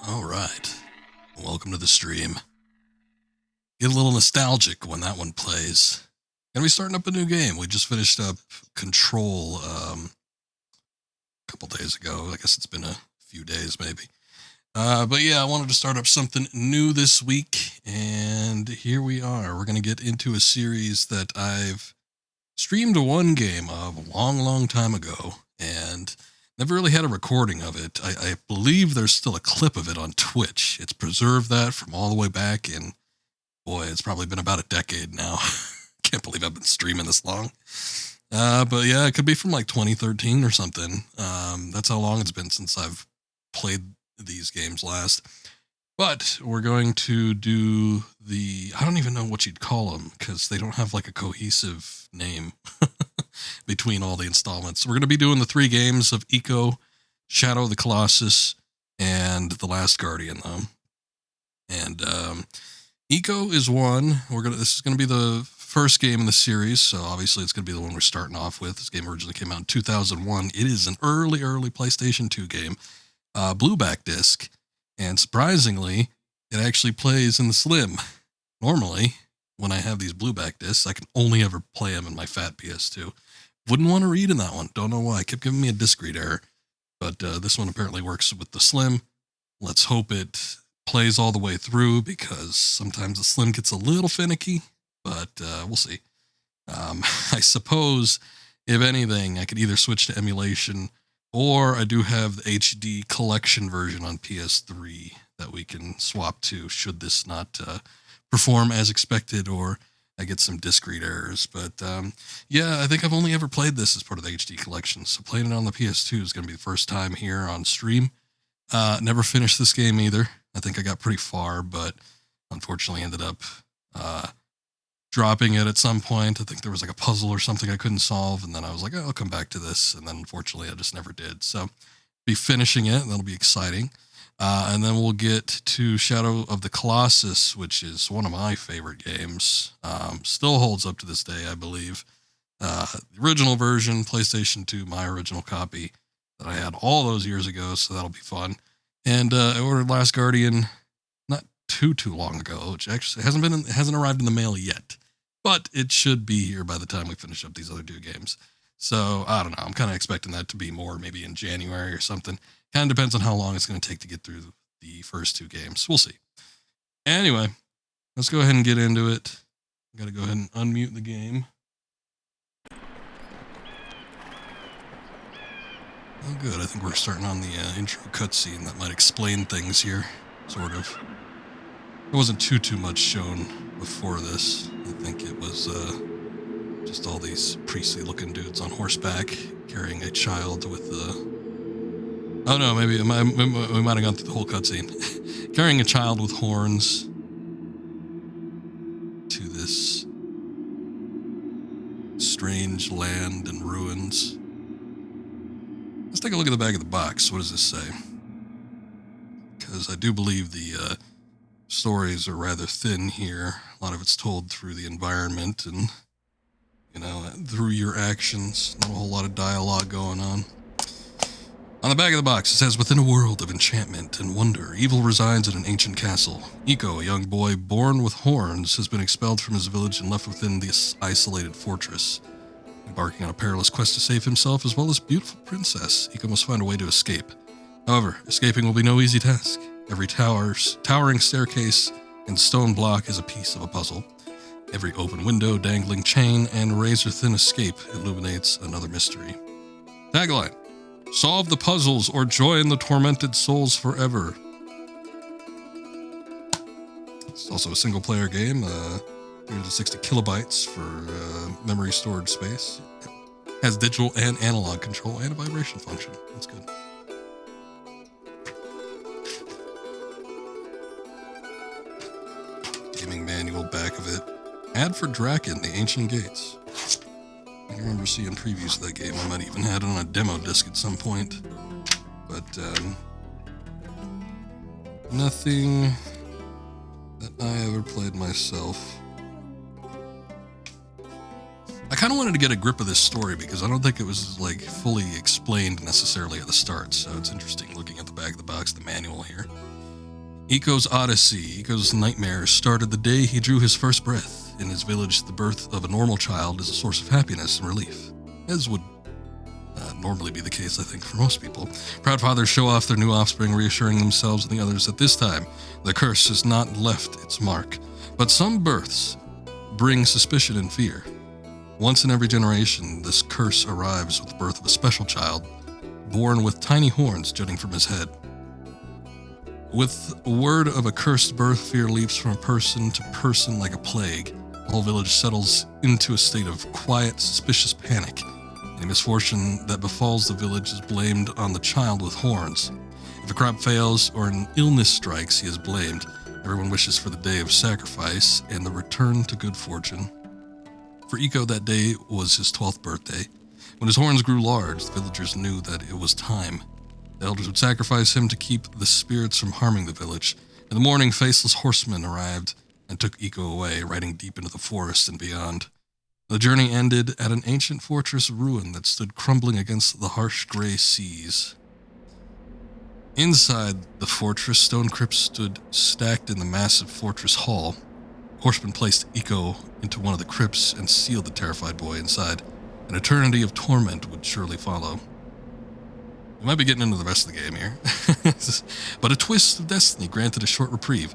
All right. Welcome to the stream. Get a little nostalgic when that one plays. Gonna be starting up a new game. We just finished up Control a couple days ago. I guess it's been a few days maybe. But yeah, I wanted to start up something new this week, and here we are. We're gonna get into a series that I've streamed one game of a long time ago, and never really had a recording of it. I believe there's still a clip of it on Twitch. It's preserved that from all the way back, and boy, it's probably been about a decade now. Can't believe I've been streaming this long. But yeah, it could be from like 2013 or something. That's how long it's been since I've played these games last. But we're going to do I don't even know what you'd call them because they don't have like a cohesive name between all the installments. We're going to be doing the 3 games of ICO, Shadow of the Colossus, and The Last Guardian, though. And ICO is one. This is going to be the first game in the series, so obviously it's going to be the one we're starting off with. This game originally came out in 2001. It is an early PlayStation 2 game, blueback disc. And surprisingly, it actually plays in the Slim. Normally, when I have these blueback discs, I can only ever play them in my fat PS2. Wouldn't want to read in that one. Don't know why. It kept giving me a disc read error. But this one apparently works with the Slim. Let's hope it plays all the way through, because sometimes the Slim gets a little finicky. But we'll see. I suppose, if anything, I could either switch to emulation, or I do have the HD collection version on PS3 that we can swap to should this not perform as expected, or I get some disc read errors. But yeah, I think I've only ever played this as part of the HD collection, so playing it on the PS2 is going to be the first time here on stream. Never finished this game either. I think I got pretty far, but unfortunately ended up dropping it at some point. I think there was like a puzzle or something I couldn't solve, and then I was like, oh, I'll come back to this, and then unfortunately I just never did. So be finishing it, and that'll be exciting. And then we'll get to Shadow of the Colossus, which is one of my favorite games. Still holds up to this day, I believe. The original version, PlayStation 2, my original copy that I had all those years ago, so that'll be fun. And I ordered Last Guardian not too long ago, which actually hasn't arrived in the mail yet. But it should be here by the time we finish up these other 2 games. So, I don't know. I'm kind of expecting that to be more maybe in January or something. Kind of depends on how long it's going to take to get through the first 2 games. We'll see. Anyway, let's go ahead and get into it. I got to go ahead and unmute the game. Oh, good. I think we're starting on the intro cutscene. That might explain things here, sort of. There wasn't too much shown before this. I think it was just all these priestly-looking dudes on horseback carrying a child with oh no, maybe we might have gone through the whole cutscene. Carrying a child with horns to this strange land and ruins. Let's take a look at the back of the box. What does this say? Because I do believe the stories are rather thin here. A lot of it's told through the environment and, through your actions. Not a whole lot of dialogue going on. On the back of the box, it says, within a world of enchantment and wonder, evil resides in an ancient castle. ICO, a young boy born with horns, has been expelled from his village and left within this isolated fortress. Embarking on a perilous quest to save himself as well as a beautiful princess, ICO must find a way to escape. However, escaping will be no easy task. Every towering staircase and stone block is a piece of a puzzle. Every open window, dangling chain, and razor-thin escape illuminates another mystery. Tagline: solve the puzzles or join the tormented souls forever. It's also a single-player game, 360 kilobytes for memory storage space. Has digital and analog control and a vibration function. That's good. Gaming manual back of it. Ad for Draken, The Ancient Gates. I remember seeing previews of that game. I might even had it on a demo disc at some point. But, nothing that I ever played myself. I kind of wanted to get a grip of this story because I don't think it was, like, fully explained necessarily at the start. So it's interesting looking at the back of the box, the manual here. Iko's odyssey, Iko's nightmare, started the day he drew his first breath. In his village, the birth of a normal child is a source of happiness and relief, as would normally be the case, I think, for most people. Proud fathers show off their new offspring, reassuring themselves and the others that this time, the curse has not left its mark. But some births bring suspicion and fear. Once in every generation, this curse arrives with the birth of a special child, born with tiny horns jutting from his head. With word of a cursed birth, fear leaps from person to person like a plague. The whole village settles into a state of quiet, suspicious panic. Any misfortune that befalls the village is blamed on the child with horns. If a crop fails or an illness strikes, he is blamed. Everyone wishes for the day of sacrifice and the return to good fortune. For Iko, that day was his 12th birthday. When his horns grew large, the villagers knew that it was time. The elders would sacrifice him to keep the spirits from harming the village. In the morning, faceless horsemen arrived and took Iko away, riding deep into the forest and beyond. The journey ended at an ancient fortress ruin that stood crumbling against the harsh gray seas. Inside the fortress, stone crypts stood stacked in the massive fortress hall. Horsemen placed Iko into one of the crypts and sealed the terrified boy inside. An eternity of torment would surely follow. We might be getting into the rest of the game here. But a twist of destiny granted a short reprieve.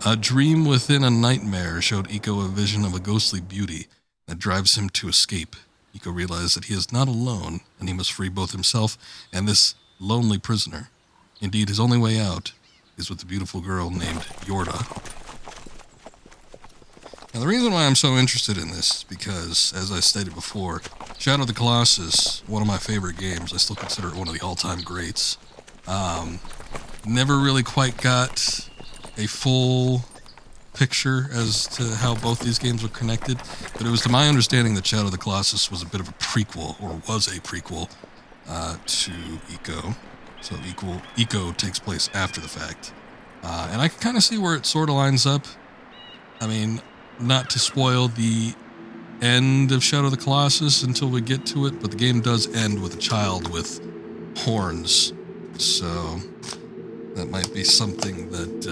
A dream within a nightmare showed Iko a vision of a ghostly beauty that drives him to escape. Iko realized that he is not alone, and he must free both himself and this lonely prisoner. Indeed, his only way out is with a beautiful girl named Yorda. Now, the reason why I'm so interested in this is because, as I stated before, Shadow of the Colossus, one of my favorite games. I still consider it one of the all-time greats. Never really quite got a full picture as to how both these games were connected, but it was to my understanding that Shadow of the Colossus was a bit of a prequel, or was a prequel, to Ico. So Ico takes place after the fact. And I can kind of see where it sort of lines up. I mean, not to spoil the end of Shadow of the Colossus until we get to it, but the game does end with a child with horns. So that might be something that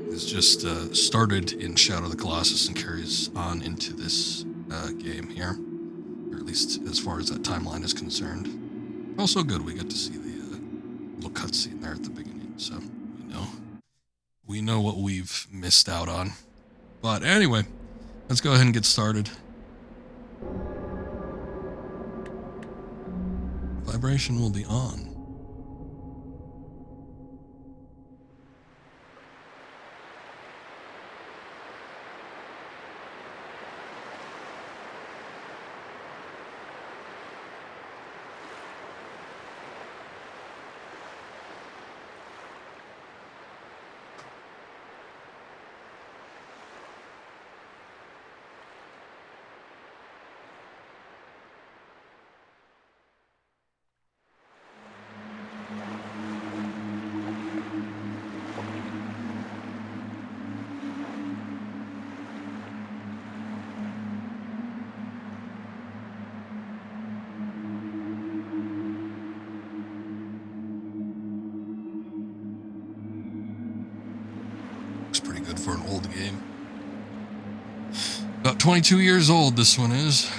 is just started in Shadow of the Colossus and carries on into this game here, or at least as far as that timeline is concerned. Also good, we get to see the little cutscene there at the beginning, so we know what we've missed out on. But anyway, let's go ahead and get started. Vibration will be on. For an old game. About 22 years old, this one is.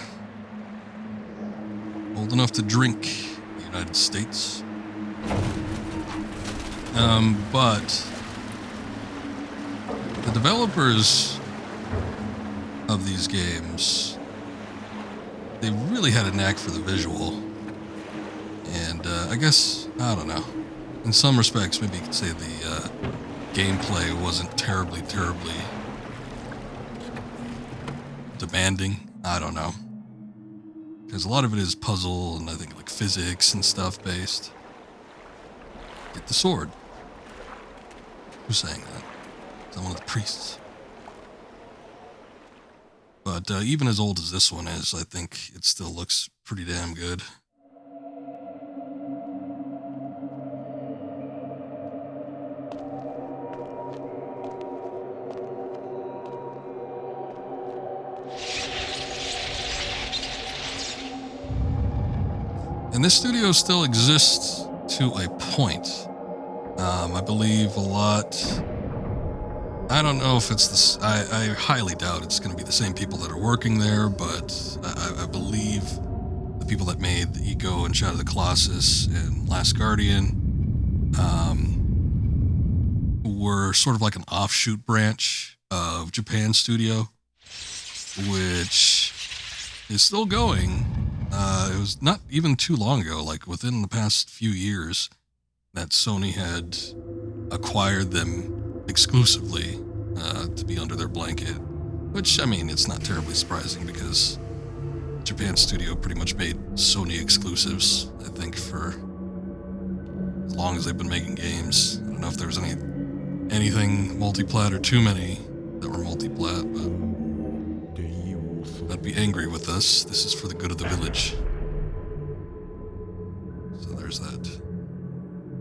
Old enough to drink in the United States. But the developers of these games, they really had a knack for the visual. And I guess, I don't know. In some respects, maybe you could say the gameplay wasn't terribly demanding. I don't know. Because a lot of it is puzzle and I think like physics and stuff based. Get the sword. Who's saying that? Is that one of the priests? But even as old as this one is, I think it still looks pretty damn good. And this studio still exists to a point. I believe a lot. I don't know if it's this. I highly doubt it's going to be the same people that are working there, but I believe the people that made the ICO and Shadow of the Colossus and Last Guardian were sort of like an offshoot branch of Japan Studio, which is still going. It was not even too long ago, like within the past few years, that Sony had acquired them exclusively to be under their blanket, which, I mean, it's not terribly surprising because Japan Studio pretty much made Sony exclusives, I think, for as long as they've been making games. I don't know if there was anything multi-plat or too many that were multi-plat, but I'd be angry with us. This is for the good of the village. So there's that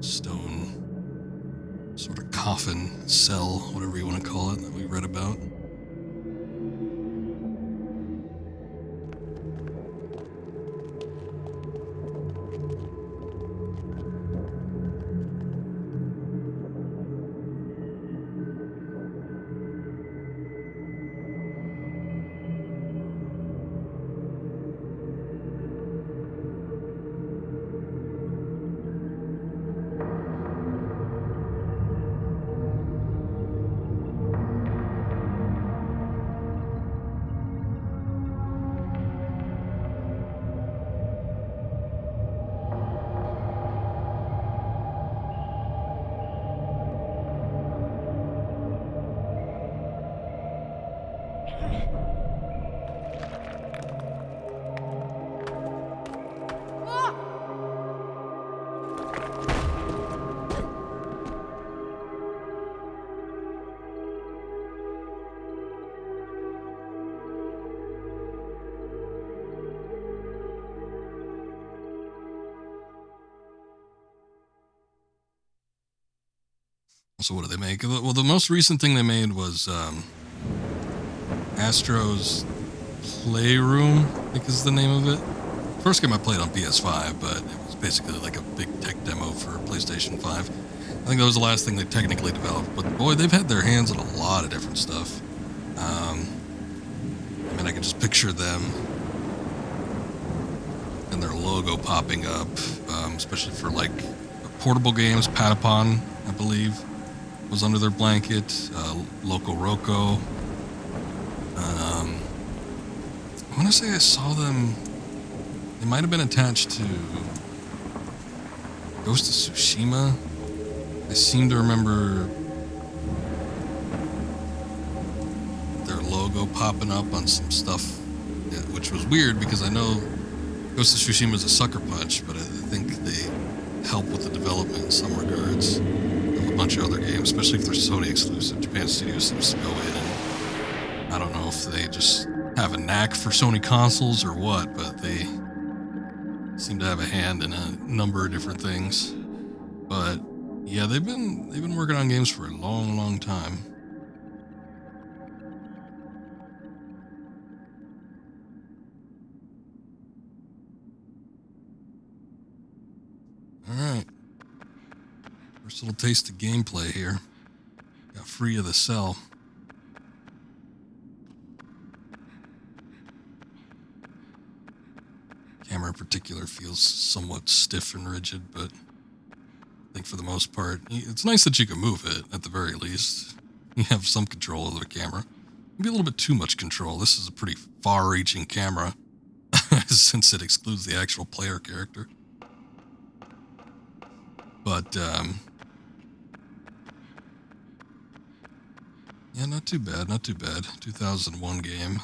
stone sort of coffin, cell, whatever you want to call it, that we read about. So what do they make? Well, the most recent thing they made was Astro's Playroom, I think is the name of it. First game I played on PS5, but it was basically like a big tech demo for PlayStation 5. I think that was the last thing they technically developed, but boy, they've had their hands on a lot of different stuff. I mean, I can just picture them and their logo popping up, especially for like portable games. Patapon, I believe, was under their blanket. Loco Roco. I want to say I saw them. They might have been attached to Ghost of Tsushima. I seem to remember their logo popping up on some stuff, which was weird because I know Ghost of Tsushima is a sucker punch, but I think they help with the development in some regards of a bunch of other games, especially if they're Sony exclusive. Japan Studio seems to go in, and I don't know if they just have a knack for Sony consoles or what, but they seem to have a hand in a number of different things. But yeah, they've been working on games for a long time. All right, first little taste of gameplay here. Got free of the cell. Camera in particular feels somewhat stiff and rigid, but I think for the most part, it's nice that you can move it at the very least. You have some control of the camera. Maybe a little bit too much control. This is a pretty far-reaching camera since it excludes the actual player character. But, yeah, not too bad, not too bad. 2001 game.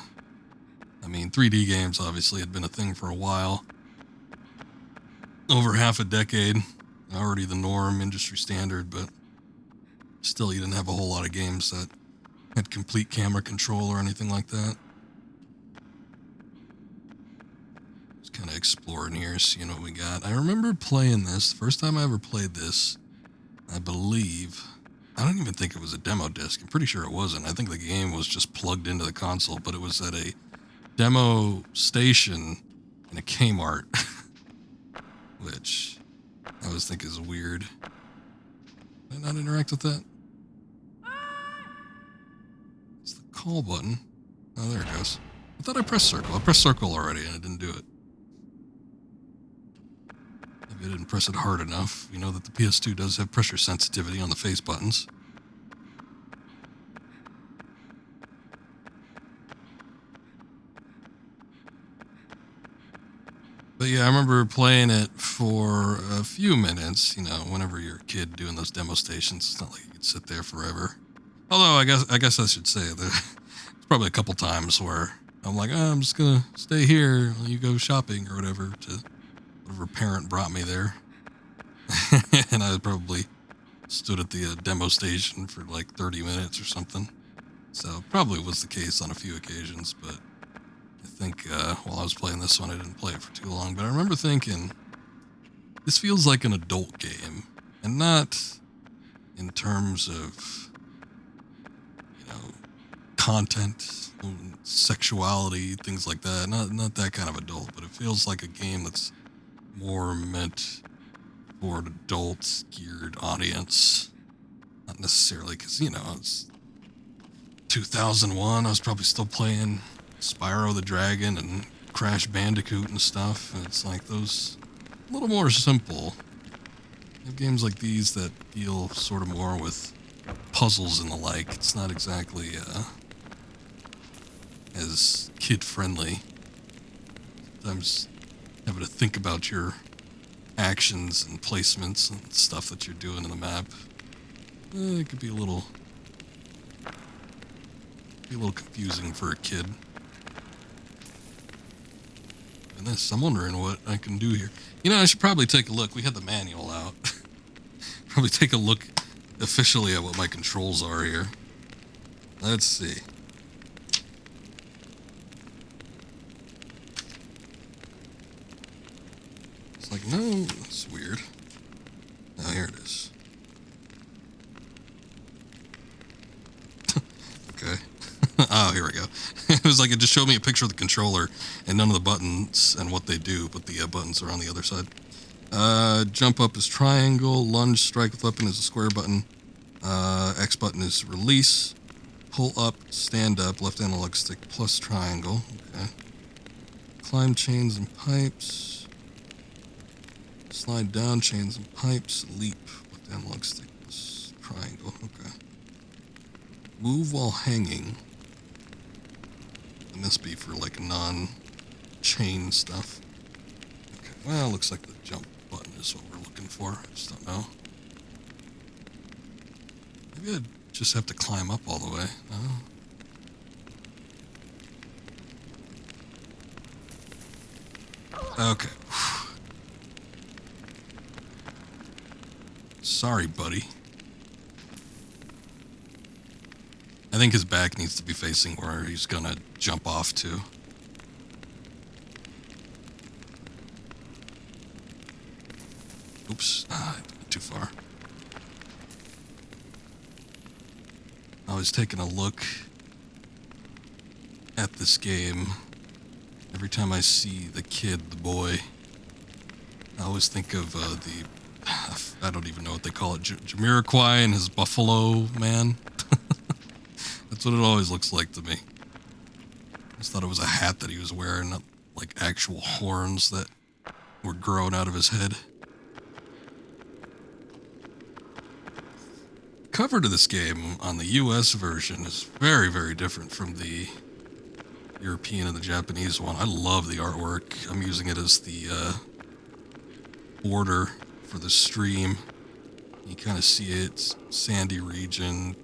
I mean, 3D games obviously had been a thing for a while. Over half a decade. Already the norm, industry standard, but still you didn't have a whole lot of games that had complete camera control or anything like that. Just kind of exploring here, seeing what we got. I remember playing this. The first time I ever played this, I believe, I don't even think it was a demo disc. I'm pretty sure it wasn't. I think the game was just plugged into the console, but it was at a demo station in a Kmart, which I always think is weird. Did I not interact with that? It's the call button. Oh, there it goes. I thought I pressed circle. I pressed circle already and I didn't do it. Maybe I didn't press it hard enough. We know that the PS2 does have pressure sensitivity on the face buttons. But yeah, I remember playing it for a few minutes, you know, whenever you're a kid doing those demo stations. It's not like you could sit there forever. Although I guess I should say that there's probably a couple times where I'm like, oh, I'm just gonna stay here while you go shopping or whatever, to whatever parent brought me there. And I probably stood at the demo station for like 30 minutes or something. So probably was the case on a few occasions, but I think while I was playing this one, I didn't play it for too long. But I remember thinking, this feels like an adult game, and not in terms of, you know, content, sexuality, things like that. Not that kind of adult, but it feels like a game that's more meant for an adult geared audience. Not necessarily because, you know, it's 2001. I was probably still playing Spyro the Dragon and Crash Bandicoot and stuff. And it's like those a little more simple. You have games like these that deal sort of more with puzzles and the like. It's not exactly as kid friendly. Sometimes having to think about your actions and placements and stuff that you're doing in the map, it could be a little confusing for a kid. And this, I'm wondering what I can do here. You know, I should probably take a look. We had the manual out. Probably take a look officially at what my controls are here. Let's see. It's like, no, that's weird. Oh, here it is. Okay. Oh, here we go. It was like it just showed me a picture of the controller and none of the buttons and what they do, but the buttons are on the other side. Jump up is triangle, lunge, strike with weapon is a square button, X button is release, pull up, stand up, left analog stick plus triangle, okay. Climb chains and pipes, slide down chains and pipes, leap, left analog stick plus triangle, okay. Move while hanging. It must be for like non-chain stuff. Okay, well, looks like the jump button is what we're looking for. I just don't know. Maybe I'd just have to climb up all the way. No? Okay. Sorry, buddy. I think his back needs to be facing where he's gonna jump off to. Oops, too far. I was taking a look at this game. Every time I see the kid, the boy, I always think of I don't even know what they call it, Jamiroquai and his Buffalo Man. That's what it always looks like to me. I just thought it was a hat that he was wearing, not like actual horns that were growing out of his head. Cover to this game on the US version is very, very different from the European and the Japanese one. I love the artwork. I'm using it as the border for the stream. You kind of see it, it's sandy region,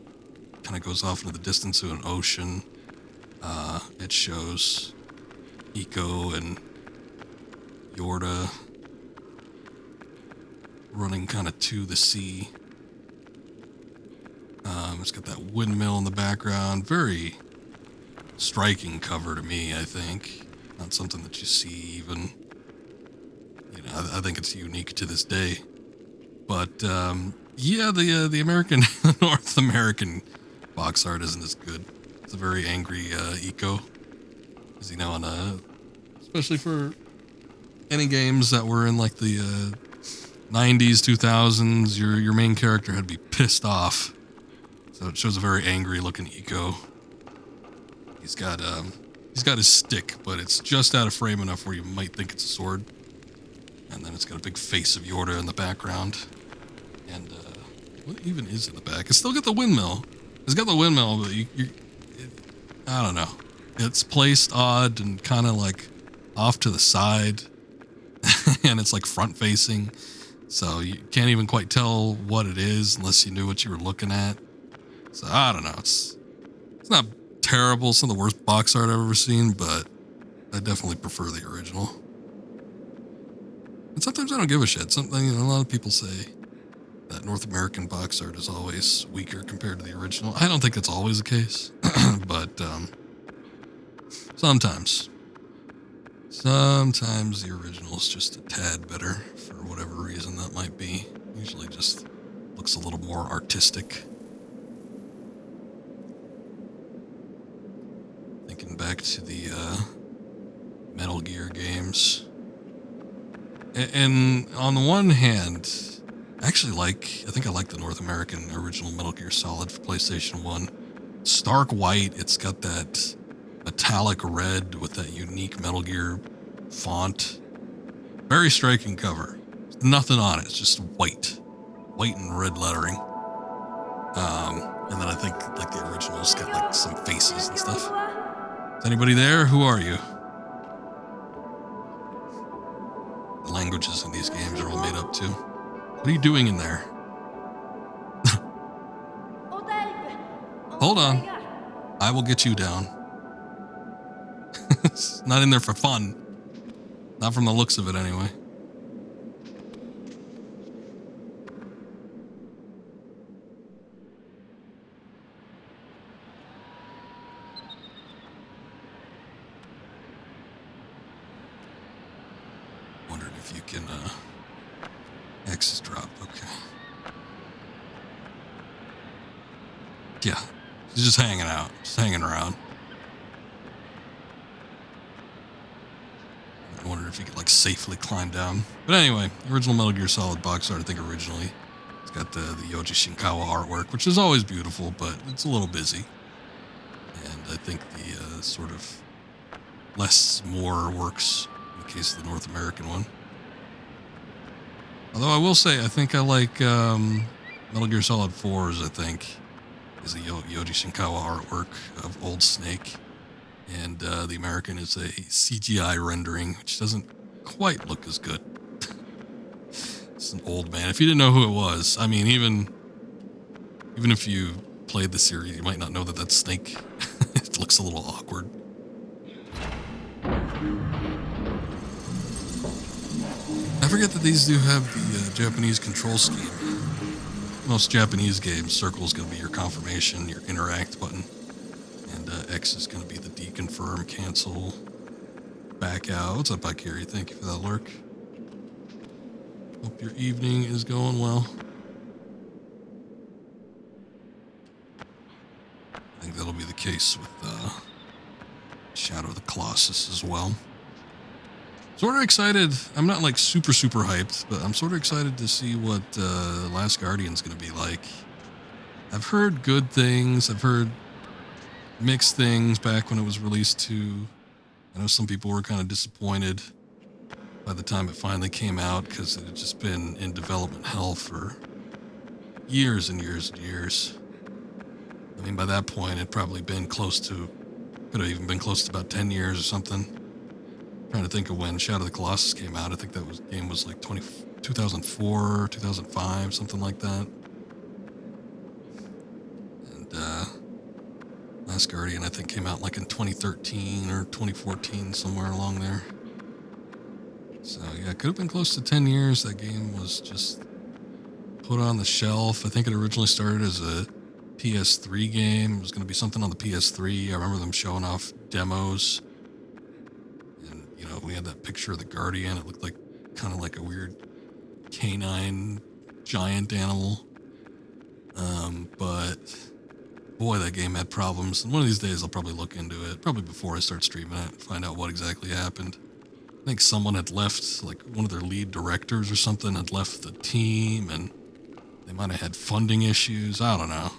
kind of goes off into the distance to an ocean. It shows ICO and Yorda running kind of to the sea. It's got that windmill in the background. Very striking cover to me, I think. Not something that you see even, you know, I think it's unique to this day. But, yeah, the American, North American box art isn't as good. It's a very angry, ICO. As you know, especially for any games that were in, like, the 90s, 2000s, your main character had to be pissed off. So it shows a very angry looking ICO. He's got his stick, but it's just out of frame enough where you might think it's a sword. And then it's got a big face of Yorda in the background. And what even is in the back? It's still got the windmill. It's got the windmill, but I don't know. It's placed odd and kind of like off to the side. And it's like front facing. So you can't even quite tell what it is unless you knew what you were looking at. So I don't know. It's not terrible. It's not the worst box art I've ever seen, but I definitely prefer the original. And sometimes I don't give a shit. A lot of people say that North American box art is always weaker compared to the original. I don't think that's always the case, but sometimes the original is just a tad better for whatever reason that might be. Usually just looks a little more artistic. Thinking back to the Metal Gear games. And on the one hand, I think I like the North American original Metal Gear Solid for PlayStation 1. Stark white, it's got that metallic red with that unique Metal Gear font. Very striking cover. There's nothing on it, it's just white and red lettering. And then I think like the original's got like some faces and stuff. Is anybody there? Who are you? The languages in these games are all made up too. What are you doing in there? Hold on. I will get you down. It's not in there for fun. Not from the looks of it anyway. Wondered if you can, X is drop, okay. Yeah, he's just hanging out, just hanging around. I wondered if you could like safely climb down. But anyway, original Metal Gear Solid box art, I think originally. It's got the Yoji Shinkawa artwork, which is always beautiful, but it's a little busy. And I think the sort of less more works in the case of the North American one. Although I will say, I think I like Metal Gear Solid 4's, I think, is the Yoji Shinkawa artwork of Old Snake. And the American is a CGI rendering, which doesn't quite look as good. It's an old man. If you didn't know who it was, I mean, even if you played the series, you might not know that that's Snake. It looks a little awkward. I forget that these do have the Japanese control scheme. Most Japanese games, circle is going to be your confirmation, your interact button. And X is going to be the deconfirm, cancel, back out. What's up, Akiri? Thank you for that lurk. Hope your evening is going well. I think that'll be the case with Shadow of the Colossus as well. Sort of excited. I'm not like super hyped, but I'm sort of excited to see what Last Guardian's going to be like. I've heard good things. I've heard mixed things back when it was released too. I know some people were kind of disappointed by the time it finally came out because it had just been in development hell for years and years and years. I mean, by that point, it'd probably been could have even been close to about 10 years or something. I'm trying to think of when Shadow of the Colossus came out. I think that game was like 2004, 2005, something like that. And Last Guardian, I think, came out like in 2013 or 2014, somewhere along there. So yeah, it could have been close to 10 years. That game was just put on the shelf. I think it originally started as a PS3 game. It was going to be something on the PS3. I remember them showing off demos. And, you know, we had that picture of the Guardian. It looked like kind of like a weird canine giant animal. But boy, that game had problems. And one of these days I'll probably look into it, probably before I start streaming it, find out what exactly happened. I think someone had left, like one of their lead directors or something had left the team, and they might have had funding issues. I don't know.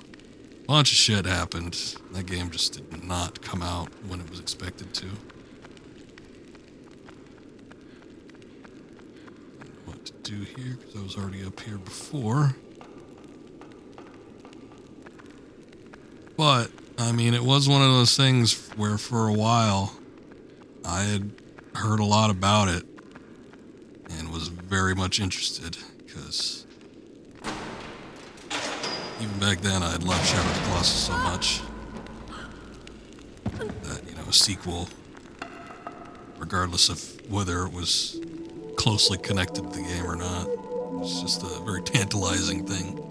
A bunch of shit happened. That game just did not come out when it was expected to. What to do here, because I was already up here before. But, I mean, it was one of those things where for a while I had heard a lot about it and was very much interested, because even back then I had loved Shadow of the Colossus so much that, you know, a sequel, regardless of whether it was closely connected to the game or not, was just a very tantalizing thing.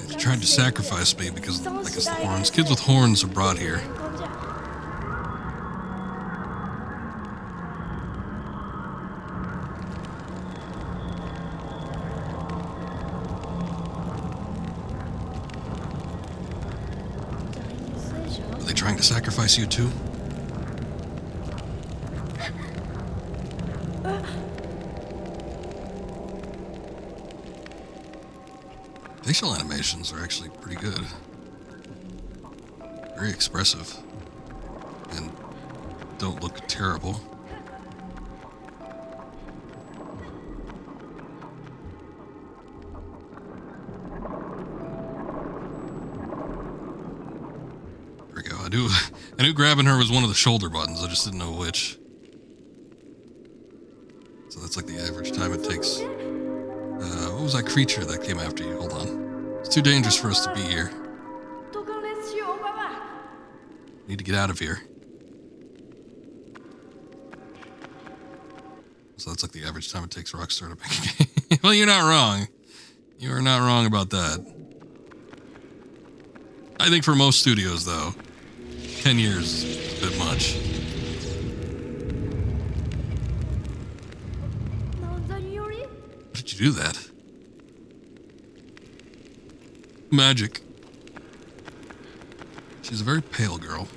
They tried to sacrifice me because I guess the horns. Kids with horns are brought here. Are they trying to sacrifice you too? Facial animations are actually pretty good. Very expressive. And don't look terrible. There we go. I knew grabbing her was one of the shoulder buttons. I just didn't know which. So that's like the average time it takes. What was that creature that came after you? Hold on. It's too dangerous for us to be here. Need to get out of here. So that's like the average time it takes Rockstar to make a game. Well, you're not wrong. You are not wrong about that. I think for most studios, though, 10 years is a bit much. How did you do that? Magic. She's a very pale girl.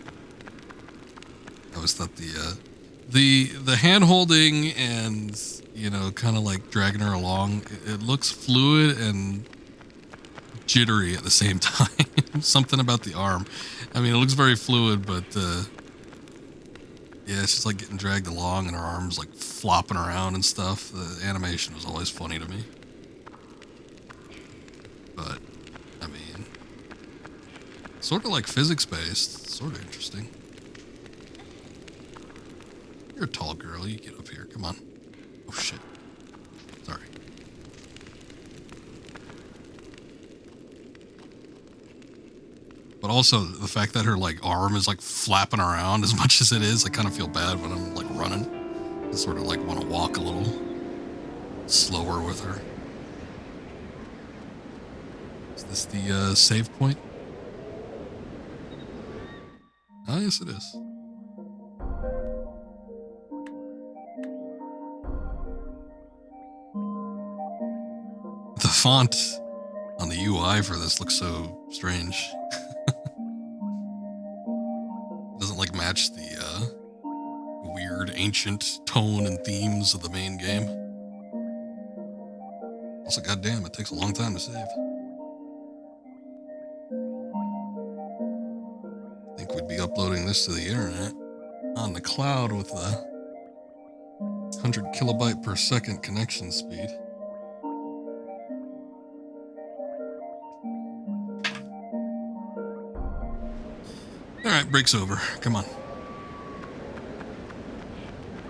I always thought the hand holding and, you know, kind of like dragging her along, it looks fluid and jittery at the same time. Something about the arm. I mean, it looks very fluid, but yeah, it's just like getting dragged along and her arms like flopping around and stuff. The animation was always funny to me. But I mean, sort of like physics-based. Sort of interesting. You're a tall girl. You get up here. Come on. Oh, shit. Sorry. But also, the fact that her, like, arm is, like, flapping around as much as it is, I kind of feel bad when I'm, like, running. I sort of, like, want to walk a little slower with her. Is this the save point? Oh, yes, it is. The font on the UI for this looks so strange. Doesn't, like, match the weird ancient tone and themes of the main game. Also, goddamn, it takes a long time to save. I think we'd be uploading this to the internet on the cloud with a 100 kilobyte per second connection speed. Alright, break's over. Come on.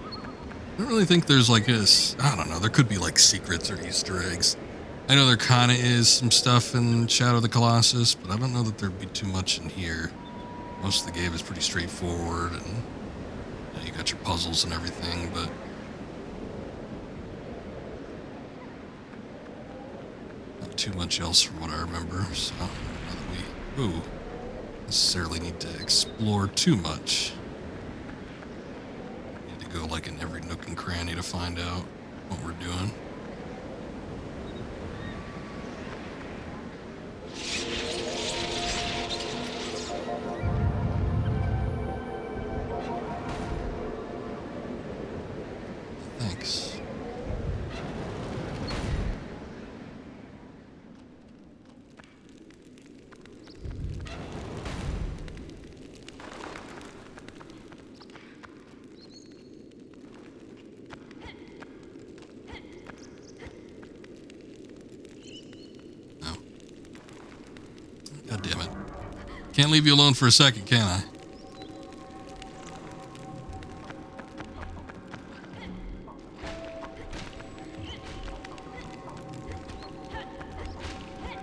I don't really think there's like this. I don't know. There could be like secrets or Easter eggs. I know there kind of is some stuff in Shadow of the Colossus, but I don't know that there'd be too much in here. Most of the game is pretty straightforward, and you got your puzzles and everything, but not too much else from what I remember, so not that we necessarily need to explore too much. Need to go like in every nook and cranny to find out what we're doing. Thanks. God damn it. Can't leave you alone for a second, can I?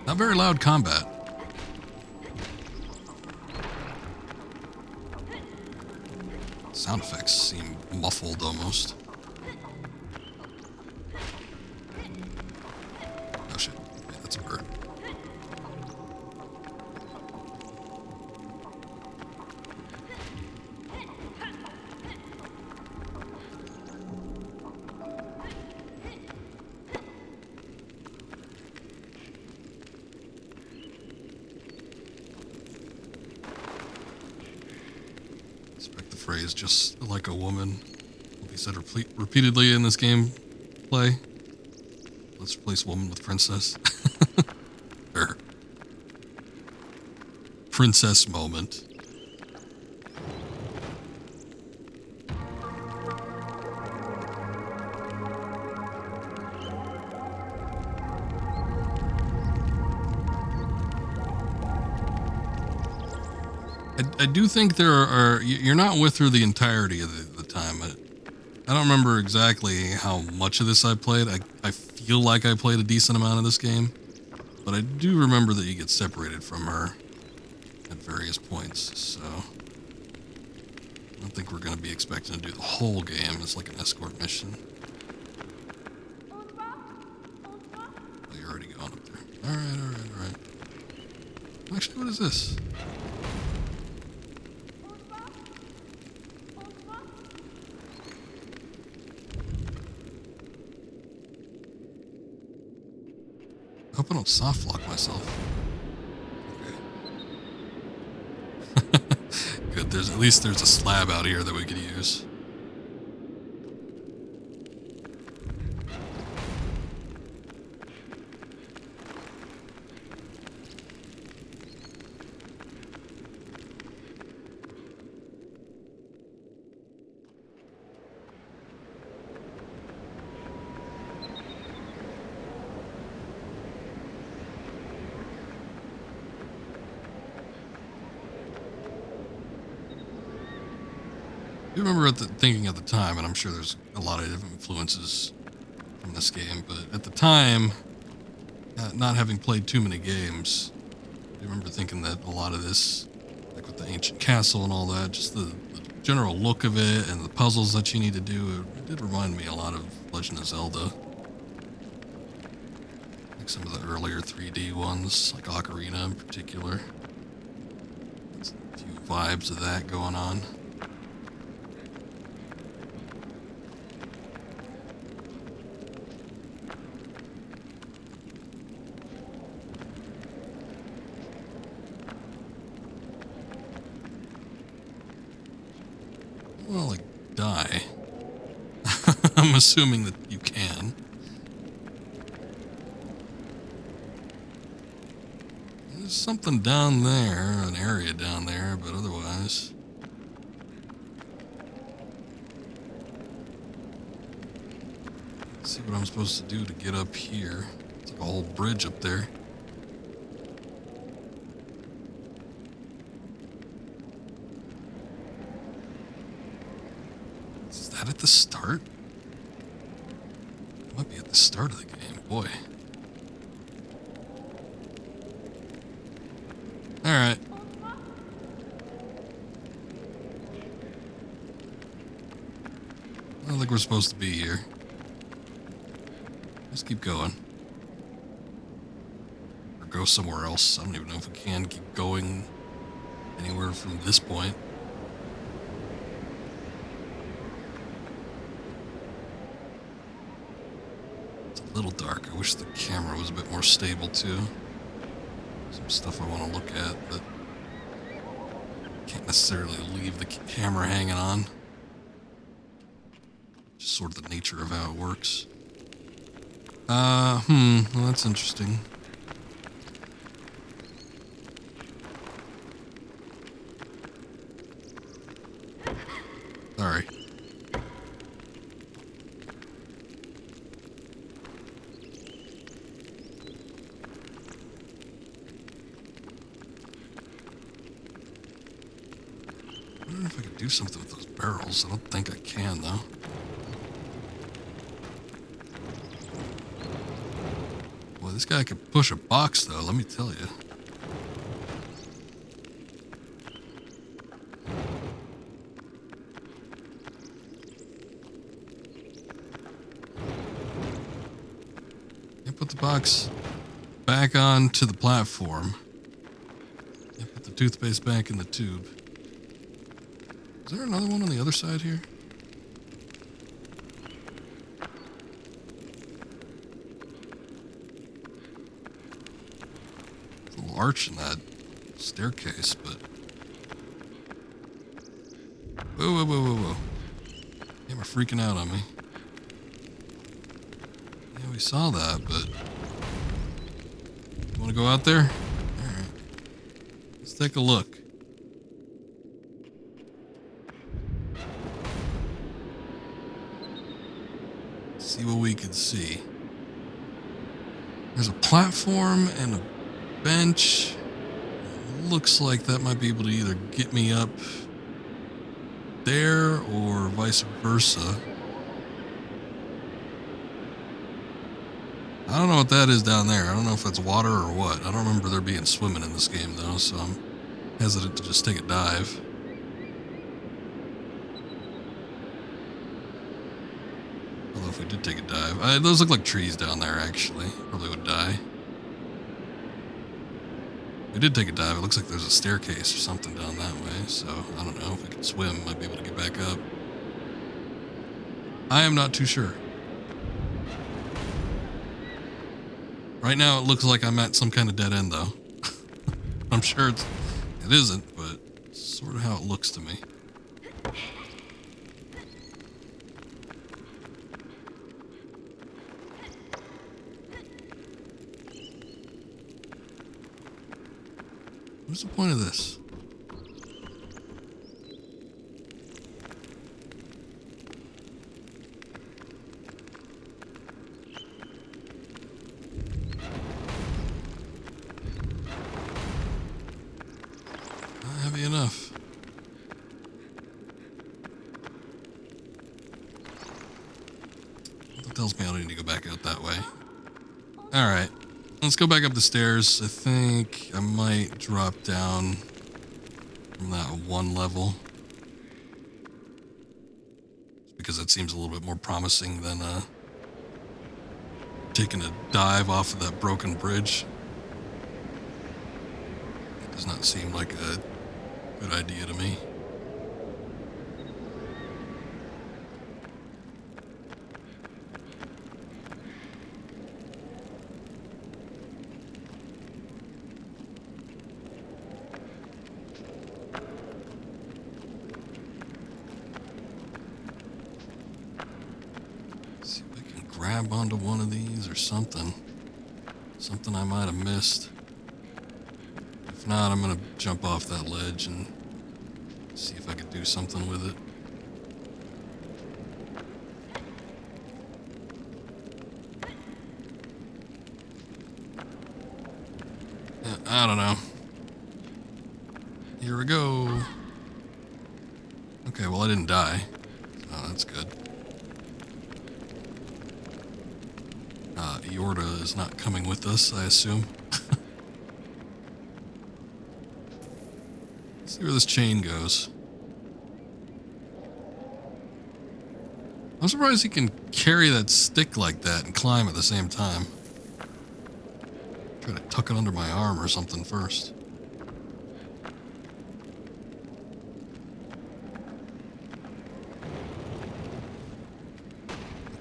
Not very loud combat. Sound effects seem muffled almost. Oh shit. Yeah, that's a bird. Phrase just like a woman will be said repeatedly in this game play. Let's replace woman with princess. Or princess moment. I do think there are, you're not with her the entirety of the time. I don't remember exactly how much of this I played. I feel like I played a decent amount of this game, but I do remember that you get separated from her at various points, so I don't think we're going to be expecting to do the whole game as like an escort mission. Oh, you're already going up there. Alright. Actually, what is this? I hope I don't soft lock myself. Okay. Good, at least there's a slab out here that we could use. I do remember thinking at the time, and I'm sure there's a lot of different influences from this game, but at the time, not having played too many games, I remember thinking that a lot of this, like with the ancient castle and all that, just the general look of it and the puzzles that you need to do, it did remind me a lot of Legend of Zelda. Like some of the earlier 3D ones, like Ocarina in particular. There's a few vibes of that going on. Well, like, die. I'm assuming that you can. There's something down there, an area down there, but otherwise... Let's see what I'm supposed to do to get up here. It's like a whole bridge up there. Is that at the start? It might be at the start of the game, boy. Alright. I don't think we're supposed to be here. Let's keep going. go somewhere else. I don't even know if we can keep going anywhere from this point. It's a little dark. I wish the camera was a bit more stable too. Some stuff I want to look at, but can't necessarily leave the camera hanging on. Just sort of the nature of how it works. Well, that's interesting. Sorry. I wonder if I could do something with those barrels. I don't think I can, though. Boy, this guy could push a box, though, let me tell you. Put the box back onto the platform. And put the toothpaste back in the tube. Is there another one on the other side here? There's a little arch in that staircase, but... Whoa, whoa, whoa, whoa, whoa. Damn, are freaking out on me. Yeah, we saw that, but... You want to go out there? Alright. Let's take a look. See what we can see. There's a platform and a bench. It looks like that might be able to either get me up there or vice versa. I don't know what that is down there. I don't know if that's water or what. I don't remember there being swimming in this game though, so I'm hesitant to just take a dive. Although if we did take a dive, those look like trees down there actually. Probably would die. If we did take a dive, it looks like there's a staircase or something down that way, so I don't know if we can swim, might be able to get back up. I am not too sure. Right now, it looks like I'm at some kind of dead end, though. I'm sure it isn't, but it's sort of how it looks to me. What's the point of this? Heavy enough. That tells me I don't need to go back out that way. Alright. Let's go back up the stairs. I think I might drop down from that one level. Because that seems a little bit more promising than taking a dive off of that broken bridge. It does not seem like a good idea to me. See if I can grab onto one of these or something. Something I might have missed. If not, I'm gonna jump off that ledge and see if I could do something with it. Yeah, I don't know. Here we go. Okay, well I didn't die. Oh, that's good. Eorta is not coming with us, I assume. Let's see where this chain goes. I'm surprised he can carry that stick like that and climb at the same time. Try to tuck it under my arm or something first.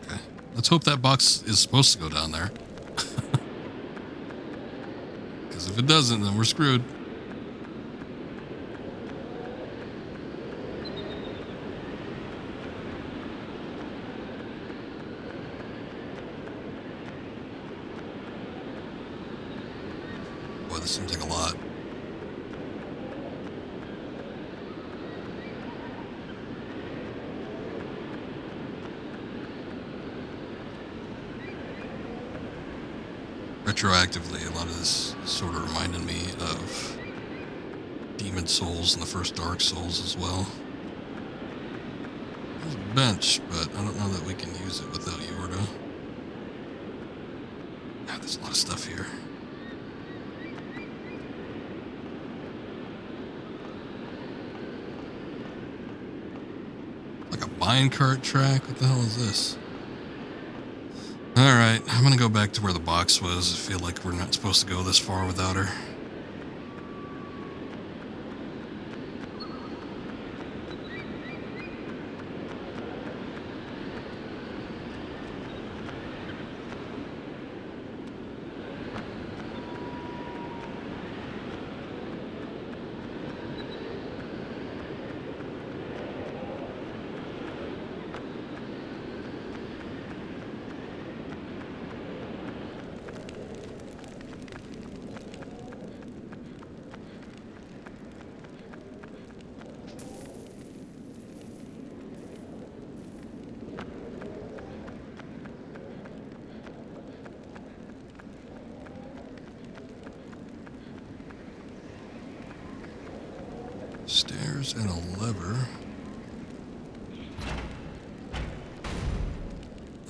Okay. Let's hope that box is supposed to go down there. Because if it doesn't, then we're screwed. Boy, this seems like a lot. Retroactively, a lot of this sort of reminded me of Demon Souls and the first Dark Souls as well. There's a bench, but I don't know that we can use it without Yorda. God, there's a lot of stuff here. Like a minecart track? What the hell is this? Alright, I'm gonna go back to where the box was. I feel like we're not supposed to go this far without her. Stairs and a lever.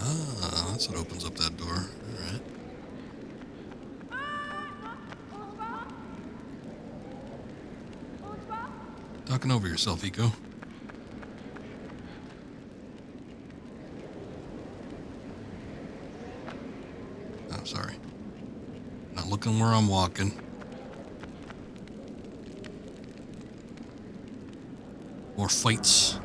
Ah, that's what opens up that door. Alright. Talking over yourself, ICO. I'm sorry. Not looking where I'm walking. More fights.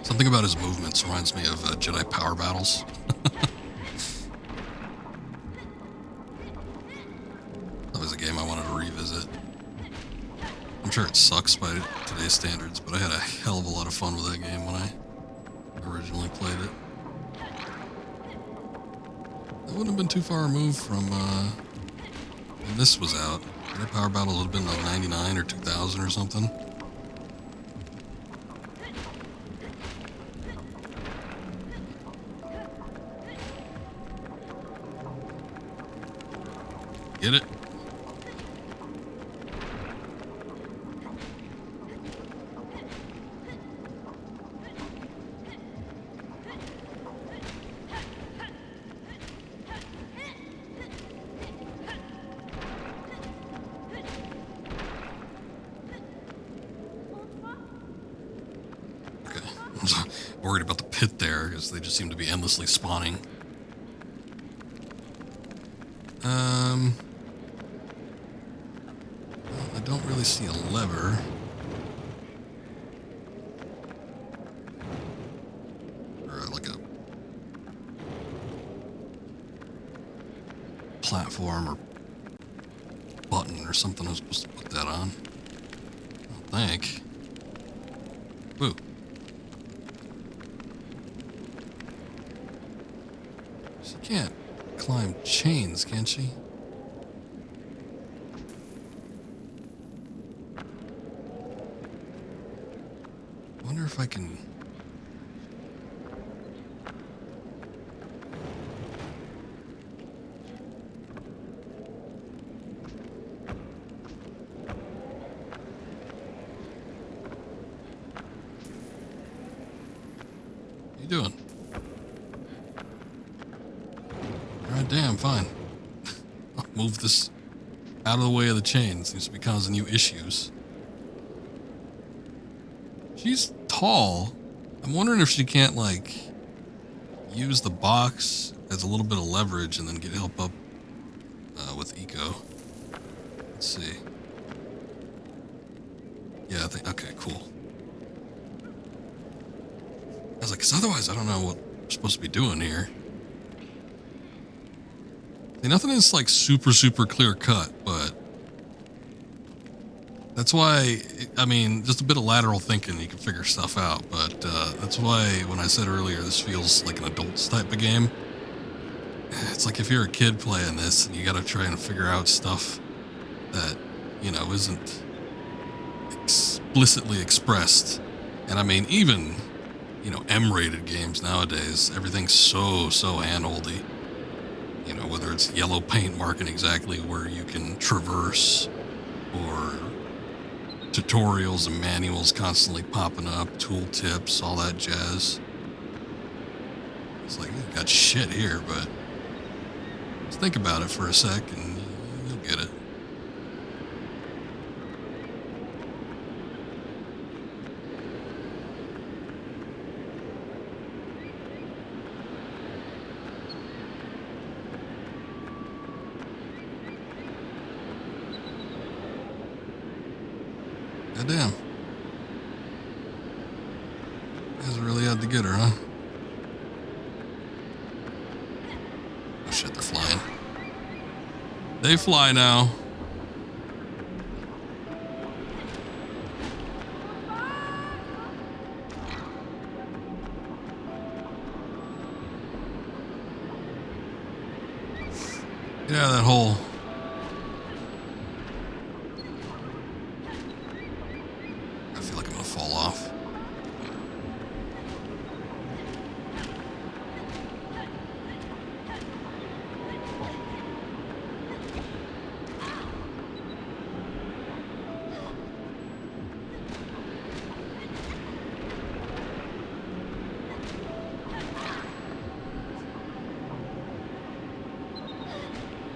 Something about his movements reminds me of Jedi power battles. That was a game I wanted to revisit. I'm sure it sucks by today's standards, but I had a hell of a lot of fun with that game when I originally played it. That wouldn't have been too far removed from when this was out. Their power battle would have been like 99 or 2000 or something. Get it? Worried about the pit there because they just seem to be endlessly spawning. Well, I don't really see a lever. Or like a platform or button or something I was supposed to put that on. I don't think. Woo. She can't climb chains, can she? I wonder if I can... What are you doing? Alright, damn, fine. I'll move this out of the way of the chain. Seems to be causing you issues. She's tall. I'm wondering if she can't, like, use the box as a little bit of leverage and then get help up with ICO. Let's see. Yeah, I think, okay, cool. I was like, because otherwise I don't know what we're supposed to be doing here. See, nothing is like super clear cut, but that's why, I mean, just a bit of lateral thinking, you can figure stuff out. But that's why when I said earlier, this feels like an adults type of game. It's like if you're a kid playing this and you got to try and figure out stuff that, you know, isn't explicitly expressed. And I mean, even, you know, M-rated games nowadays, everything's so handholdy. You know, whether it's yellow paint marking exactly where you can traverse, or tutorials and manuals constantly popping up, tooltips, all that jazz. It's like, you got shit here, but just think about it for a sec and you'll get it. Goddamn. Guys really had to get her, huh? Oh shit, they're flying. They fly now. Get out of that hole. I feel like I'm gonna fall off.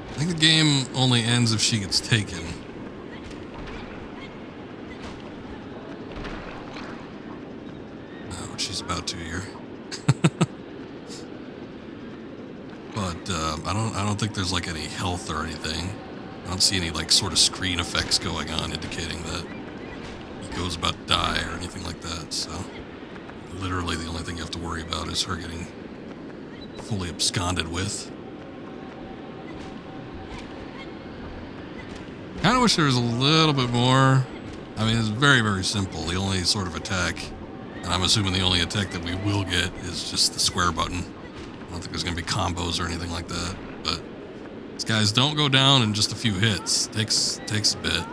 I think the game only ends if she gets taken. Which she's about to here. But I don't think there's like any health or anything. I don't see any like sort of screen effects going on indicating that Eco's about to die or anything like that. So literally the only thing you have to worry about is her getting fully absconded with. Kind of wish there was a little bit more. I mean, it's very simple. The only sort of attack, and I'm assuming the only attack that we will get, is just the square button. I don't think there's going to be combos or anything like that. But these guys don't go down in just a few hits. Takes a bit.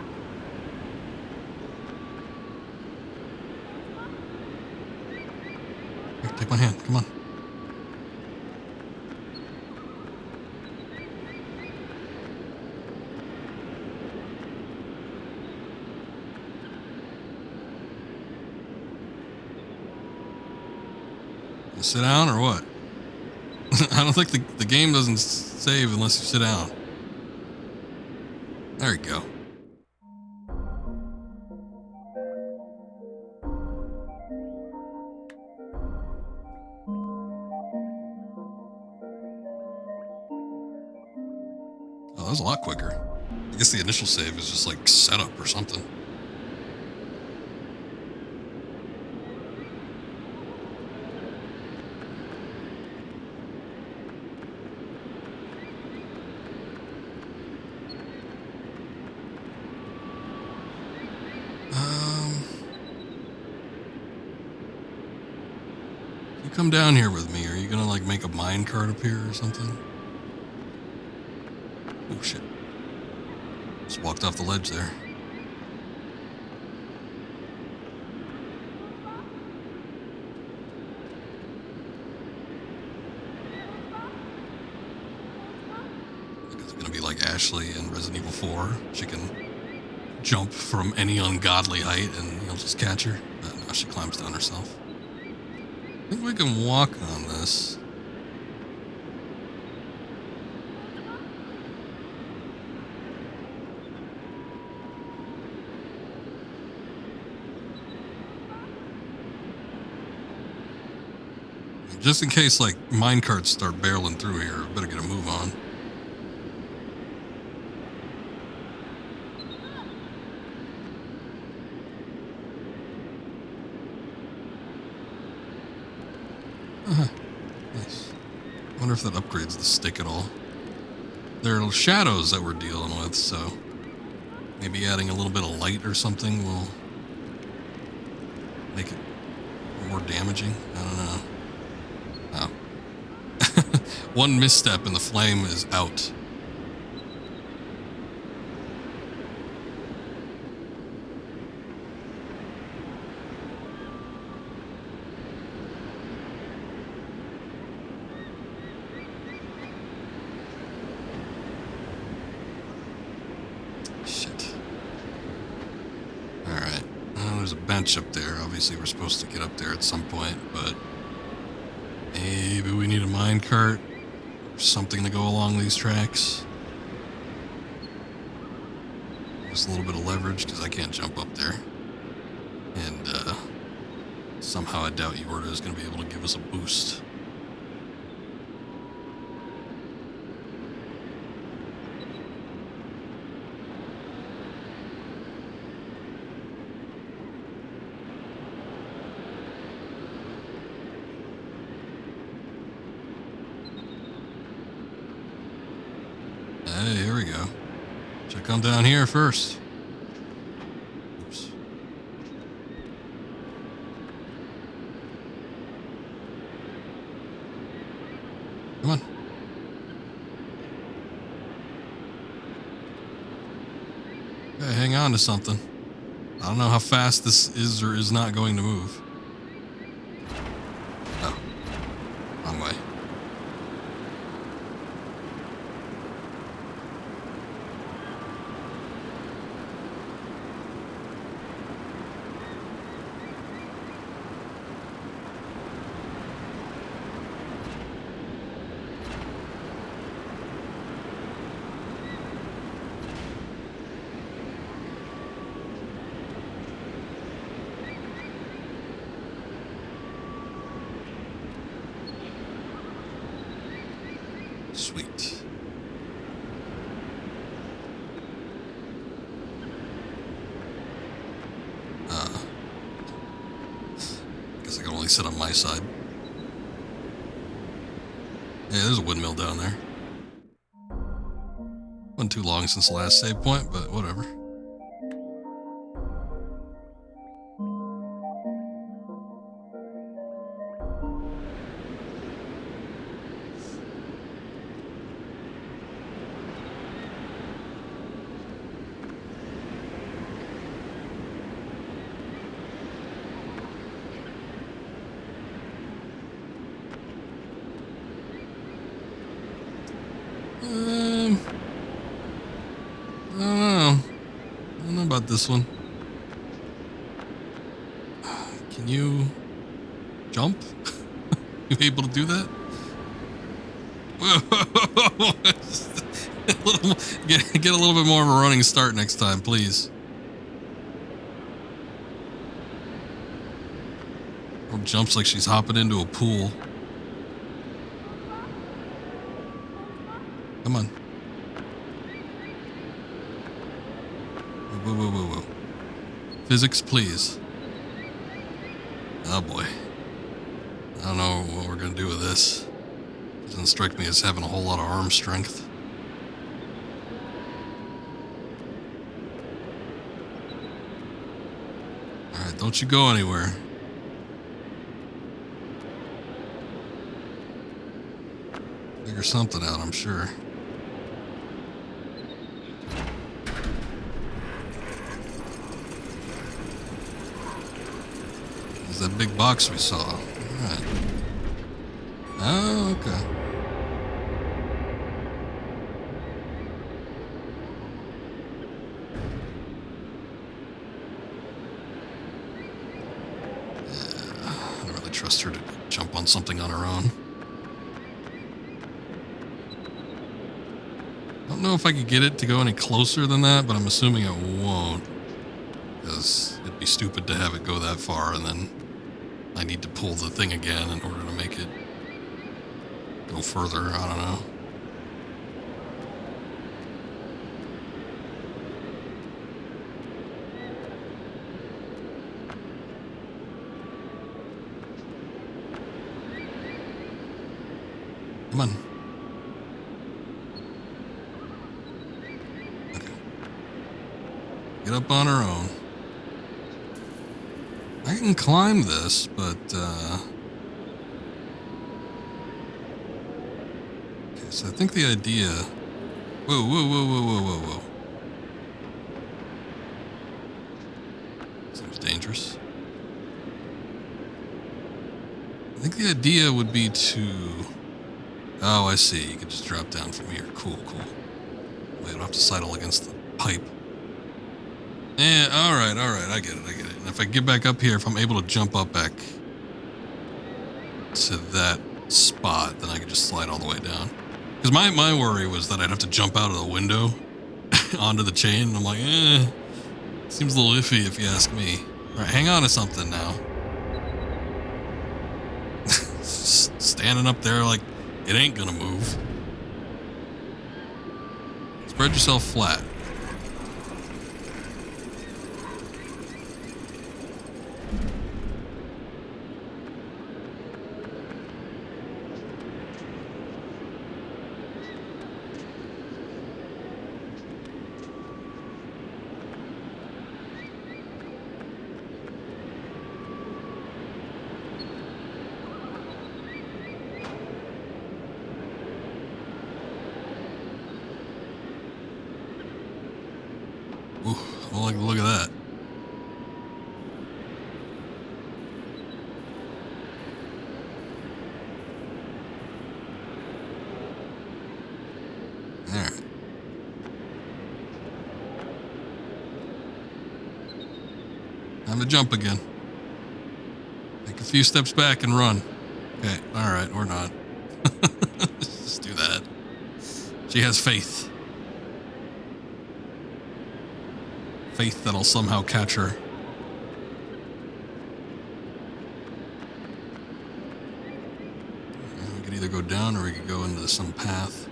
Here, take my hand. Come on. Sit down or what? I don't think the game doesn't save unless you sit down. There you go. Oh, that was a lot quicker. I guess the initial save is just like setup or something. You come down here with me. Are you gonna like make a mine cart appear or something? Oh shit. Just walked off the ledge there. It's gonna be like Ashley in Resident Evil 4. She can jump from any ungodly height and you'll just catch her. But no, she climbs down herself. I think we can walk on this. Just in case, like, minecarts start barreling through here, I better get a move on. Nice. I wonder if that upgrades the stick at all. There are shadows that we're dealing with, so maybe adding a little bit of light or something will make it more damaging. I don't know. Oh. One misstep and the flame is out. Shit. Alright. There's a bench up there. Obviously we're supposed to get up there at some point, but maybe we need a minecart or something to go along these tracks. Just a little bit of leverage because I can't jump up there. And somehow I doubt Yorda is going to be able to give us a boost. Hey, here we go. Check on down here first. Oops. Come on. Okay, hang on to something. I don't know how fast this is or is not going to move. Oh, wrong way. Sweet. Guess I can only sit on my side. Yeah, there's a windmill down there. Wasn't too long since the last save point, but whatever. I don't know about this one. Can you jump? You able to do that? Get a little bit more of a running start next time, please. Or jumps like she's hopping into a pool. Come on. Whoa, whoa, whoa, whoa. Physics, please. Oh boy. I don't know what we're gonna do with this. Doesn't strike me as having a whole lot of arm strength. Alright, don't you go anywhere. Figure something out, I'm sure. There's that big box we saw. Alright. Oh, okay. I don't really trust her to jump on something on her own. I don't know if I could get it to go any closer than that, but I'm assuming it won't. Because it'd be stupid to have it go that far and then I need to pull the thing again in order to make it go further. I don't know. Come on. Okay. Get up on her own. I can climb this, but, okay, so I think the idea... Whoa, whoa, whoa, whoa, whoa, whoa, whoa. Seems dangerous. I think the idea would be to... Oh, I see. You can just drop down from here. Cool, cool. Well, you don't have to sidle against the pipe. Yeah, alright, I get it. And if I get back up here, if I'm able to jump up back to that spot, then I can just slide all the way down. Because my worry was that I'd have to jump out of the window onto the chain, and I'm like, seems a little iffy if you ask me. Alright, hang on to something now. Standing up there like it ain't gonna move. Spread yourself flat. Ooh, I don't like the look of that. Alright. Time to jump again. Take a few steps back and run. Okay, alright, or not. Just do that. She has faith. Faith that'll somehow catch her. We could either go down or we could go into some path.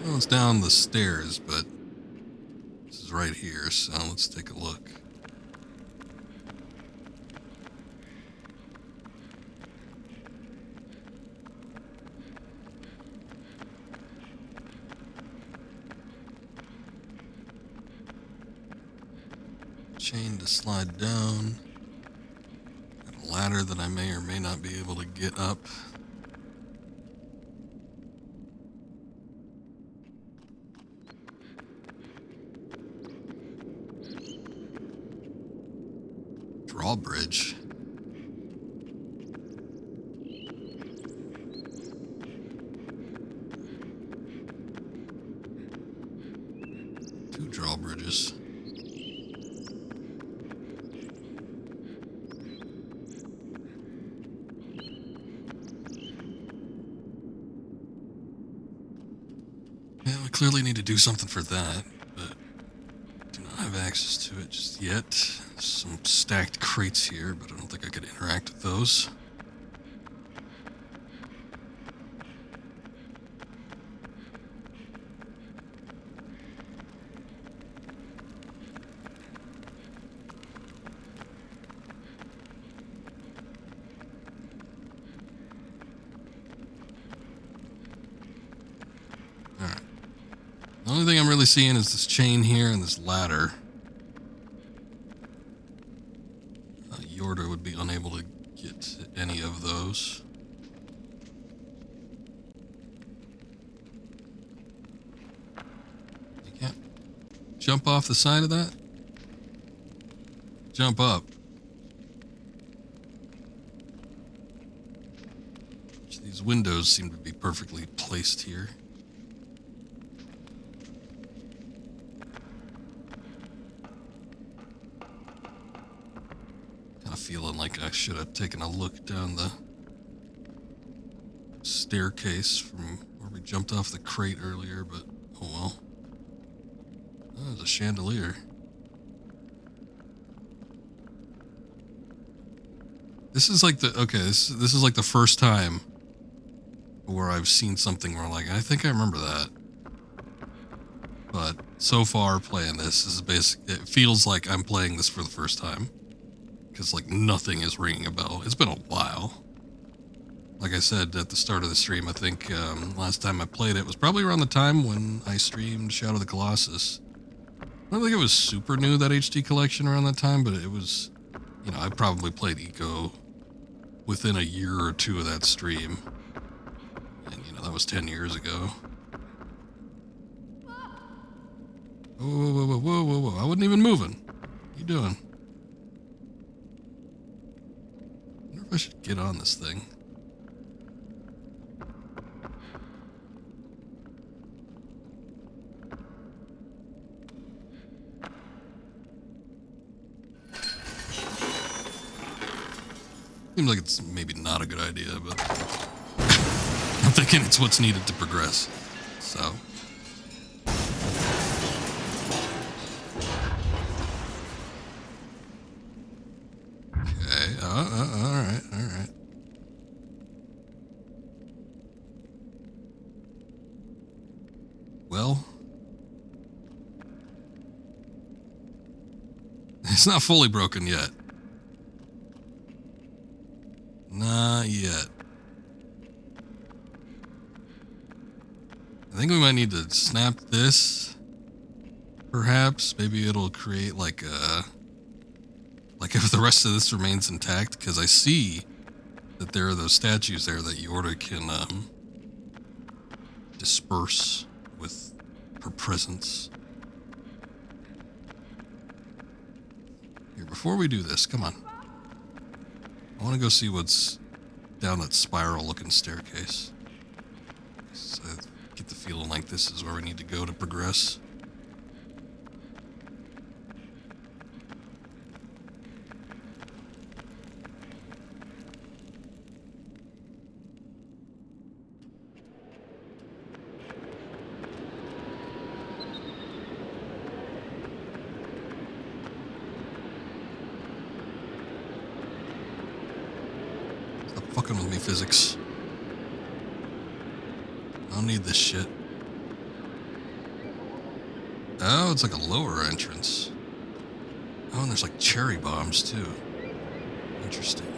Well, it's down the stairs, but this is right here, so let's take a look. Chain to slide down. Got a ladder that I may or may not be able to get up. Drawbridge. Two drawbridges. Yeah, we clearly need to do something for that, but do not have access to it just yet. Some stacked crates here, but I don't think I could interact with those. Alright. The only thing I'm really seeing is this chain here and this ladder. Yorda would be unable to get to any of those. You can't jump off the side of that? Jump up. These windows seem to be perfectly placed here. feeling like I should have taken a look down the staircase from where we jumped off the crate earlier, but oh well. Oh, there's a chandelier. This is like this is like the first time where I've seen something where I'm like, I think I remember that. But so far playing this is it feels like I'm playing this for the first time. Because like nothing is ringing a bell. It's been a while. Like I said at the start of the stream, I think last time I played it was probably around the time when I streamed Shadow of the Colossus. I don't think it was super new, that HD collection, around that time, but it was, you know, I probably played ICO within a year or two of that stream. And, you know, that was 10 years ago. Whoa, whoa, whoa, whoa, whoa, whoa. I wasn't even moving. What are you doing? I wonder if I should get on this thing. Seems like it's maybe not a good idea, but I'm thinking it's what's needed to progress. So. Okay, alright, alright. Well. It's not fully broken yet. Not yet. I think we might need to snap this. Perhaps. Maybe it'll create like a... Like if the rest of this remains intact. Because I see that there are those statues there that Yorda can disperse with her presence. Here, before we do this, come on. I want to go see what's down that spiral-looking staircase. So I get the feeling like this is where we need to go to progress. Fucking with me, physics. I don't need this shit. Oh, it's like a lower entrance. Oh, and there's like cherry bombs too. Interesting.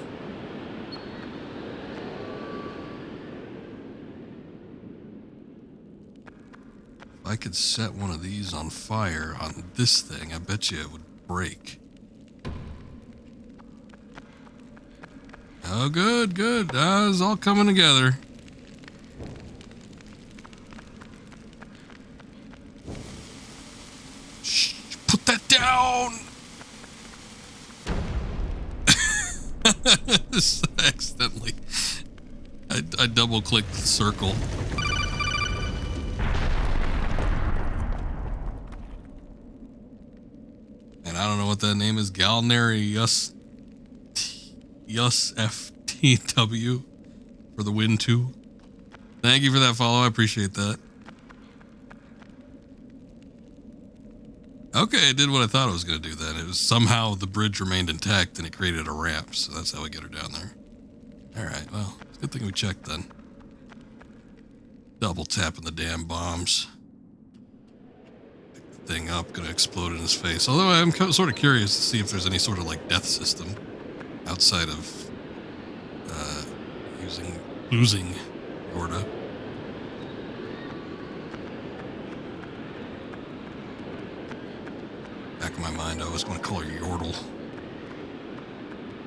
If I could set one of these on fire on this thing, I bet you it would break. Oh, good, good. It's all coming together. Shh, put that down! Accidentally. I double-clicked the circle. And I don't know what that name is. Galnary FTW for the win too. Thank you for that follow. I appreciate that. Okay, it did what I thought it was going to do then. It was somehow the bridge remained intact and it created a ramp. So that's how we get her down there. Alright, well, it's a good thing we checked then. Double tapping the damn bombs. Pick the thing up, gonna explode in his face. Although I'm sort of curious to see if there's any sort of like death system outside of losing Yorda. Back in my mind, I always want to call her Yordle.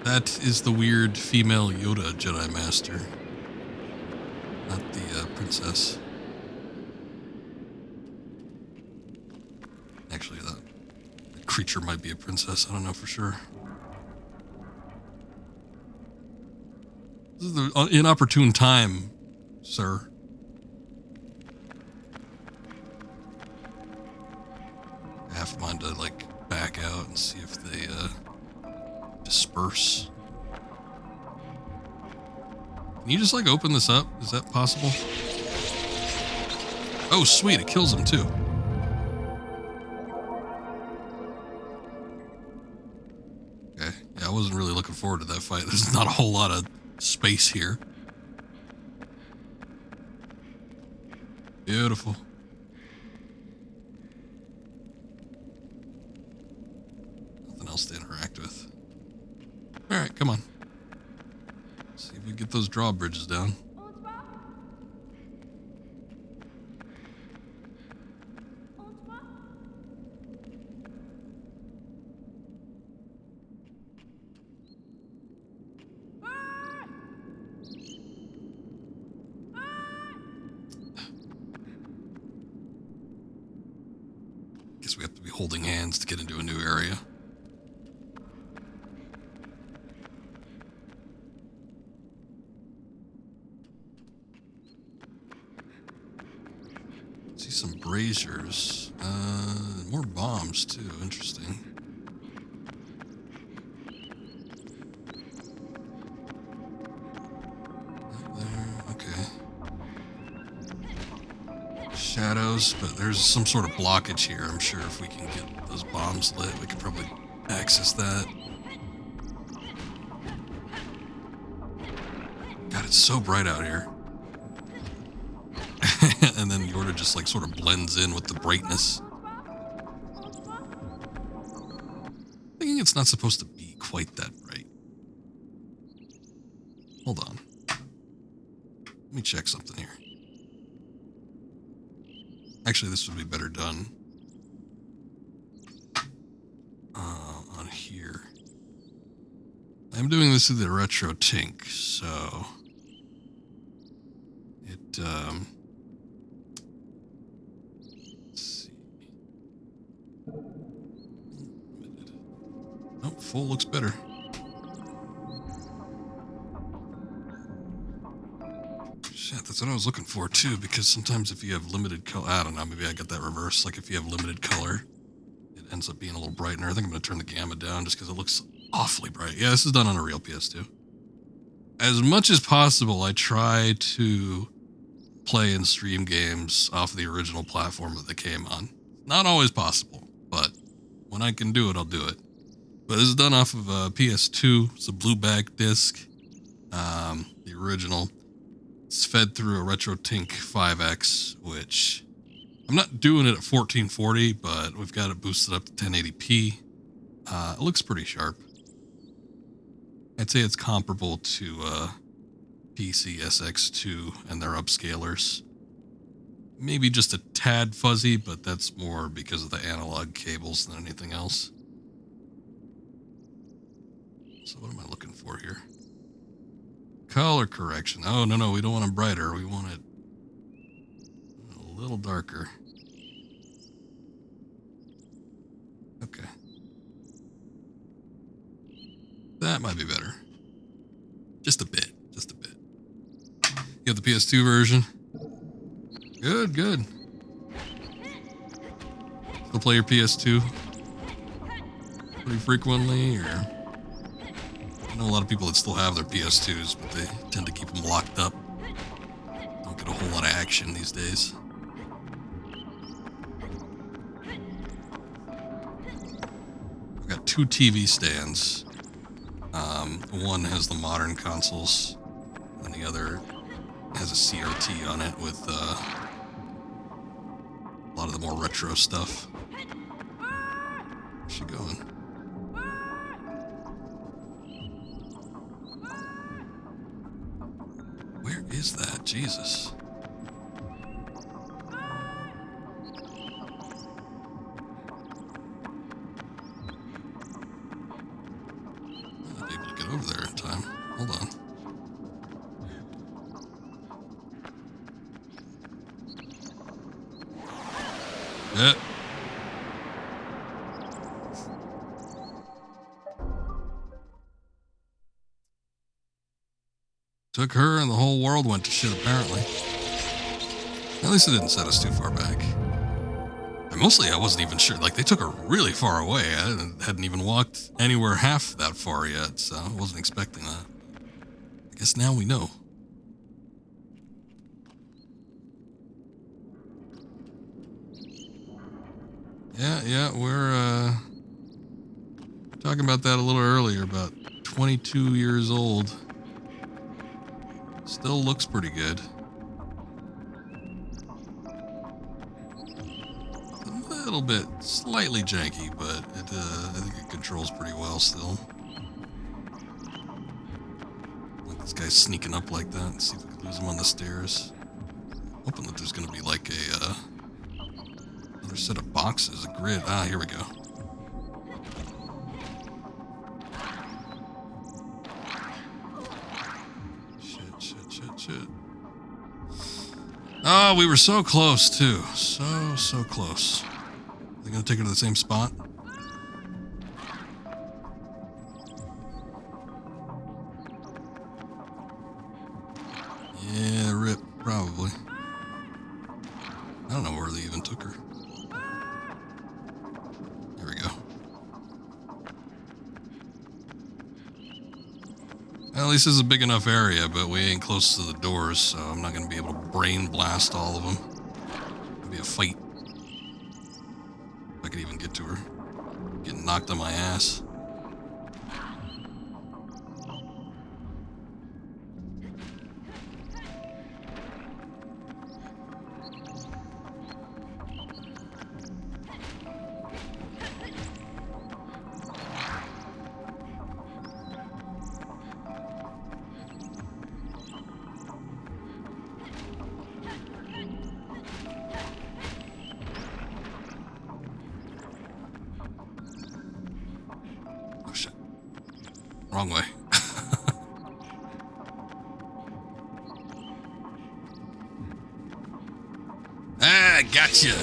That is the weird female Yoda Jedi Master, not the princess. Actually, that creature might be a princess. I don't know for sure. This is the inopportune time, sir. I have mine to like back out and see if they disperse. Can you just like open this up? Is that possible? Oh, sweet. It kills him too. Okay. Yeah, I wasn't really looking forward to that fight. There's not a whole lot of space here. Beautiful. Nothing else to interact with. All right, come on. See if we get those drawbridges down. Guess we have to be holding hands to get into a new area. See some braziers. More bombs too. Interesting. There. Okay. Shadows, but there's some sort of blockage here. I'm sure if we can get those bombs lit, we could probably access that. God, it's so bright out here. And then Yorda just like sort of blends in with the brightness. Thinking it's not supposed to be quite that bright. Hold on. Let me check something here. Actually, this would be better done on here. I'm doing this through the retro tink, so it let's see. Oh, full looks better. Shit, that's what I was looking for too, because sometimes if you have limited color, I don't know, maybe I got that reversed. Like if you have limited color, it ends up being a little brighter. I think I'm going to turn the gamma down just because it looks awfully bright. Yeah, this is done on a real PS2. As much as possible, I try to play and stream games off the original platform that they came on. Not always possible, but when I can do it, I'll do it. But this is done off of a PS2. It's a blueback disc, the original. It's fed through a RetroTink 5X, which I'm not doing it at 1440, but we've got it boosted up to 1080p. It looks pretty sharp. I'd say it's comparable to PC SX2 and their upscalers. Maybe just a tad fuzzy, but that's more because of the analog cables than anything else. So what am I looking for here? Color correction. Oh, no, we don't want it brighter. We want it a little darker. Okay. That might be better. Just a bit. Just a bit. You have the PS2 version? Good, good. Still play your PS2 pretty frequently, or... I know a lot of people that still have their PS2s, but they tend to keep them locked up. Don't get a whole lot of action these days. I've got two TV stands. One has the modern consoles, and the other has a CRT on it with a lot of the more retro stuff. Where's she going? Where is that? Jesus. I'm not able to get over there in time. Hold on. Yeah. Took her and the whole world went to shit, apparently. At least it didn't set us too far back. I Mostly I wasn't even sure. Like, they took her really far away. I hadn't even walked anywhere half that far yet, so I wasn't expecting that. I guess now we know. Yeah, we're talking about that a little earlier, about 22 years old. Still looks pretty good. A little bit, slightly janky, but I think it controls pretty well still. Like this guy's sneaking up like that. Let's see if we can lose him on the stairs. Hoping that there's going to be like a another set of boxes, a grid. Ah, here we go. Shit. Oh, we were so close too. So close. Are they gonna take her to the same spot? Yeah, rip, probably. I don't know where they even took her. Here we go. Well, at least this is a big enough area, but we ain't close to the doors, so I'm not going to be able to brain blast all of them. It'll be a fight. If I could even get to her. Getting knocked on my ass. Wrong way. Ah, gotcha.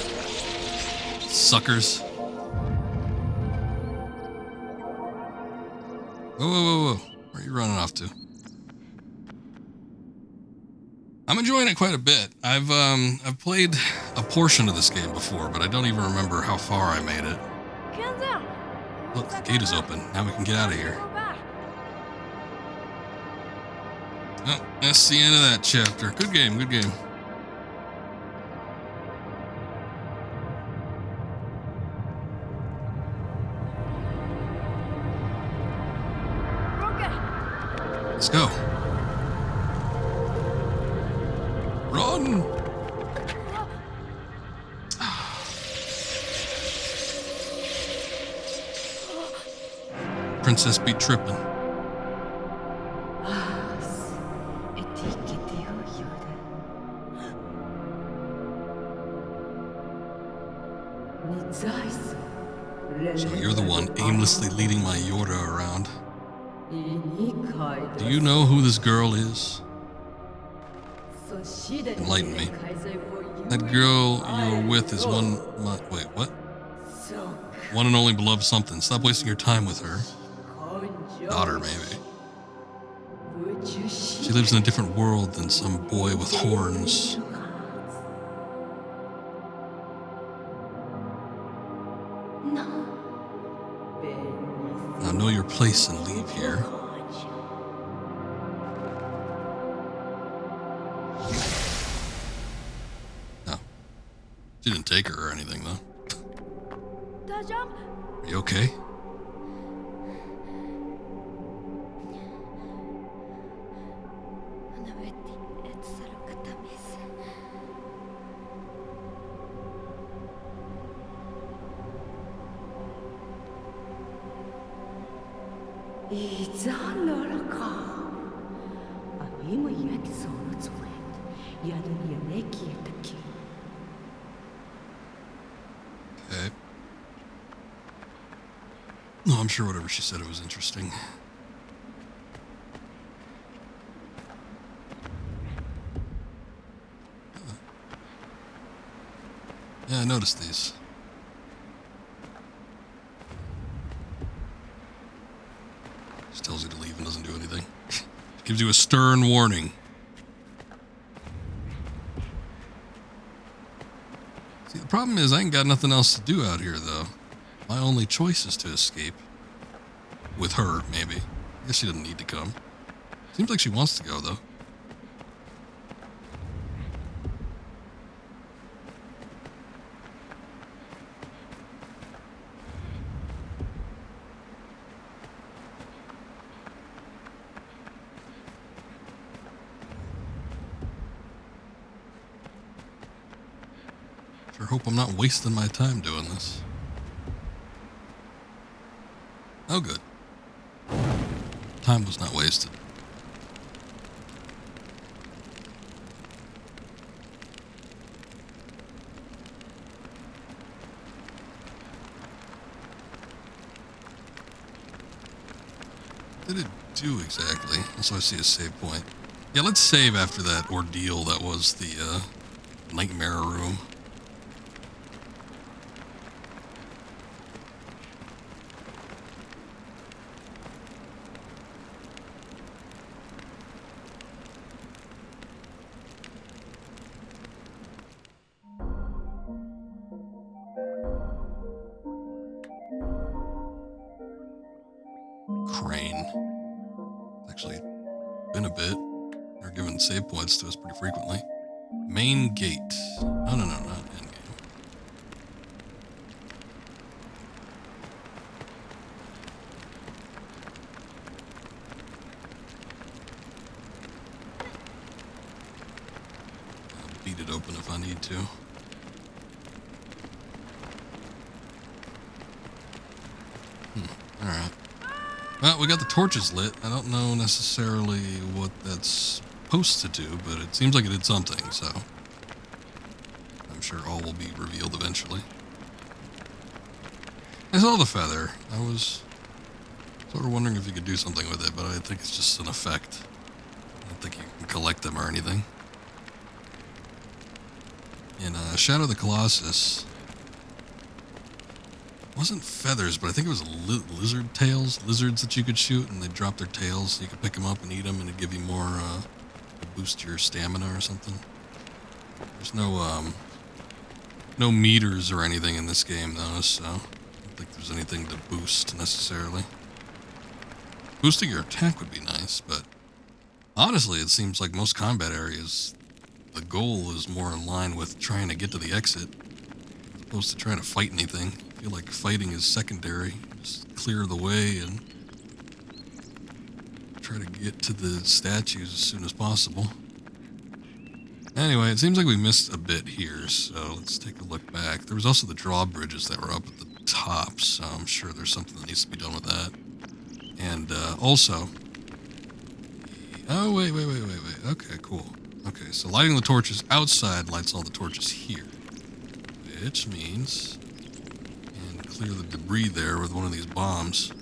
Suckers. Whoa. Where are you running off to? I'm enjoying it quite a bit. I've played a portion of this game before, but I don't even remember how far I made it. Look, the gate is open. Now we can get out of here. Oh, that's the end of that chapter. Good game. Let's go. Run! Princess be tripping. So you're the one aimlessly leading my Yorda around. Do you know who this girl is? Enlighten me. That girl you're with is wait, what? One and only beloved something. Stop wasting your time with her. Daughter, maybe. She lives in a different world than some boy with horns. Now know your place and leave here. No. She didn't take her or anything, though. Are you okay? Okay. No, I'm sure whatever she said, it was interesting. Yeah, I noticed these. Just tells you to leave and doesn't do anything. Gives you a stern warning. See, the problem is I ain't got nothing else to do out here, though. My only choice is to escape. With her, maybe. I guess she doesn't need to come. Seems like she wants to go, though. Sure hope I'm not wasting my time doing this. Oh, good. Time was not wasted. What did it do exactly? So I see a save point. Yeah, let's save after that ordeal that was the nightmare room. Crane. It's actually been a bit. They're giving save points to us pretty frequently. Main gate. No, not end game. I'll beat it open if I need to. Alright. Well, we got the torches lit. I don't know necessarily what that's supposed to do, but it seems like it did something, so I'm sure all will be revealed eventually. I saw the feather. I was sort of wondering if you could do something with it, but I think it's just an effect. I don't think you can collect them or anything. In Shadow of the Colossus, it wasn't feathers, but I think it was lizard tails, lizards that you could shoot, and they drop their tails, so you could pick them up and eat them, and it'd give you more, boost your stamina or something. There's no meters or anything in this game, though, so I don't think there's anything to boost necessarily. Boosting your attack would be nice, but honestly, it seems like most combat areas, the goal is more in line with trying to get to the exit, as opposed to trying to fight anything. I feel like fighting is secondary. Just clear the way and try to get to the statues as soon as possible. Anyway, it seems like we missed a bit here, so let's take a look back. There was also the drawbridges that were up at the top, so I'm sure there's something that needs to be done with that. And also... Oh, wait. Okay, cool. Okay, so lighting the torches outside lights all the torches here. Which means... And clear the debris there with one of these bombs.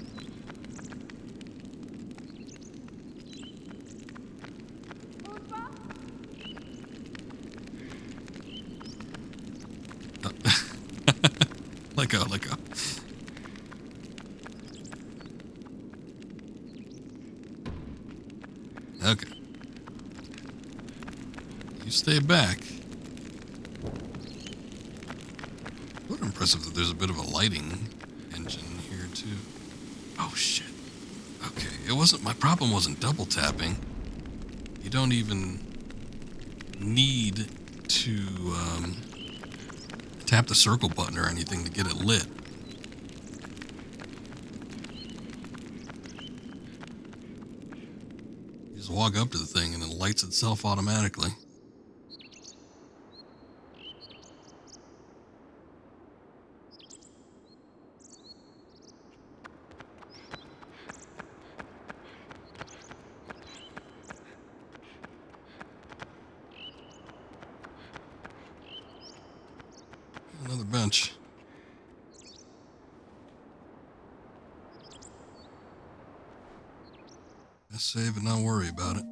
Let go. Okay. You stay back. What impressive that there's a bit of a lighting engine here too. Oh shit. Okay, my problem wasn't double tapping. You don't even need to tap the circle button or anything to get it lit. You just walk up to the thing and it lights itself automatically. Another bench. Just save and not worry about it.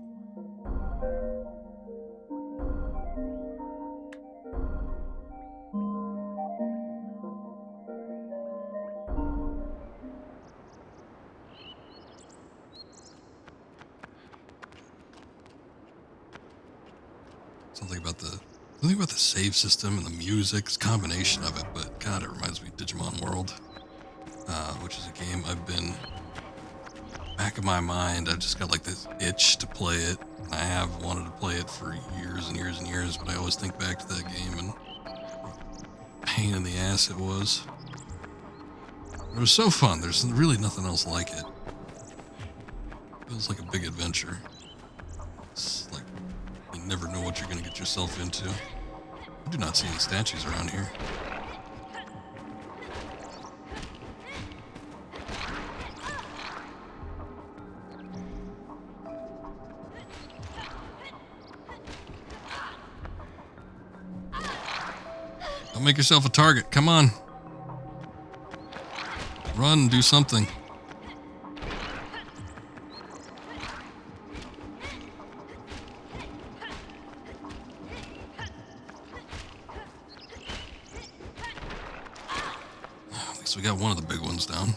Something about the save system and the music, it's a combination of it, but God, it reminds me of Digimon World, which is a game I've been, back of my mind, I've just got like this itch to play it. I have wanted to play it for years and years and years, but I always think back to that game and what a pain in the ass it was. It was so fun, there's really nothing else like it. It feels like a big adventure. It's like you never know what you're going to get yourself into. I do not see any statues around here. Don't make yourself a target. Come on. Run, do something. At least we got one of the big ones down.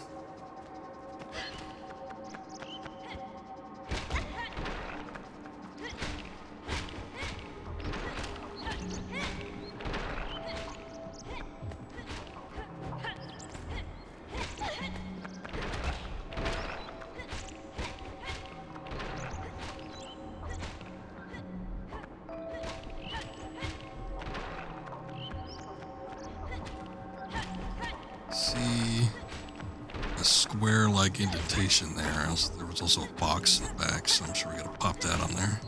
See a square-like indentation there. There was also a box in the back, so I'm sure we gotta pop that on there.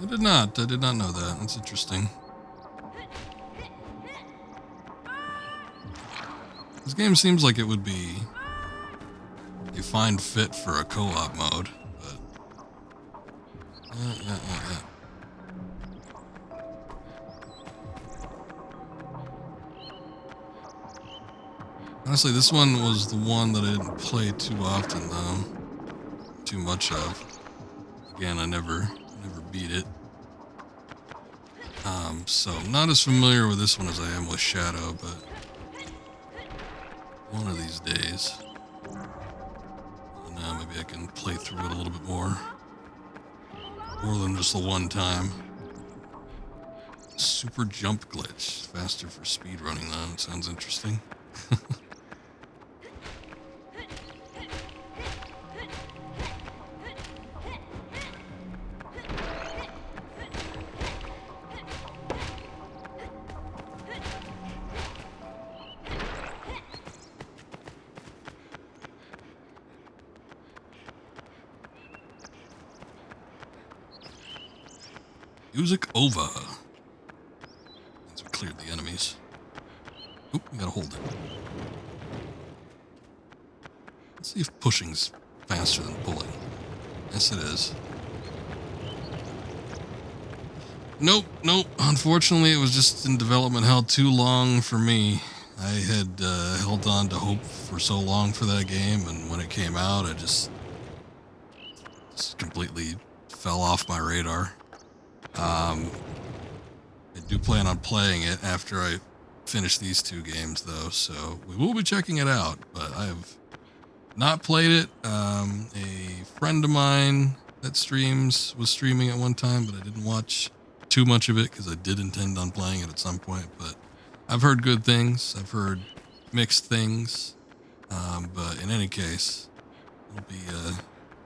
I did not know that. That's interesting. This game seems like it would be a fine fit for a co-op mode, but yeah. Honestly, this one was the one that I didn't play too often, though. Too much of. Again, I never beat it. So I'm not as familiar with this one as I am with Shadow, but one of these days, maybe I can play through it a little bit more than just the one time. Super jump glitch, faster for speed running though. It sounds interesting. Music over. As we cleared the enemies. Oop, we gotta hold it. Let's see if pushing's faster than pulling. Yes, it is. Nope. Unfortunately, it was just in development hell too long for me. I had held on to hope for so long for that game, and when it came out, I just completely fell off my radar. I do plan on playing it after I finish these two games, though, so we will be checking it out, but I have not played it. A friend of mine that was streaming at one time, but I didn't watch too much of it because I did intend on playing it at some point, but I've heard good things. I've heard mixed things, but in any case, it'll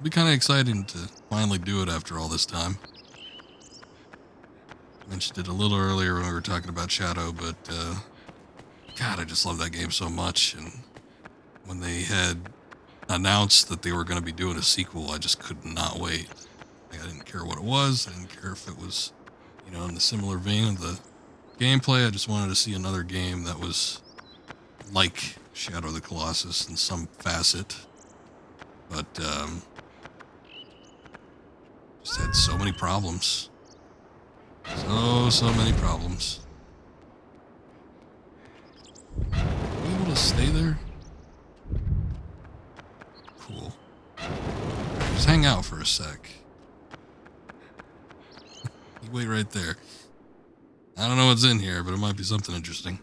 be kind of exciting to finally do it after all this time. Mentioned it a little earlier when we were talking about Shadow, but God, I just love that game so much. And when they had announced that they were going to be doing a sequel, I just could not wait. Like, I didn't care what it was. I didn't care if it was, in the similar vein of the gameplay. I just wanted to see another game that was like Shadow of the Colossus in some facet. But just had so many problems. So many problems. Are we able to stay there? Cool. Just hang out for a sec. You wait right there. I don't know what's in here, but it might be something interesting.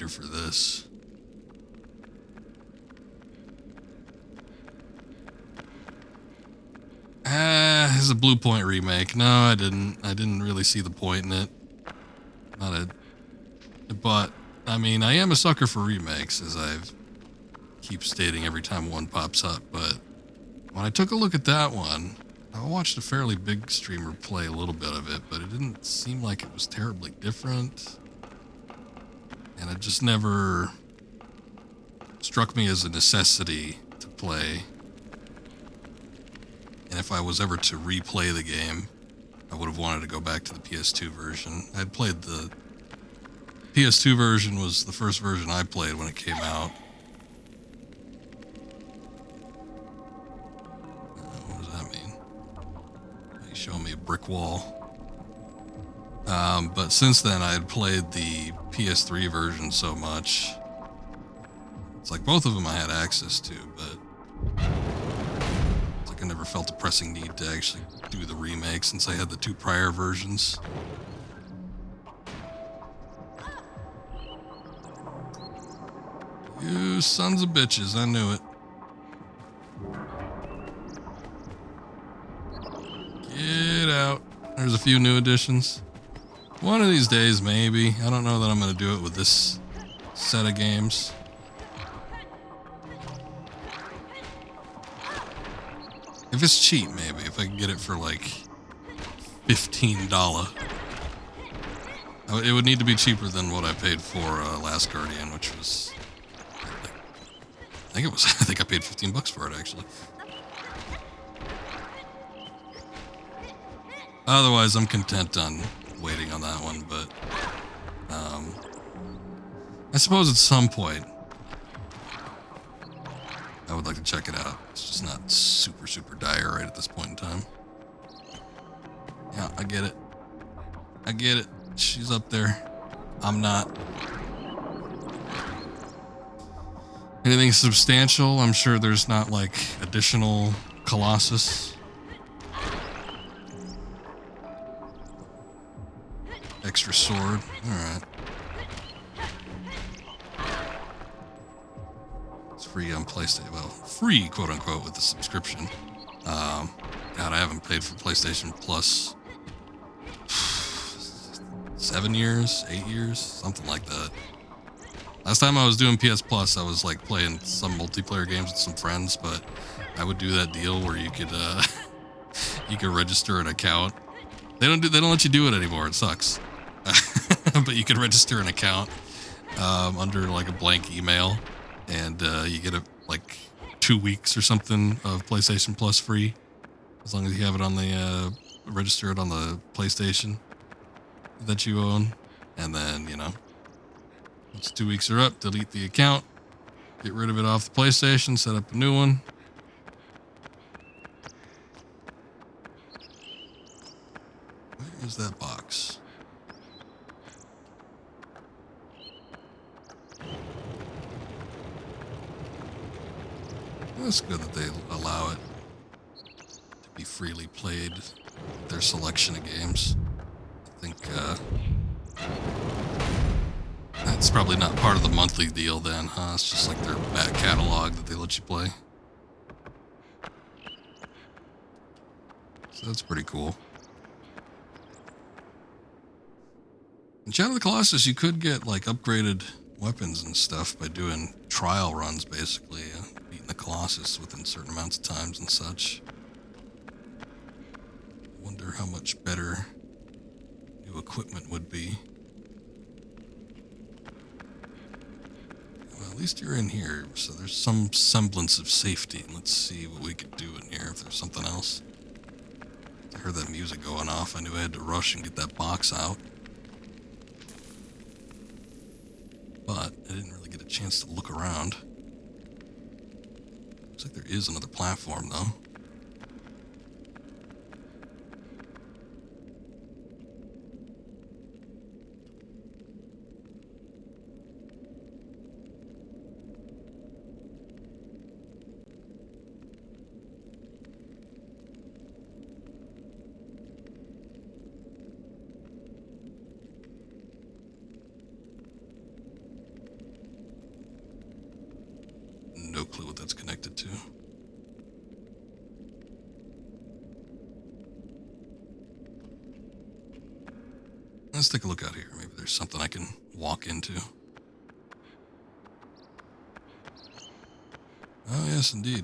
emulator for this. It's a Blue Point remake. No, I didn't really see the point in it. But I mean, I am a sucker for remakes, as I've keep stating every time one pops up. But when I took a look at that one, I watched a fairly big streamer play a little bit of it, but it didn't seem like it was terribly different. And it just never struck me as a necessity to play. And if I was ever to replay the game, I would have wanted to go back to the PS2 version. I'd played the PS2 version, was the first version I played when it came out. What does that mean? He's showing me a brick wall. But since then, I had played the PS3 version so much. It's like both of them I had access to, but it's like I never felt a pressing need to actually do the remake since I had the two prior versions. You sons of bitches, I knew it. Get out. There's a few new additions. One of these days, maybe. I don't know that I'm going to do it with this set of games. If it's cheap, maybe. If I can get it for like $15. It would need to be cheaper than what I paid for Last Guardian, which was... I think I paid $15 for it, actually. Otherwise, I'm content on waiting on that one, but I suppose at some point I would like to check it out. It's just not super, super dire right at this point in time. Yeah, I get it. I get it. She's up there. I'm not. Anything substantial? I'm sure there's not like additional Colossus. Extra sword. Alright. It's free on PlayStation. Well, free, quote unquote, with the subscription. God, I haven't paid for PlayStation Plus 7 years, 8 years, something like that. Last time I was doing PS Plus, I was like playing some multiplayer games with some friends, but I would do that deal where you could you could register an account. They don't let you do it anymore. It sucks. But you can register an account under like a blank email, and you get like 2 weeks or something of PlayStation Plus free, as long as you have it on the register it on the PlayStation that you own. And then, you know, once 2 weeks are up, delete the account, get rid of it off the PlayStation, set up a new one. Where is that box? That's good that they allow it to be freely played, their selection of games. I think that's probably not part of the monthly deal then, huh? It's just like their back catalog that they let you play. So that's pretty cool. In Shadow of the Colossus, you could get like upgraded weapons and stuff by doing trial runs, basically, beating the Colossus within certain amounts of times and such. Wonder how much better new equipment would be. Well, at least you're in here, so there's some semblance of safety. Let's see what we could do in here, if there's something else. I heard that music going off. I knew I had to rush and get that box out. But I didn't really get a chance to look around. Looks like there is another platform, though. clue what that's connected to. Let's take a look out here. Maybe there's something I can walk into. Oh, yes, indeed.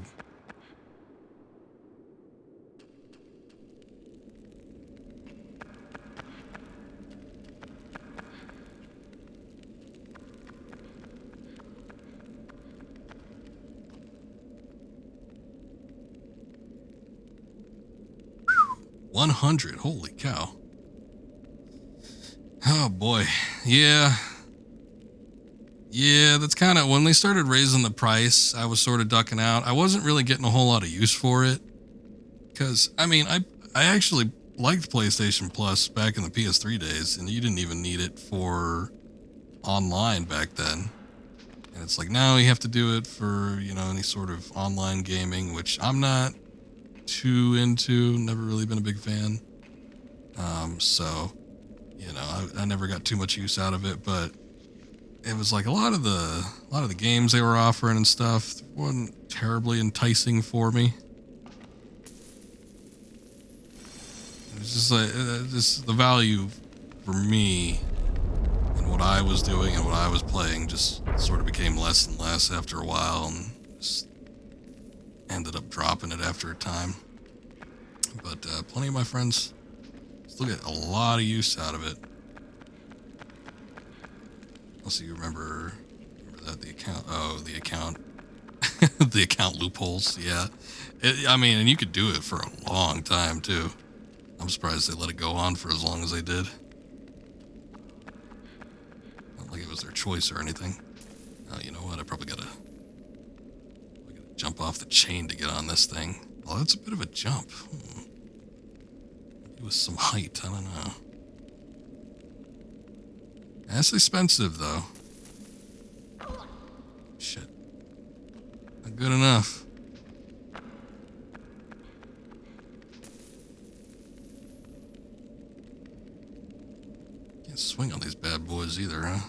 Whew, 100. Holy cow. Oh, boy. Yeah. Yeah, that's kind of, when they started raising the price, I was sort of ducking out. I wasn't really getting a whole lot of use for it. Because, I mean, I actually liked PlayStation Plus back in the PS3 days, and you didn't even need it for online back then. And it's like, now you have to do it for, you know, any sort of online gaming, which I'm not too into, never really been a big fan. So, you know, I never got too much use out of it, but it was like a lot of the games they were offering and stuff wasn't terribly enticing for me. It was just like just the value for me and what I was doing and what I was playing just sort of became less and less after a while, and just ended up dropping it after a time. But plenty of my friends still get a lot of use out of it. Also, you remember that the account, the account loopholes. Yeah. I mean, and you could do it for a long time too. I'm surprised they let it go on for as long as they did. Not like it was their choice or anything. Oh, you know what? I probably gotta jump off the chain to get on this thing. Oh, that's a bit of a jump. It was some height. I don't know. That's expensive, though. Shit. Not good enough. Can't swing on these bad boys either, huh?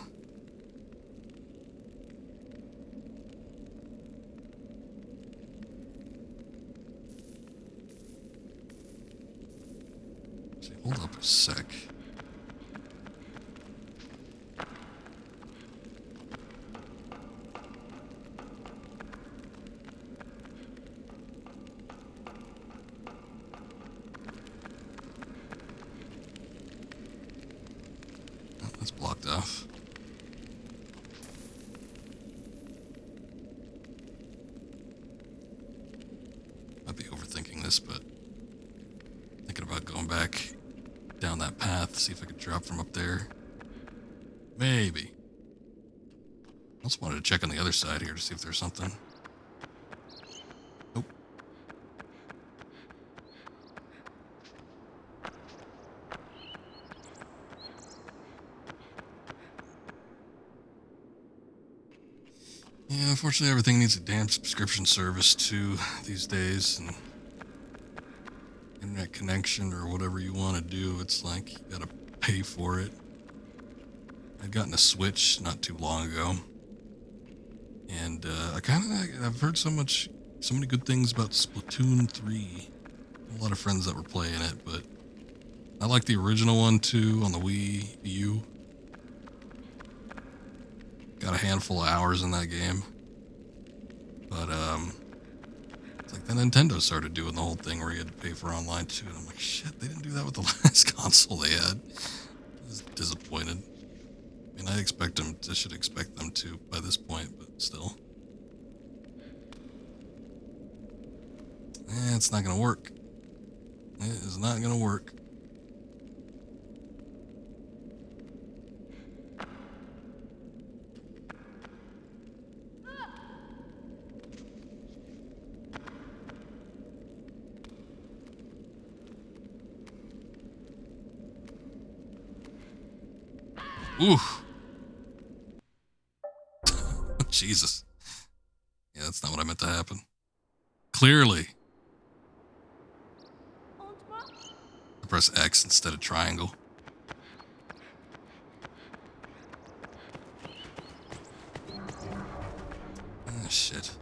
Actually, hold up a sec. That's blocked off. Might be overthinking this, but thinking about going back down that path, see if I could drop from up there. Maybe. I also wanted to check on the other side here to see if there's something. Nope. Yeah, unfortunately everything needs a damn subscription service too these days, and internet connection or whatever you want to do, it's like you gotta pay for it. I'd gotten a Switch not too long ago, and I've heard so many good things about Splatoon 3. A lot of friends that were playing it, but I like the original one too on the Wii U. Got a handful of hours in that game. But, it's like the Nintendo started doing the whole thing where you had to pay for online too. And I'm like, shit, they didn't do that with the last console they had. I was disappointed. I mean, I should expect them to by this point, but still. It's not gonna work. It is not gonna work. Ooh. Jesus. Yeah, that's not what I meant to happen. Clearly. I press X instead of triangle. Ah, shit.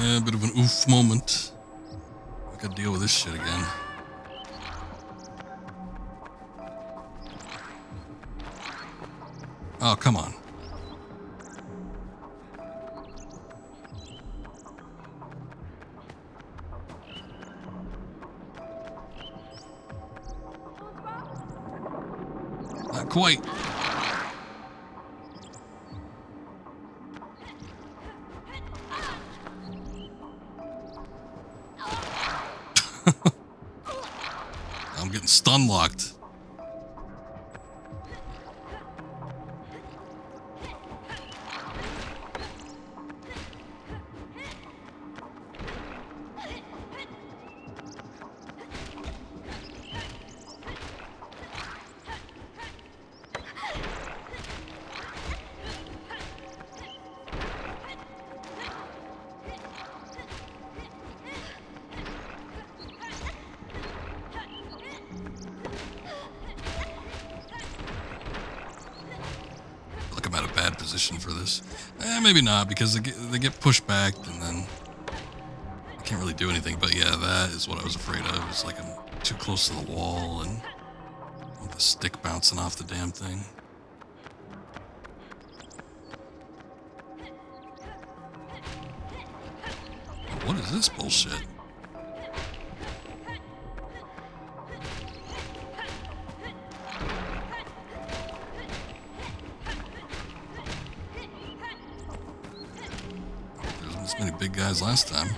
A bit of an oof moment. I gotta deal with this shit again. Oh, come on. Not quite. I'm getting stun locked. I'm at a bad position for this. Maybe not, because they get pushed back and then I can't really do anything. But yeah, that is what I was afraid of. It's like I'm too close to the wall and with the stick bouncing off the damn thing. What is this bullshit? As many big guys last time.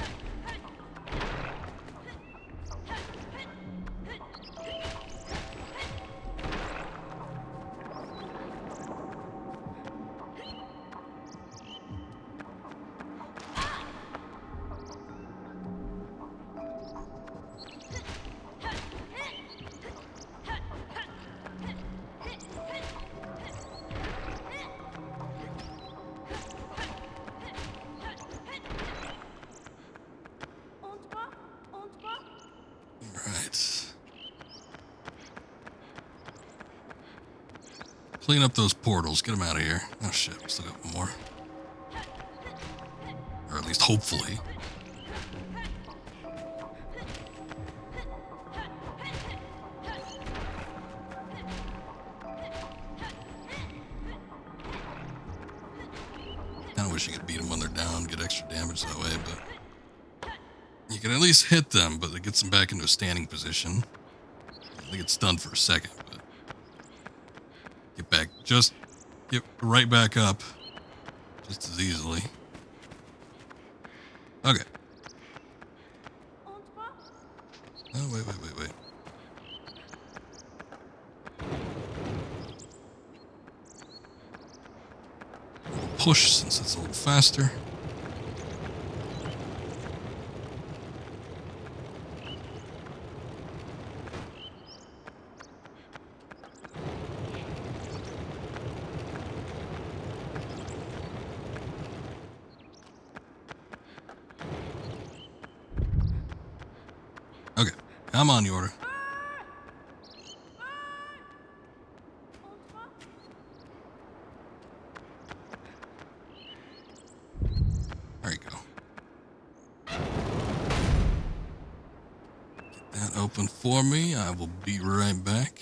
Clean up those portals. Get them out of here. Oh shit, we still got one more. Or at least hopefully. Kinda wish you could beat them when they're down, get extra damage that way, but you can at least hit them, but it gets them back into a standing position. They get stunned for a second, but get back, just get right back up just as easily. Okay. Oh, wait. We'll push since it's a little faster. Okay, I'm on the order. There you go. Get that open for me. I will be right back.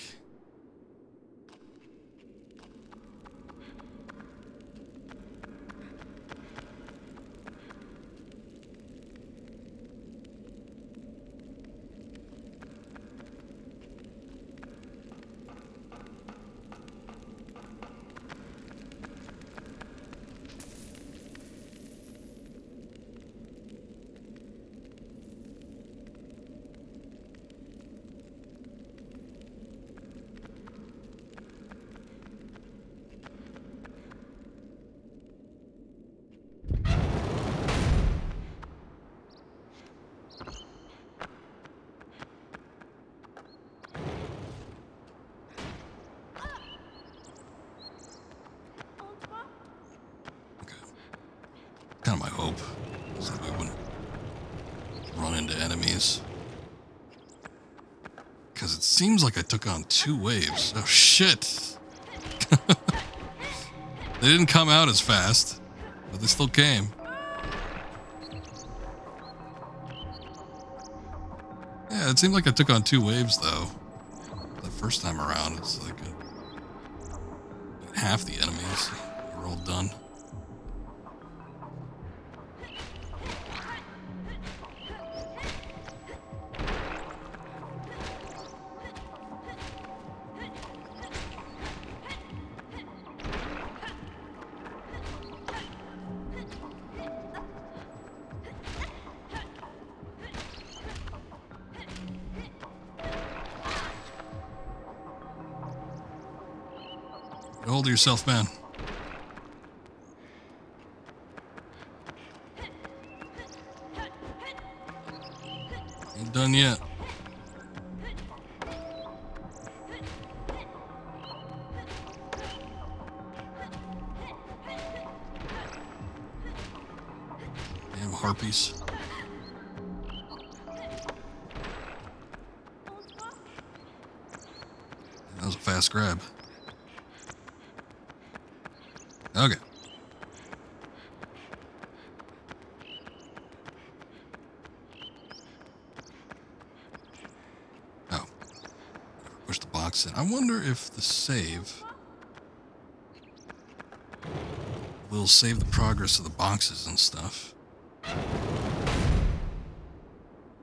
Kind of my hope is that we wouldn't run into enemies. Because it seems like I took on 2 waves. Oh shit! They didn't come out as fast, but they still came. Yeah, it seemed like I took on 2 waves, though. The first time around, it's like half the enemies were all done. Get hold of yourself, man. Ain't done yet. Damn harpies. That was a fast grab. Okay. Oh. Push the box in. I wonder if the save will save the progress of the boxes and stuff.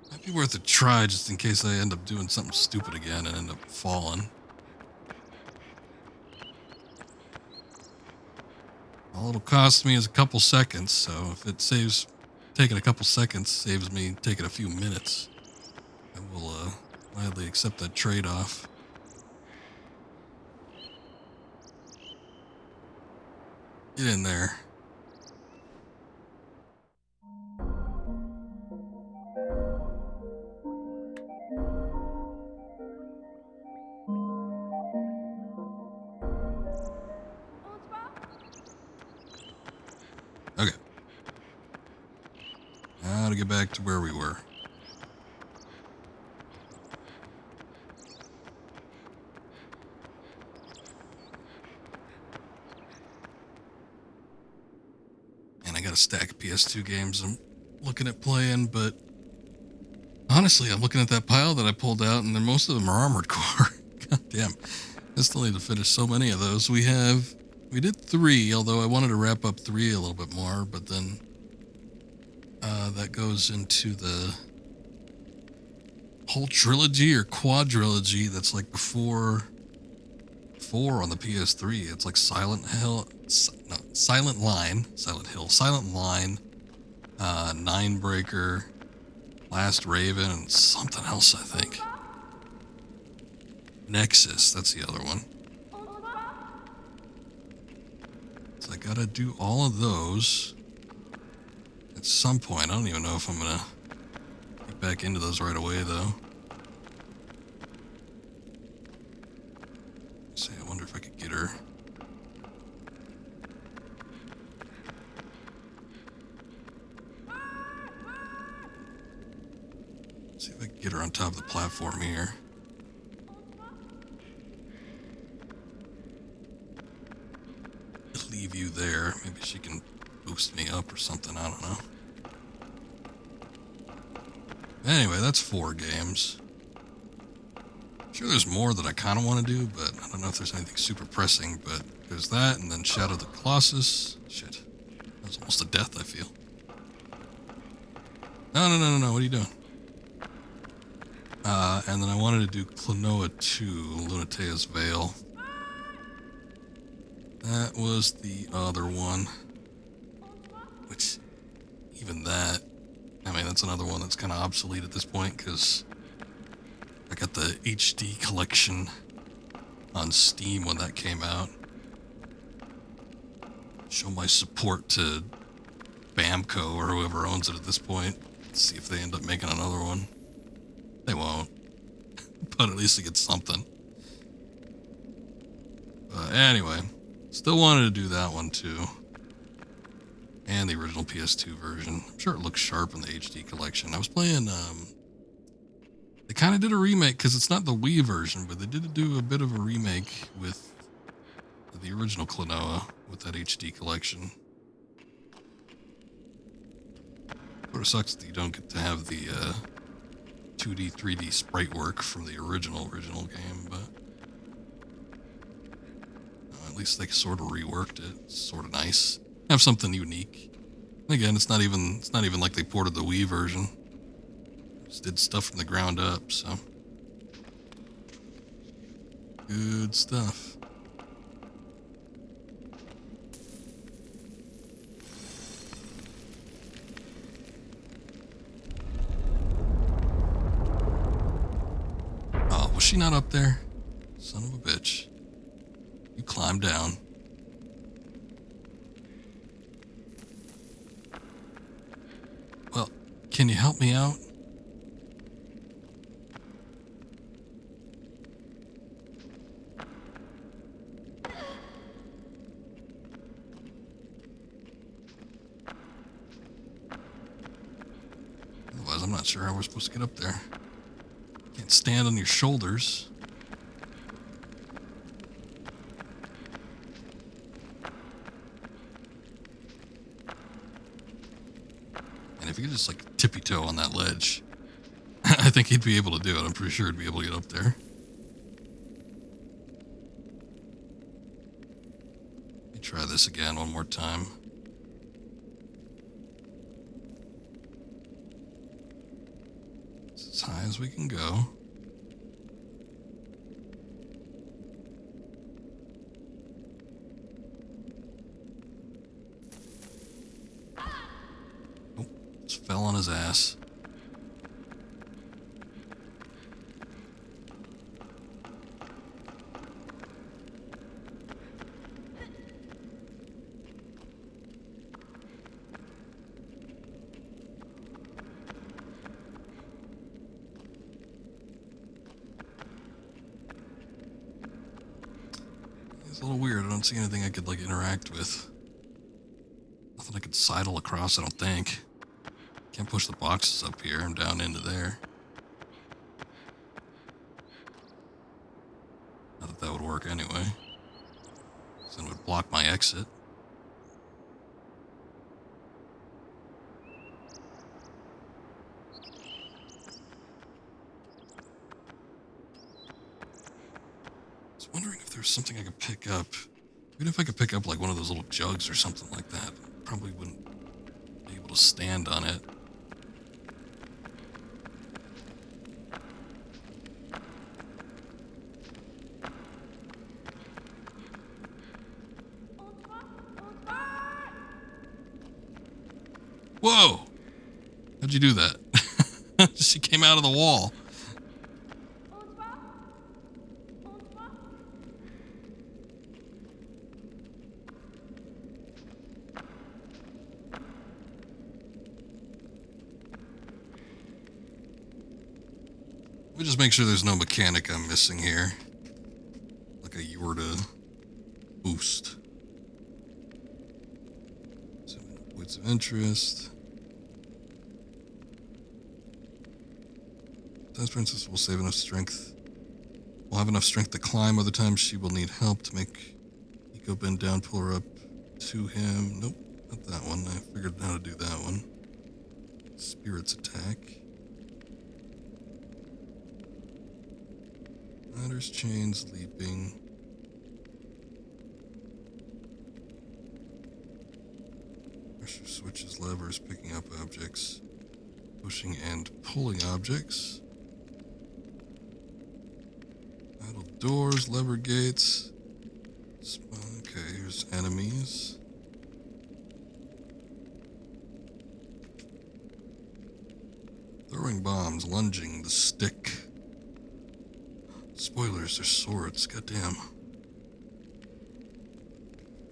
Might be worth a try just in case I end up doing something stupid again and end up falling. All it'll cost me is a couple seconds, so if it saves, taking a couple seconds saves me taking a few minutes, I will gladly accept that trade-off. Get in there. Okay. Now to get back to where we were. And I got a stack of PS2 games I'm looking at playing, but honestly, I'm looking at that pile that I pulled out, and most of them are Armored Core. God damn. I still need to finish so many of those. We did 3, although I wanted to wrap up 3 a little bit more, but then that goes into the whole trilogy or quadrilogy that's like before 4 on the PS3. It's like Silent Line, Ninebreaker, Last Raven, and something else, I think. Nexus, that's the other one. So I gotta do all of those at some point. I don't even know if I'm gonna get back into those right away, though. Let's see, I wonder if I could get her. Let's see if I can get her on top of the platform here. Leave you there. Maybe she can boost me up or something. I don't know. Anyway, that's 4 games. I'm sure there's more that I kind of want to do, but I don't know if there's anything super pressing. But there's that, and then Shadow of the Colossus. Shit. That was almost a death, I feel. No. What are you doing? And then I wanted to do Klonoa 2, Lunatea's Veil. That was the other one. Which, even that, I mean, that's another one that's kind of obsolete at this point, because I got the HD collection on Steam when that came out. Show my support to Bamco or whoever owns it at this point. Let's see if they end up making another one. They won't. But at least I get something. Anyway, still wanted to do that one too. And the original PS2 version. I'm sure it looks sharp in the HD collection. I was playing, they kind of did a remake, because it's not the Wii version, but they did do a bit of a remake with the original Klonoa with that HD collection. Sort of sucks that you don't get to have the 2D, 3D sprite work from the original game, but at least they sort of reworked it. It's sort of nice. Have something unique. And again, it's not even like they ported the Wii version. Just did stuff from the ground up, so good stuff. Oh, was she not up there? Son of a bitch. You climbed down. Well, can you help me out? Otherwise, I'm not sure how we're supposed to get up there. Can't stand on your shoulders. And if you could just like tippy toe on that ledge, I think he'd be able to do it. I'm pretty sure he'd be able to get up there. Let me try this again one more time. It's as high as we can go. Oh, just fell on his ass. It's a little weird. I don't see anything I could like interact with. Nothing I could sidle across, I don't think. Can't push the boxes up here. I'm down into there. Not that that would work anyway. Then it would block my exit. I was wondering if there's something I could pick up. Even if I could pick up like one of those little jugs or something like that, probably wouldn't be able to stand on it. Whoa! How'd you do that? She came out of the wall. Let me just make sure there's no mechanic I'm missing here. Like a Yorta boost. Points of interest. Sometimes Princess will save enough strength. Will have enough strength to climb. Other times she will need help to make ICO bend down, pull her up to him. Nope, not that one. I figured out how to do that one. Spirits attack. Ladders, chains, leaping. Pressure switches, levers, picking up objects, pushing and pulling objects. Idle doors, lever gates. Okay, here's enemies. Throwing bombs, lunging, the stick. Spoilers, they're swords, goddamn.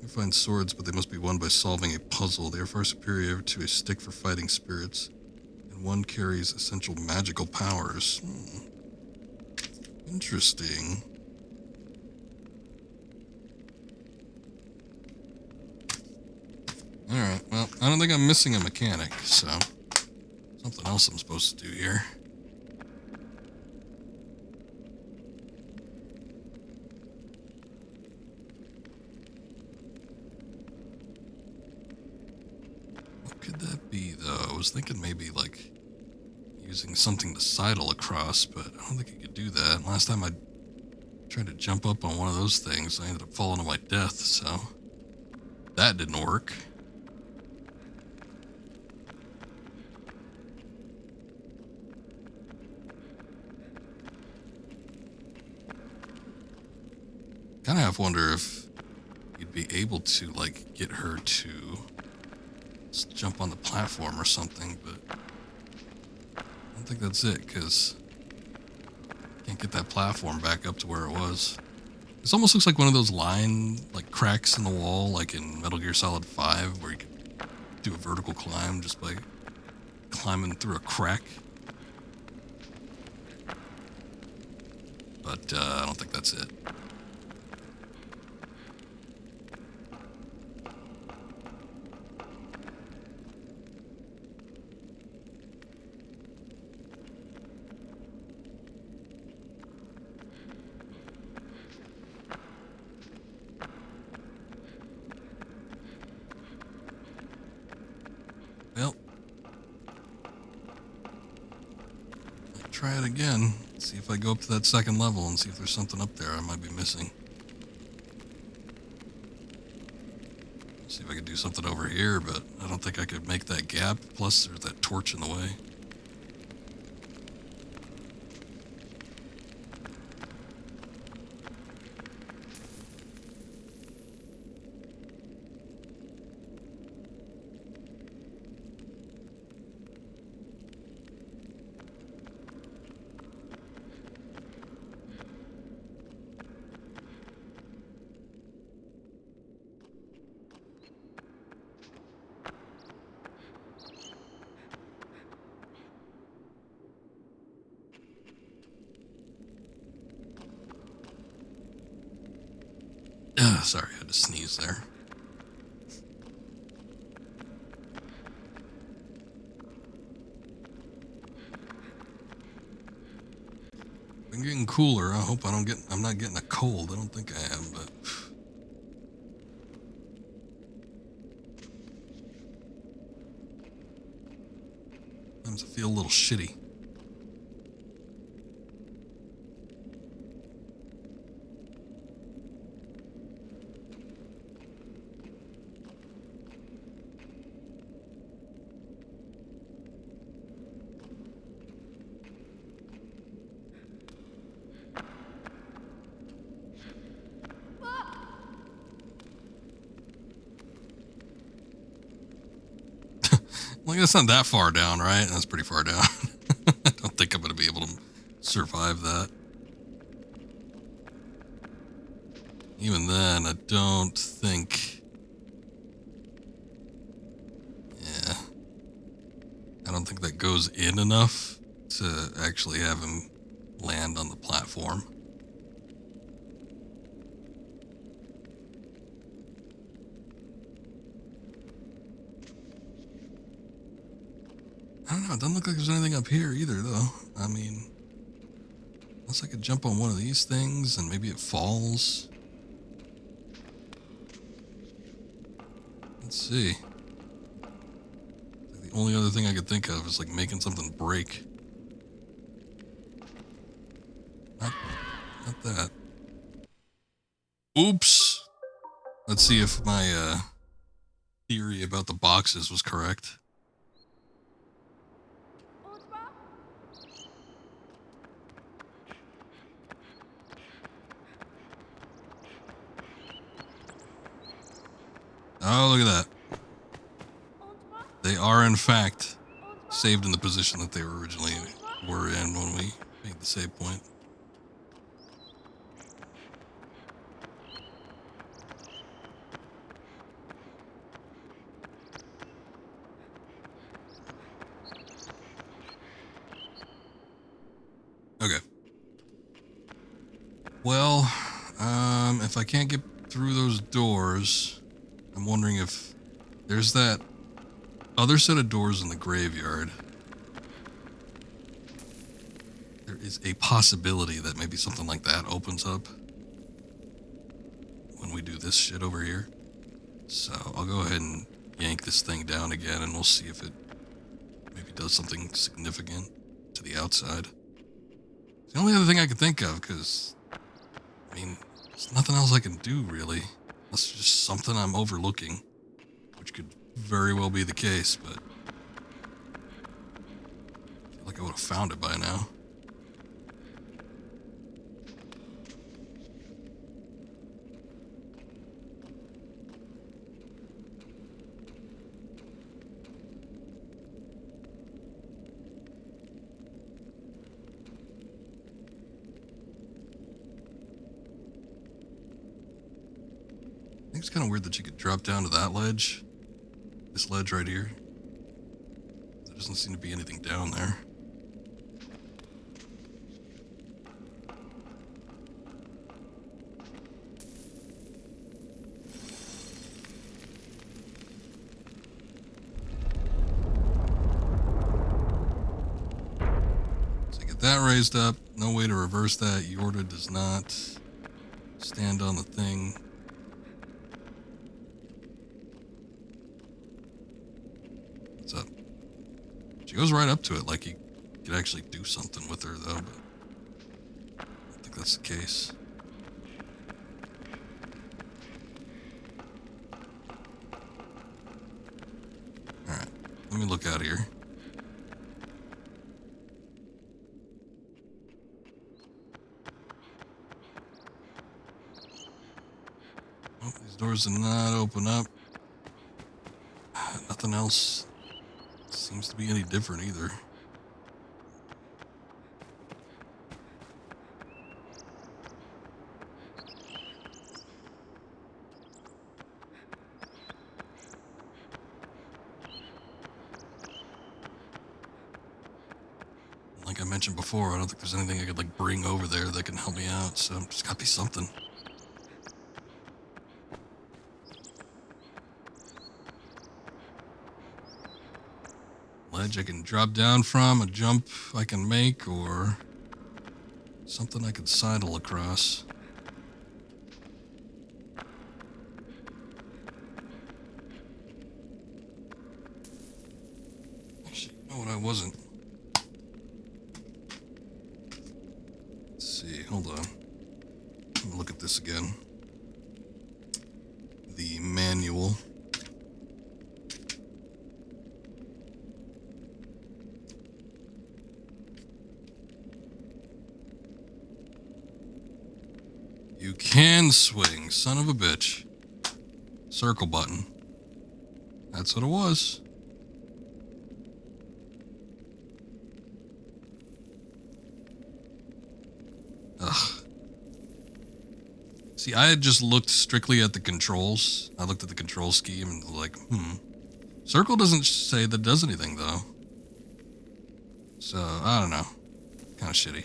You find swords, but they must be won by solving a puzzle. They are far superior to a stick for fighting spirits, and one carries essential magical powers. Interesting. Alright, well, I don't think I'm missing a mechanic, so something else I'm supposed to do here. What could that be, though? I was thinking maybe, like, using something to sidle across, but I don't think I could do that. Last time I tried to jump up on one of those things, I ended up falling to my death, so that didn't work. Kind of have to wonder if you'd be able to, like, get her to jump on the platform or something, but I don't think that's it, because can't get that platform back up to where it was. This almost looks like one of those like, cracks in the wall, like in Metal Gear Solid 5, where you can do a vertical climb just by climbing through a crack. But I don't think that's it. Well, I'll try it again. See if I go up to that second level and see if there's something up there I might be missing. See if I could do something over here, but I don't think I could make that gap. Plus, there's that torch in the way. Sorry, I had to sneeze there. Been getting cooler. I hope I'm not getting a cold. I don't think I am, but sometimes I feel a little shitty. Well, that's not that far down, right? That's pretty far down. I don't think I'm going to be able to survive that. Even then, I don't think... Yeah. I don't think that goes in enough to actually have him land on the platform. I don't know, it doesn't look like there's anything up here either, though. I mean, unless I could jump on one of these things and maybe it falls. Let's see. The only other thing I could think of is like making something break. Not that. Oops. Let's see if my theory about the boxes was correct. Oh, look at that. They are, in fact, saved in the position that they originally were in when we made the save point. Okay. Well, if I can't get through those doors, I'm wondering if there's that other set of doors in the graveyard. There is a possibility that maybe something like that opens up when we do this shit over here. So I'll go ahead and yank this thing down again and we'll see if it maybe does something significant. to the outside. It's the only other thing I could think of, because, I mean, there's nothing else I can do, really. That's just something I'm overlooking, which could very well be the case, but I feel like I would have found it by now. I think it's kind of weird that you could drop down to that ledge. This ledge right here. There doesn't seem to be anything down there. So get that raised up. No way to reverse that. Yorta does not stand on the thing. What's up? She goes right up to it like you could actually do something with her, though, but I don't think that's the case. Alright, let me look out here. Oh, these doors did not open up. Nothing else seems to be any different either. Like I mentioned before, I don't think there's anything I could like bring over there that can help me out, so just gotta be something. Ledge I can drop down from, a jump I can make, or something I could sidle across. Actually, you know what, I wasn't. Let's see, hold on. Let me look at this again. The manual. You can swing, son of a bitch. Circle button. That's what it was. Ugh. See, I had just looked strictly at the controls. I looked at the control scheme and was like, Circle doesn't say that it does anything, though. So, I don't know. Kind of shitty.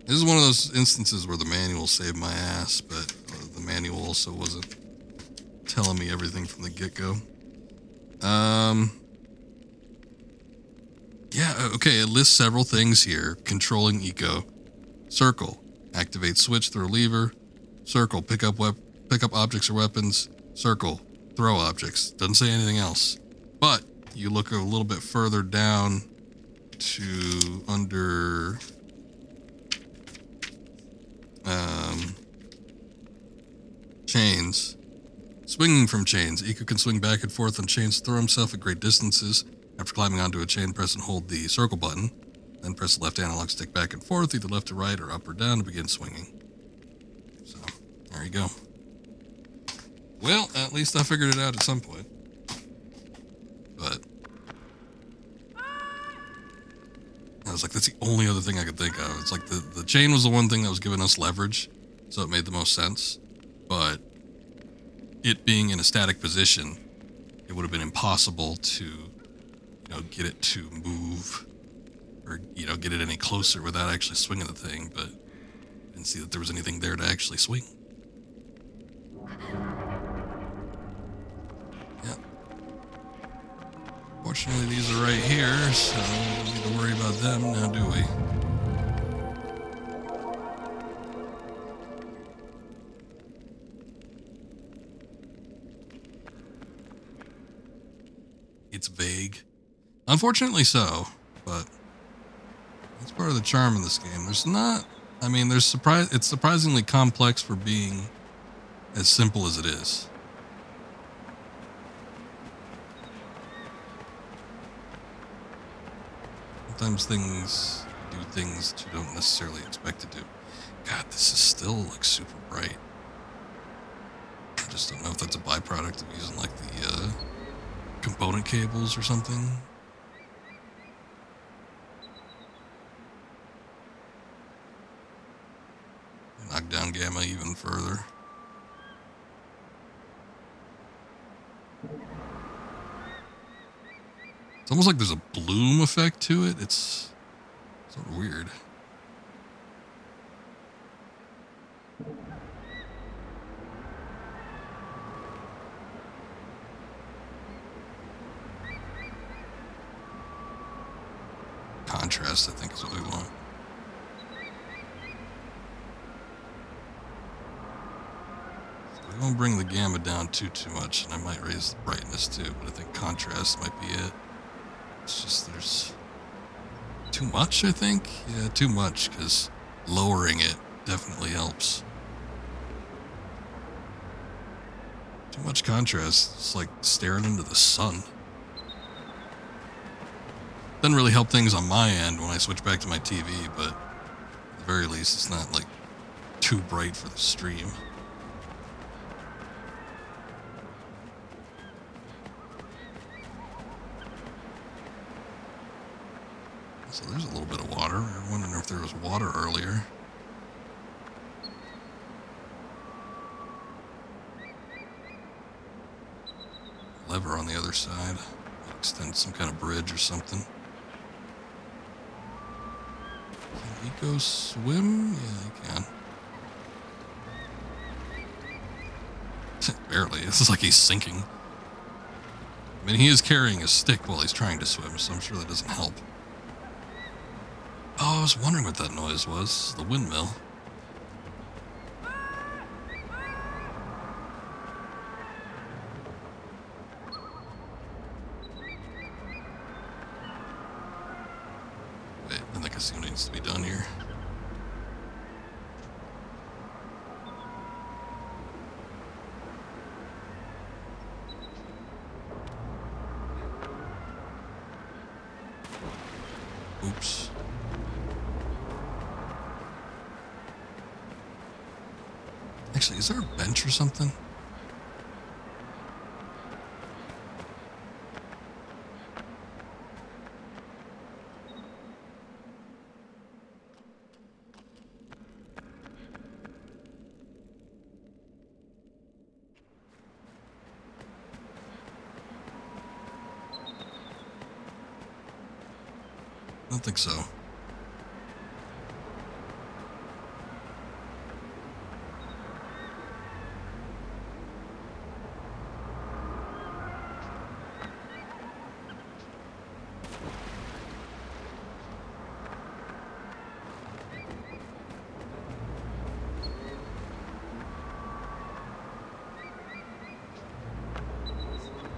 This is one of those instances where the manual saved my ass, but the manual also wasn't telling me everything from the get-go. Yeah, okay, it lists several things here. Controlling ICO. Circle. Activate switch through a lever. Circle. Pick up objects or weapons. Circle. Throw objects. Doesn't say anything else. But you look a little bit further down to under... chains. Swinging from chains. ICO can swing back and forth on chains to throw himself at great distances. After climbing onto a chain, press and hold the circle button. Then press the left analog stick back and forth, either left to right or up or down to begin swinging. So, there you go. Well, at least I figured it out at some point. But I was like, that's the only other thing I could think of. It's like the chain was the one thing that was giving us leverage, so it made the most sense. But it being in a static position, it would have been impossible to, get it to move or, get it any closer without actually swinging the thing. But I didn't see that there was anything there to actually swing. Yeah. Fortunately, these are right here, so we don't need to worry about them now, do we? It's vague. Unfortunately so, but that's part of the charm of this game. There's not, I mean, it's surprisingly complex for being as simple as it is. Sometimes things do things that you don't necessarily expect to do. God, this is still like super bright. I just don't know if that's a byproduct of using like the component cables or something. Knock down gamma even further. It's almost like there's a bloom effect to it. It's sort of weird. Contrast, I think, is what we want. So we won't bring the gamma down too much, and I might raise the brightness too, but I think contrast might be it. It's just there's too much, I think. Yeah, too much, because lowering it definitely helps. Too much contrast. It's like staring into the sun. Doesn't really help things on my end when I switch back to my TV, but at the very least, it's not like too bright for the stream. So there's a little bit of water. I'm wondering if there was water earlier. Lever on the other side. Extend some kind of bridge or something. Can ICO swim? Yeah, he can. Barely. This is like he's sinking. I mean, he is carrying a stick while he's trying to swim, so I'm sure that doesn't help. Oh, I was wondering what that noise was. The windmill. Wait, I think I see what needs to be done here. Oops. Actually, is there a bench or something? I don't think so.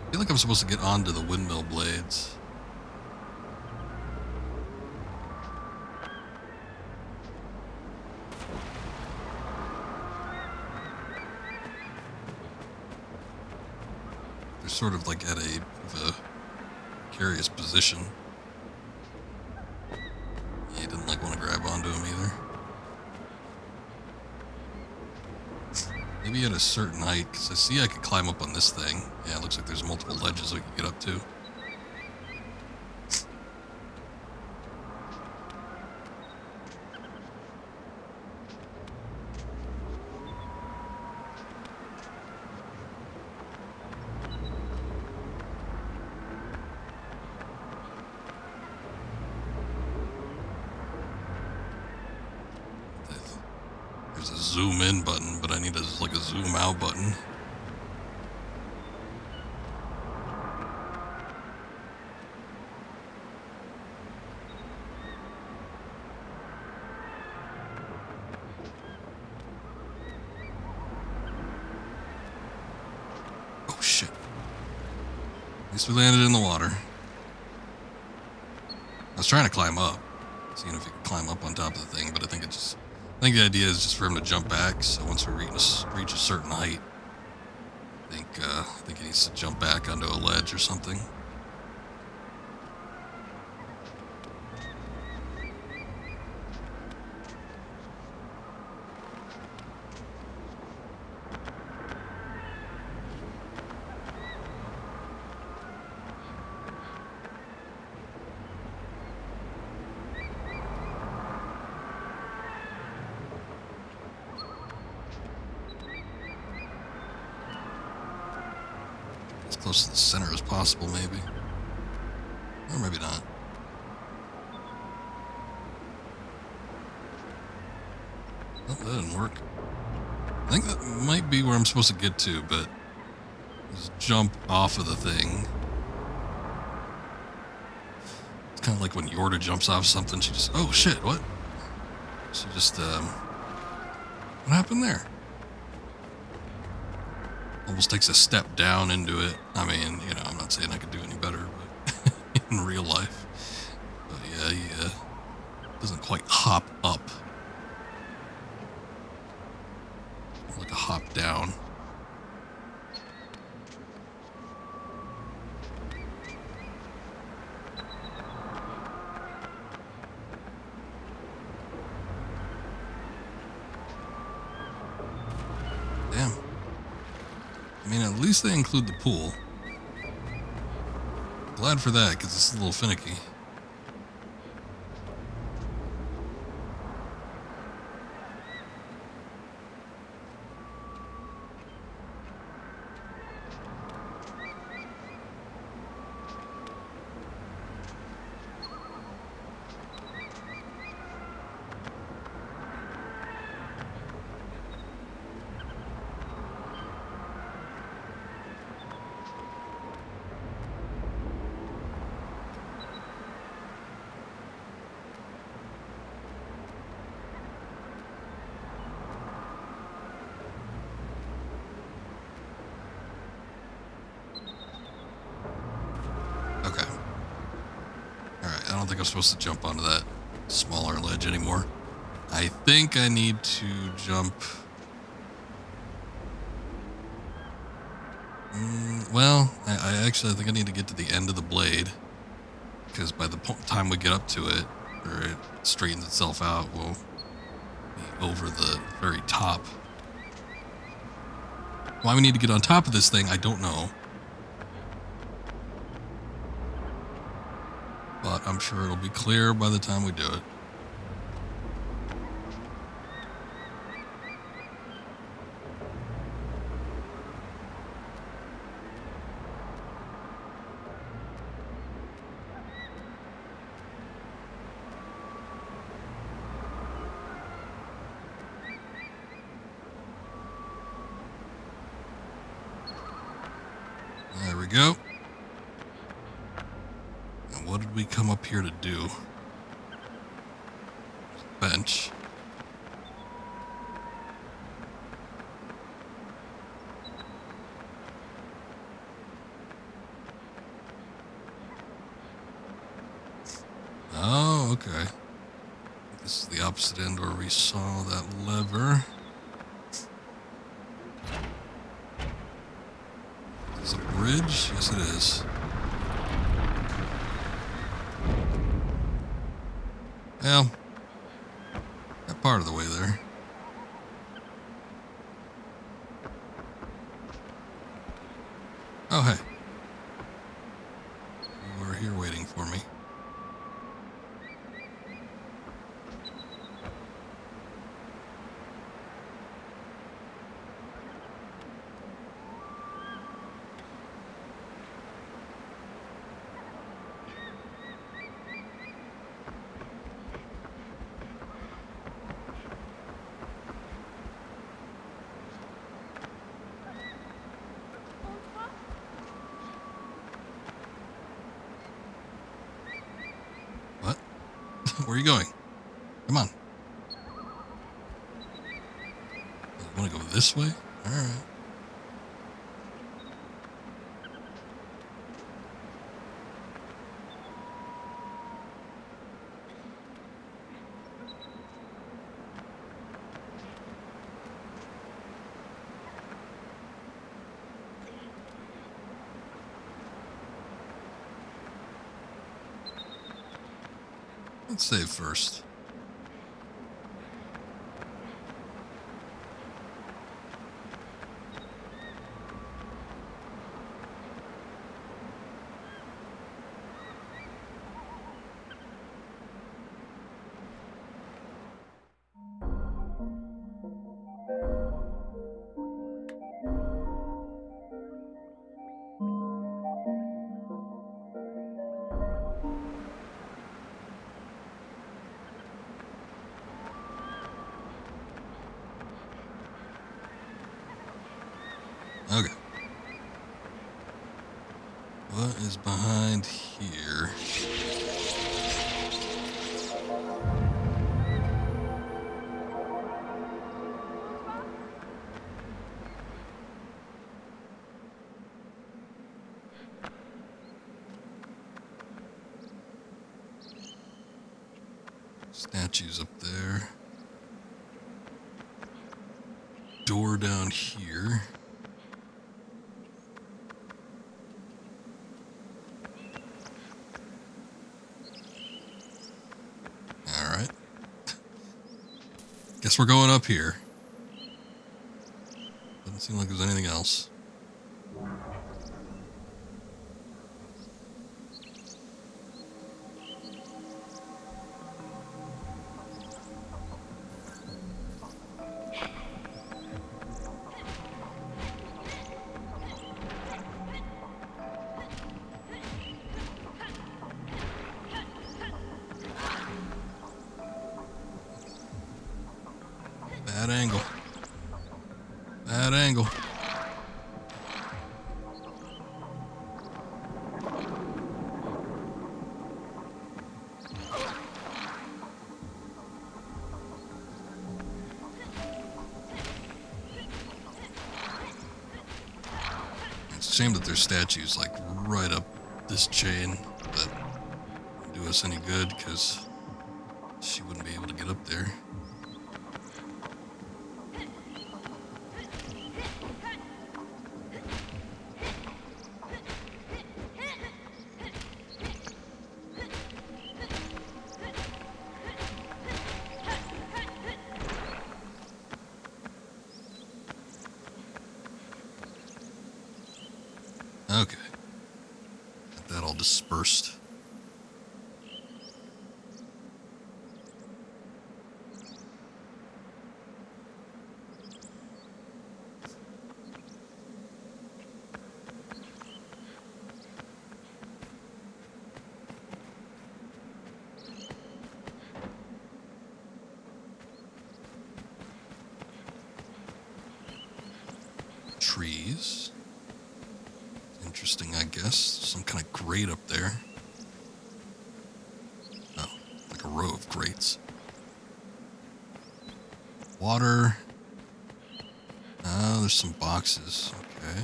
I feel like I'm supposed to get onto the windmill blades. They're sort of like at a precarious position. Yeah, he didn't like want to grab onto him either. Maybe at a certain height, because I see I could climb up on this thing. Yeah, it looks like there's multiple ledges we can get up to. There's a zoom in button, but I need like a zoom out button. Oh shit. At least we landed in the water. I was trying to climb up, seeing if he could climb up on top of the thing, but I think the idea is just for him to jump back. So once we reach a certain height, I think he needs to jump back onto a ledge or something. As close to the center as possible, maybe. Or maybe not. Oh, that didn't work. I think that might be where I'm supposed to get to, but just jump off of the thing. It's kind of like when Yorda jumps off something, she just, oh shit, what? She just, what happened there? Almost takes a step down into it. I mean, you know, I'm not saying I could do any better, but in real life. But yeah, he doesn't quite hop up. Like a hop down. Damn. I mean, at least they include the pool. Glad for that, because it's a little finicky. I don't think I'm supposed to jump onto that smaller ledge anymore. I think I need to jump. Well, I think I need to get to the end of the blade, because by the time we get up to it, or it straightens itself out, we'll be over the very top. Why we need to get on top of this thing, I don't know. But I'm sure it'll be clear by the time we do it. There we go. And what did we come up here to do? Bench. Oh, okay. This is the opposite end where we saw that lever. Is it a bridge? Yes, it is. Well, got part of the way there. Oh, hey. You were here waiting for me. What? Where are you going? Come on. You want to go this way? All right. Let's save first. Okay. What is behind here? Statues up there. Door down here. Alright. Guess we're going up here. Doesn't seem like there's anything else. Bad angle. Bad angle. It's a shame that there's statues like right up this chain that wouldn't do us any good because she wouldn't be able to get up there. Okay. Got that all dispersed. Trees. Interesting, I guess. Some kind of grate up there. Oh, like a row of grates. Water. Oh, there's some boxes. Okay.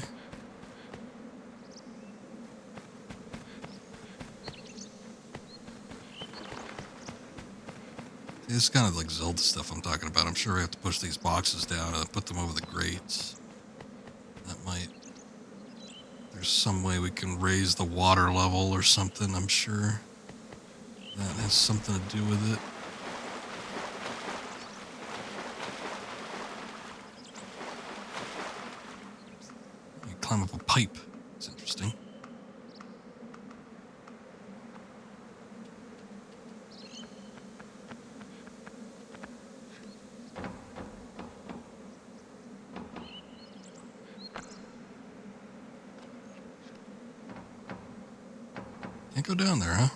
It's kind of like Zelda stuff I'm talking about. I'm sure we have to push these boxes down and put them over the grates. That might... There's some way we can raise the water level or something, I'm sure. That has something to do with it. You climb up a pipe. It's interesting. Can't go down there, huh?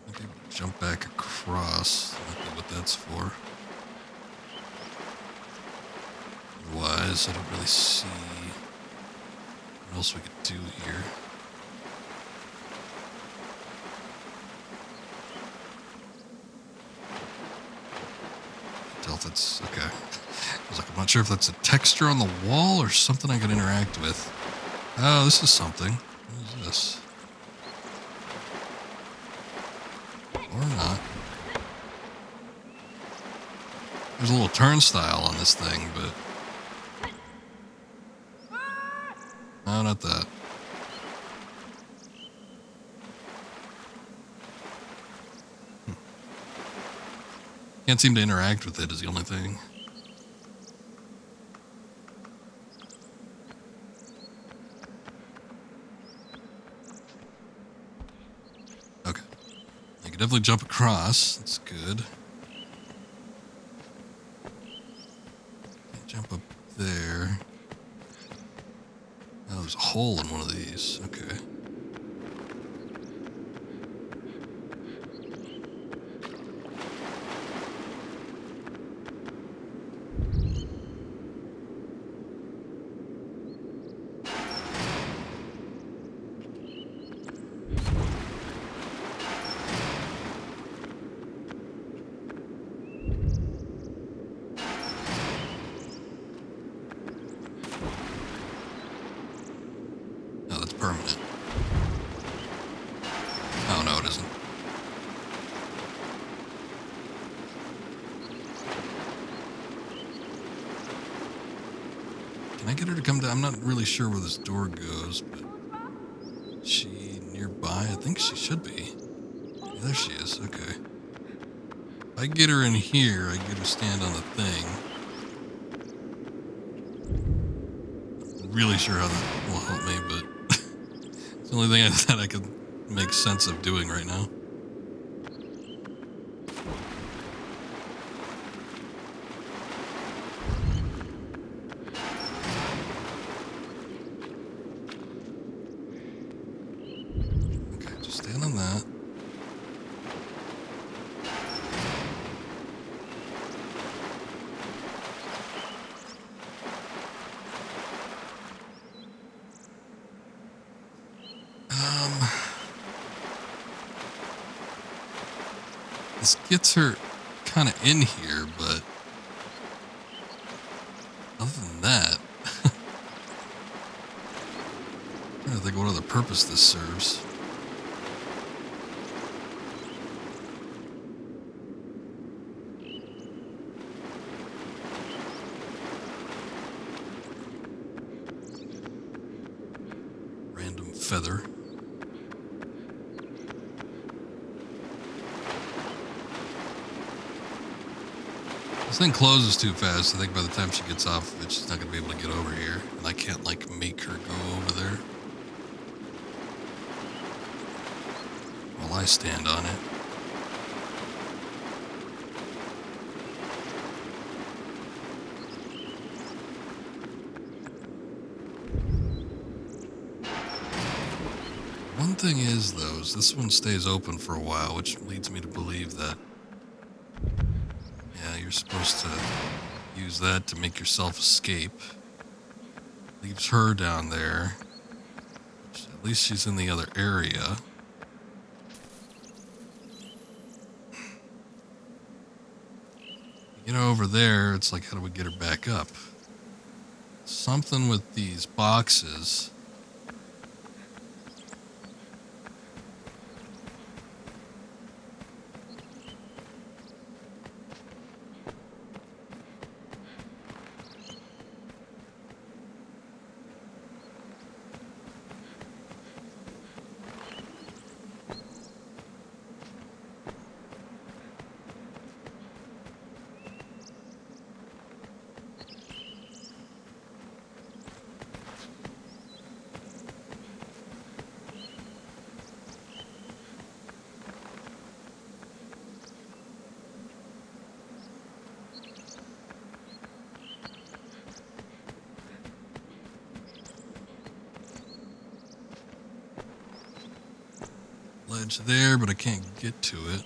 Maybe jump back across. Might be what that's for. Otherwise, I don't really see what else we could do here. Tell if it's okay. I was like, I'm not sure if that's a texture on the wall or something I could interact with. Oh, this is something. What is this? Or not. There's a little turnstile on this thing, but... No, not that. Can't seem to interact with it is the only thing. Okay. I can definitely jump across. That's good. Can't jump up there. Oh, there's a hole in one of these. Okay. Oh, that's permanent. Oh, no, it isn't. Can I get her to come down? I'm not really sure where this door goes, but is she nearby? I think she should be. Yeah, there she is. Okay. If I get her in here, I get her stand on the thing. Not really sure how that will help me, but it's the only thing that I could make sense of doing right now. Okay, just stand on that. This gets her kind of in here, but other than that, I'm trying to think what other purpose this serves. Random feather. This thing closes too fast. I think by the time she gets off of it, she's not going to be able to get over here. And I can't, like, make her go over there while I stand on it. One thing is, though, is this one stays open for a while, which leads me to believe that, yeah, you're supposed to use that to make yourself escape. Leaves her down there. Which, at least she's in the other area. You get her over there, it's like, how do we get her back up? Something with these boxes. Ledge there, but I can't get to it.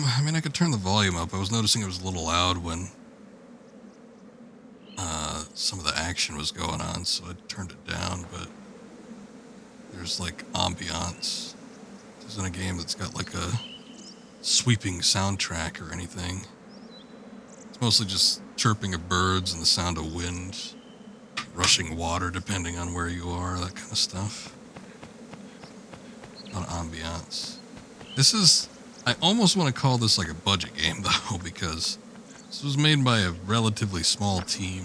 I mean, I could turn the volume up. I was noticing it was a little loud when some of the action was going on, so I turned it down, but there's like ambiance. This isn't a game that's got like a sweeping soundtrack or anything. It's mostly just chirping of birds and the sound of wind, rushing water depending on where you are, that kind of stuff. A lot of ambiance. This is, I almost want to call this like a budget game though, because this was made by a relatively small team.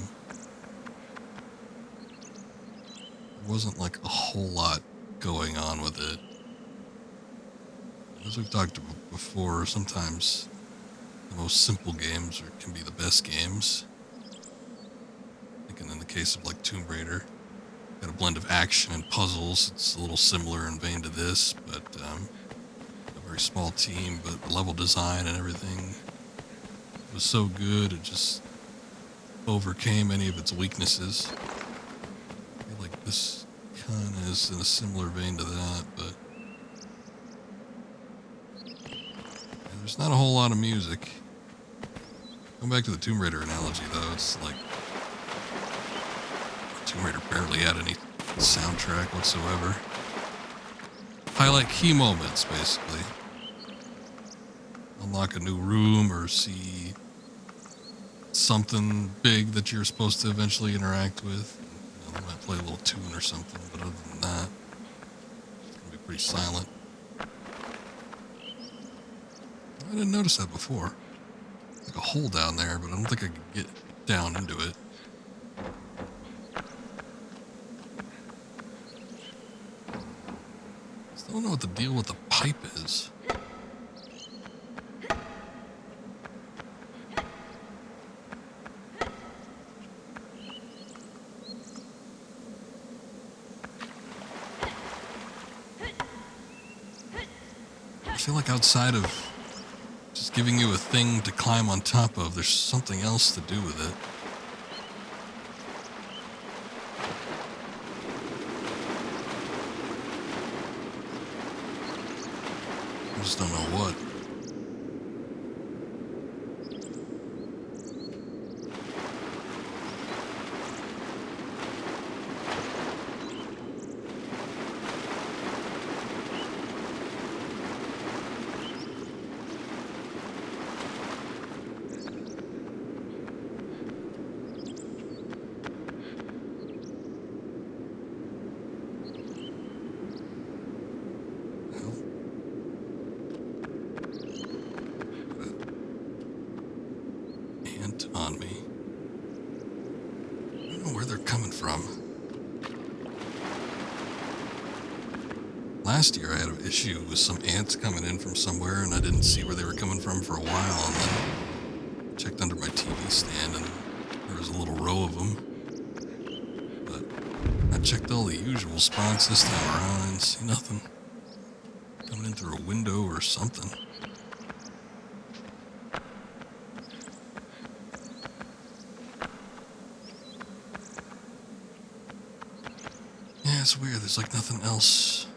There wasn't like a whole lot going on with it. As we've talked about before, sometimes the most simple games can be the best games. Thinking in the case of like Tomb Raider, got a blend of action and puzzles. It's a little similar in vein to this, but a very small team, but the level design and everything was so good it just overcame any of its weaknesses. I feel like this kind of is in a similar vein to that, but there's not a whole lot of music. Going back to the Tomb Raider analogy, though, it's like Tomb Raider barely had any soundtrack whatsoever. Highlight key moments, basically. Unlock a new room or see something big that you're supposed to eventually interact with. You know, they might play a little tune or something, but other than that, it's going to be pretty silent. I didn't notice that before. Like a hole down there, but I don't think I could get down into it. Still don't know what the deal with the pipe is. I feel like outside of just giving you a thing to climb on top of, there's something else to do with it. I just don't know what. On me. I don't know where they're coming from. Last year I had an issue with some ants coming in from somewhere and I didn't see where they were coming from for a while, and then checked under my TV stand and there was a little row of them. But I checked all the usual spots this time around and didn't see nothing. Coming in through a window or something. It's weird, there's like nothing else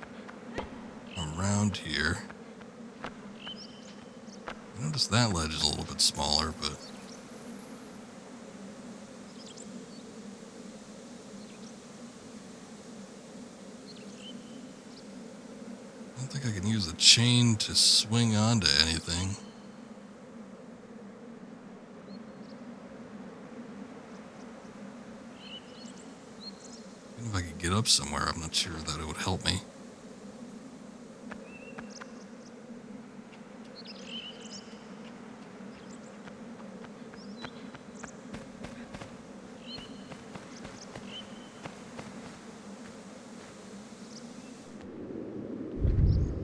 around here. I noticed that ledge is a little bit smaller, but I don't think I can use the chain to swing onto anything. If I could get up somewhere, I'm not sure that it would help me.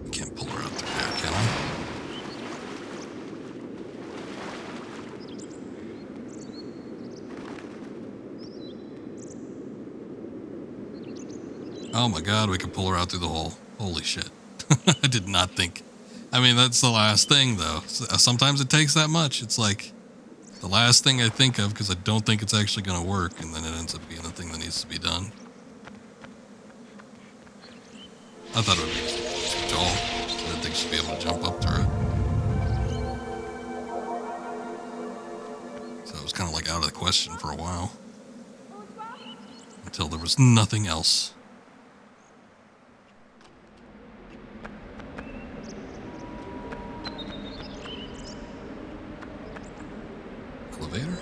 I can't pull her out through there, can I? Oh my god, we can pull her out through the hole. Holy shit. I did not think. I mean, that's the last thing, though. Sometimes it takes that much. It's like the last thing I think of because I don't think it's actually going to work, and then it ends up being the thing that needs to be done. I thought it would be too tall. I didn't think she'd be able to jump up through it. question for a while. Until there was nothing else. Elevator?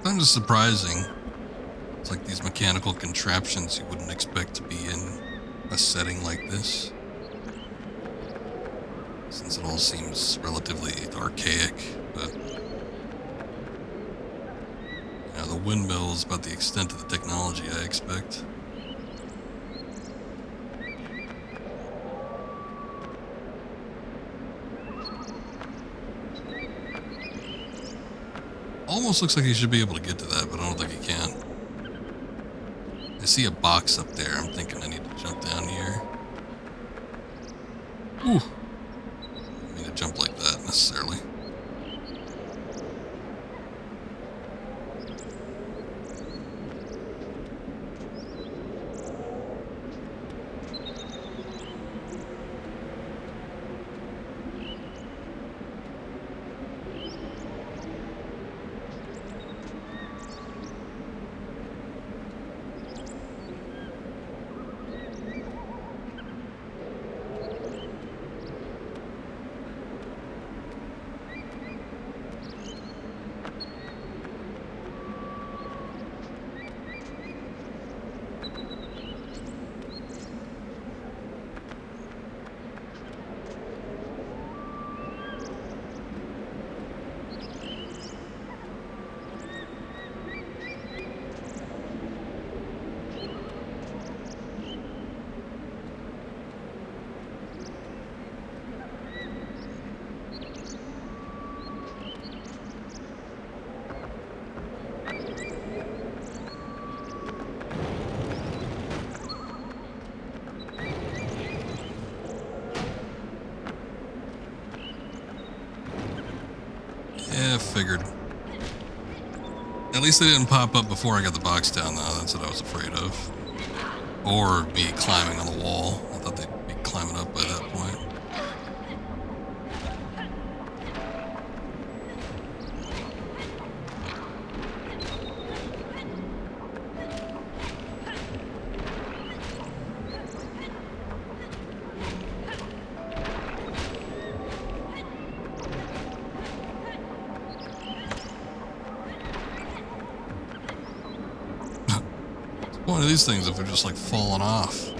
Kind of surprising. It's like these mechanical contraptions you wouldn't expect to be in a setting like this, since it all seems relatively archaic. But you know, the windmill is about the extent of the technology I expect. Almost looks like he should be able to get to that, but I don't think he can. I see a box up there. I'm thinking I need to jump down here. Ooh. I don't mean to jump like that necessarily. Yeah, figured. At least they didn't pop up before I got the box down, though. That's what I was afraid of. Or me climbing on the wall. I thought they'd be climbing up by that point. One of these things if they're just like falling off.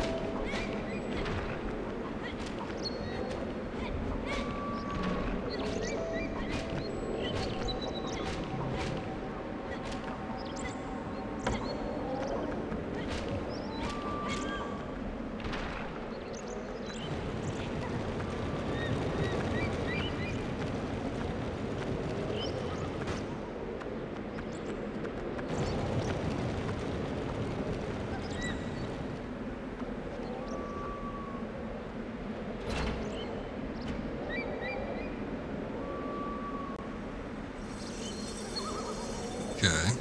Okay.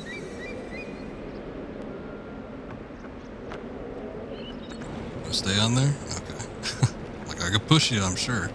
Stay on there? Okay. Like I could push you, I'm sure.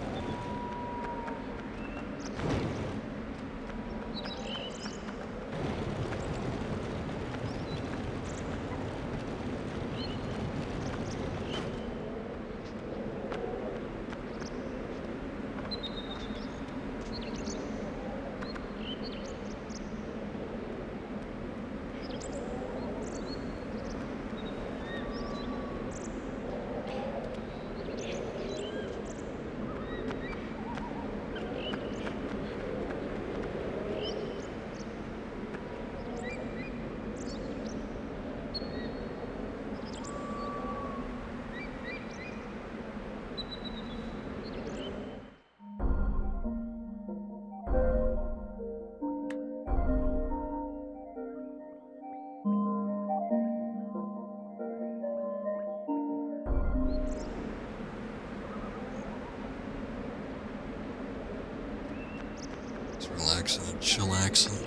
relaxing and chillaxing.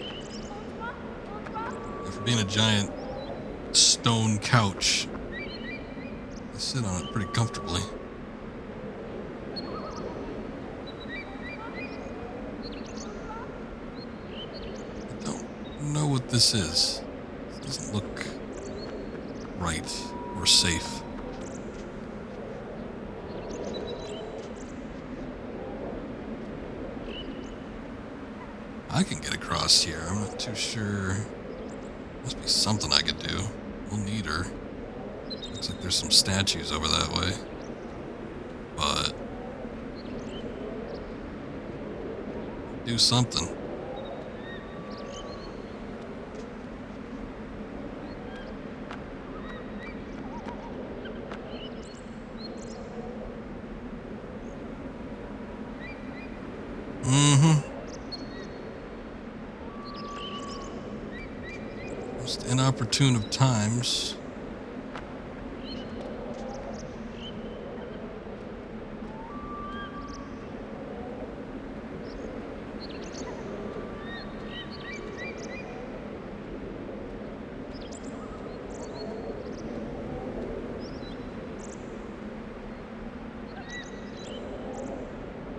After being a giant stone couch, I sit on it pretty comfortably. I don't know what this is. It doesn't look right or safe. I can get across here. I'm not too sure. Must be something I could do. We'll need her. Looks like there's some statues over that way. But do something. Most inopportune of times.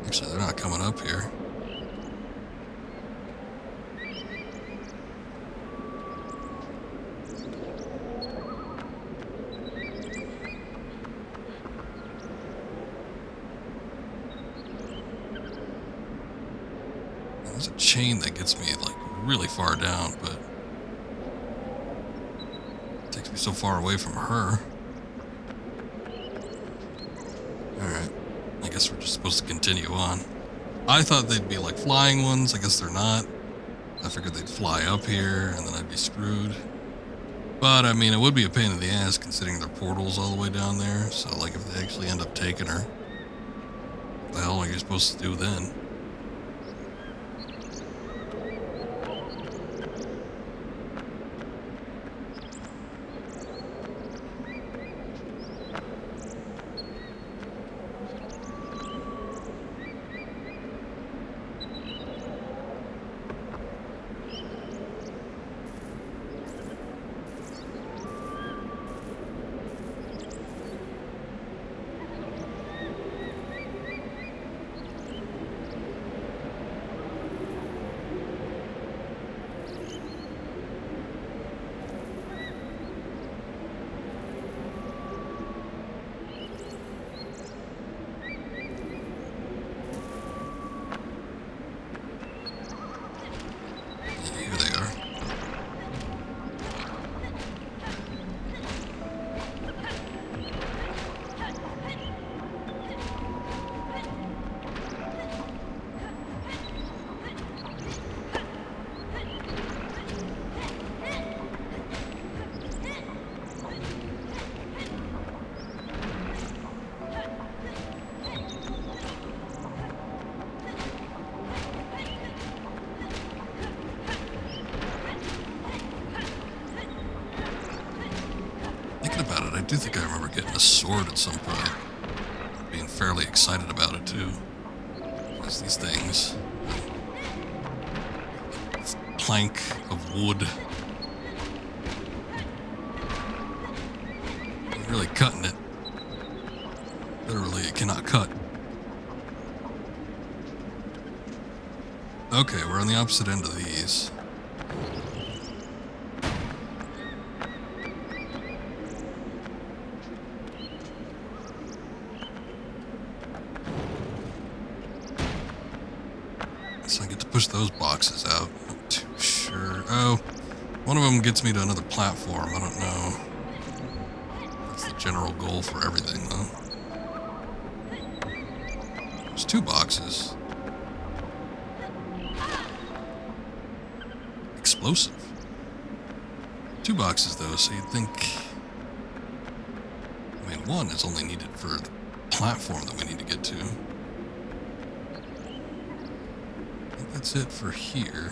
Actually, they're not coming up here. There's a chain that gets me like really far down, but it takes me so far away from her. Alright, I guess we're just supposed to continue on. I thought they'd be like flying ones. I guess they're not. I figured they'd fly up here and then I'd be screwed. But I mean, it would be a pain in the ass considering their portal's all the way down there. So like if they actually end up taking her, what the hell are you supposed to do then? About it, I do think I remember getting a sword at some point. Being fairly excited about it too. There's these things. This plank of wood. I'm really cutting it. Literally, it cannot cut. Okay, we're on the opposite end of these. So I get to push those boxes out. Not too sure. Oh, one of them gets me to another platform. I don't know. That's the general goal for everything, though. There's 2 boxes. Explosive. 2 boxes, though, so you'd think... I mean, 1 is only needed for the platform that we need to get to. That's it for here.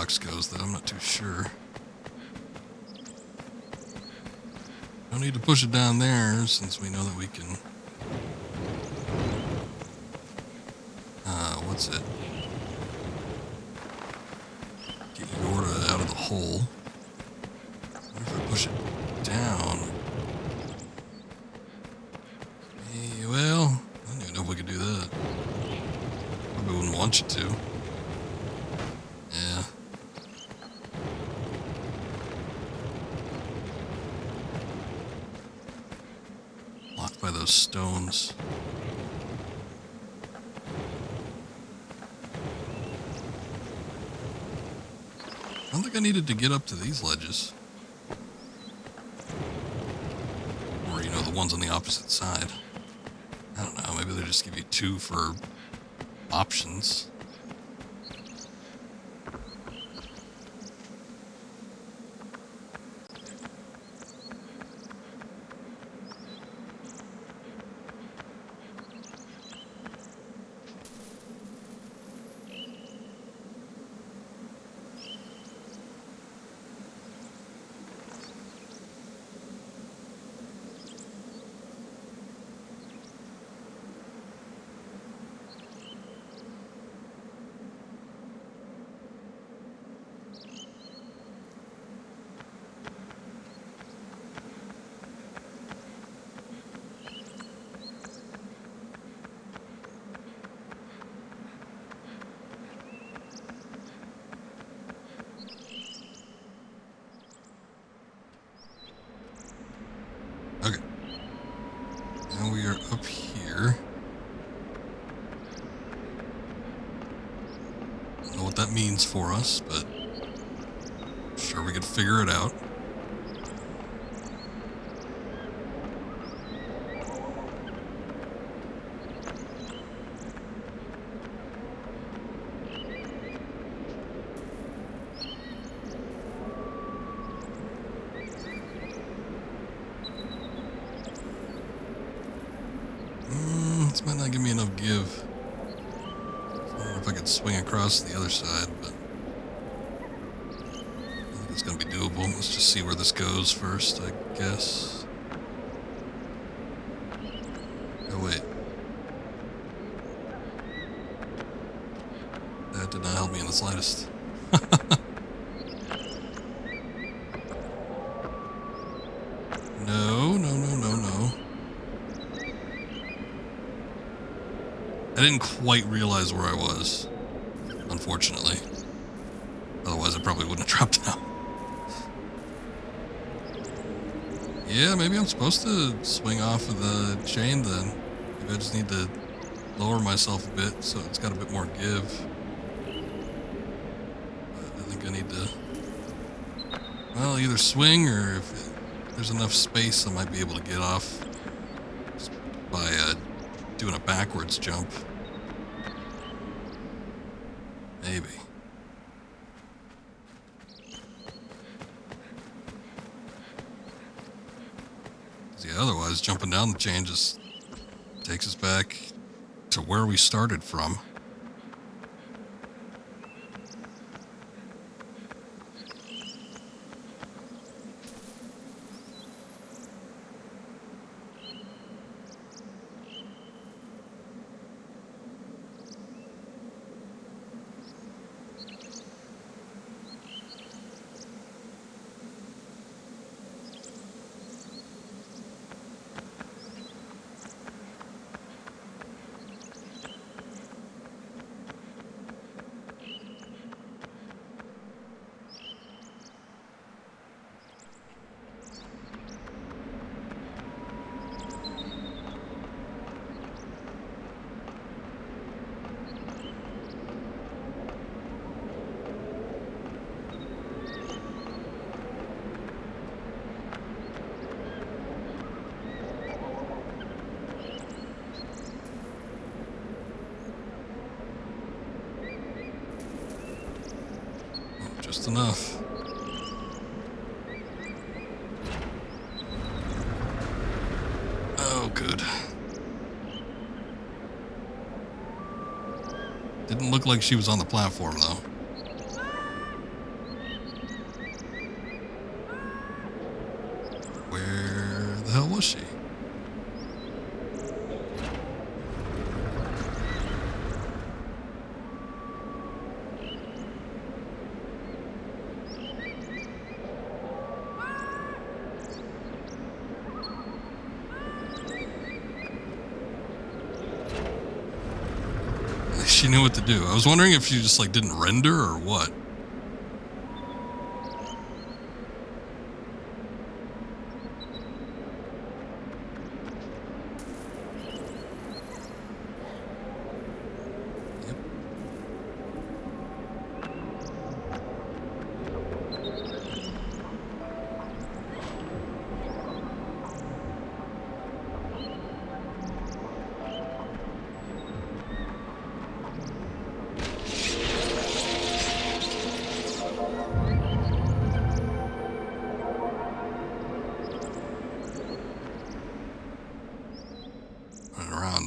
box goes, though. I'm not too sure. Don't need to push it down there, since we know that we can... what's it? Get Yorda out of the hole. What if I push it down? Hey, well, I don't even know if we could do that. Probably wouldn't want you to. Yeah. Blocked by those stones. I don't think I needed to get up to these ledges. Or, you know, the ones on the opposite side. I don't know, maybe they just give you 2 for options. Okay. Now we are up here. I don't know what that means for us, but I'm sure we could figure it out. This might not give me enough give. I don't know if I could swing across the other side, but I think it's going to be doable. Let's just see where this goes first, I guess. Oh, wait. That did not help me in the slightest. No. I didn't quite realize where I was, unfortunately. Otherwise, I probably wouldn't have dropped down. Yeah, maybe I'm supposed to swing off of the chain then. Maybe I just need to lower myself a bit so it's got a bit more give. But I think I need to, well, either swing or if there's enough space, I might be able to get off just by doing a backwards jump. Maybe. Yeah, otherwise jumping down the chain just takes us back to where we started from. Just enough. Oh, good. Didn't look like she was on the platform, though. was she? She knew what to do. I was wondering if she just like didn't render or what.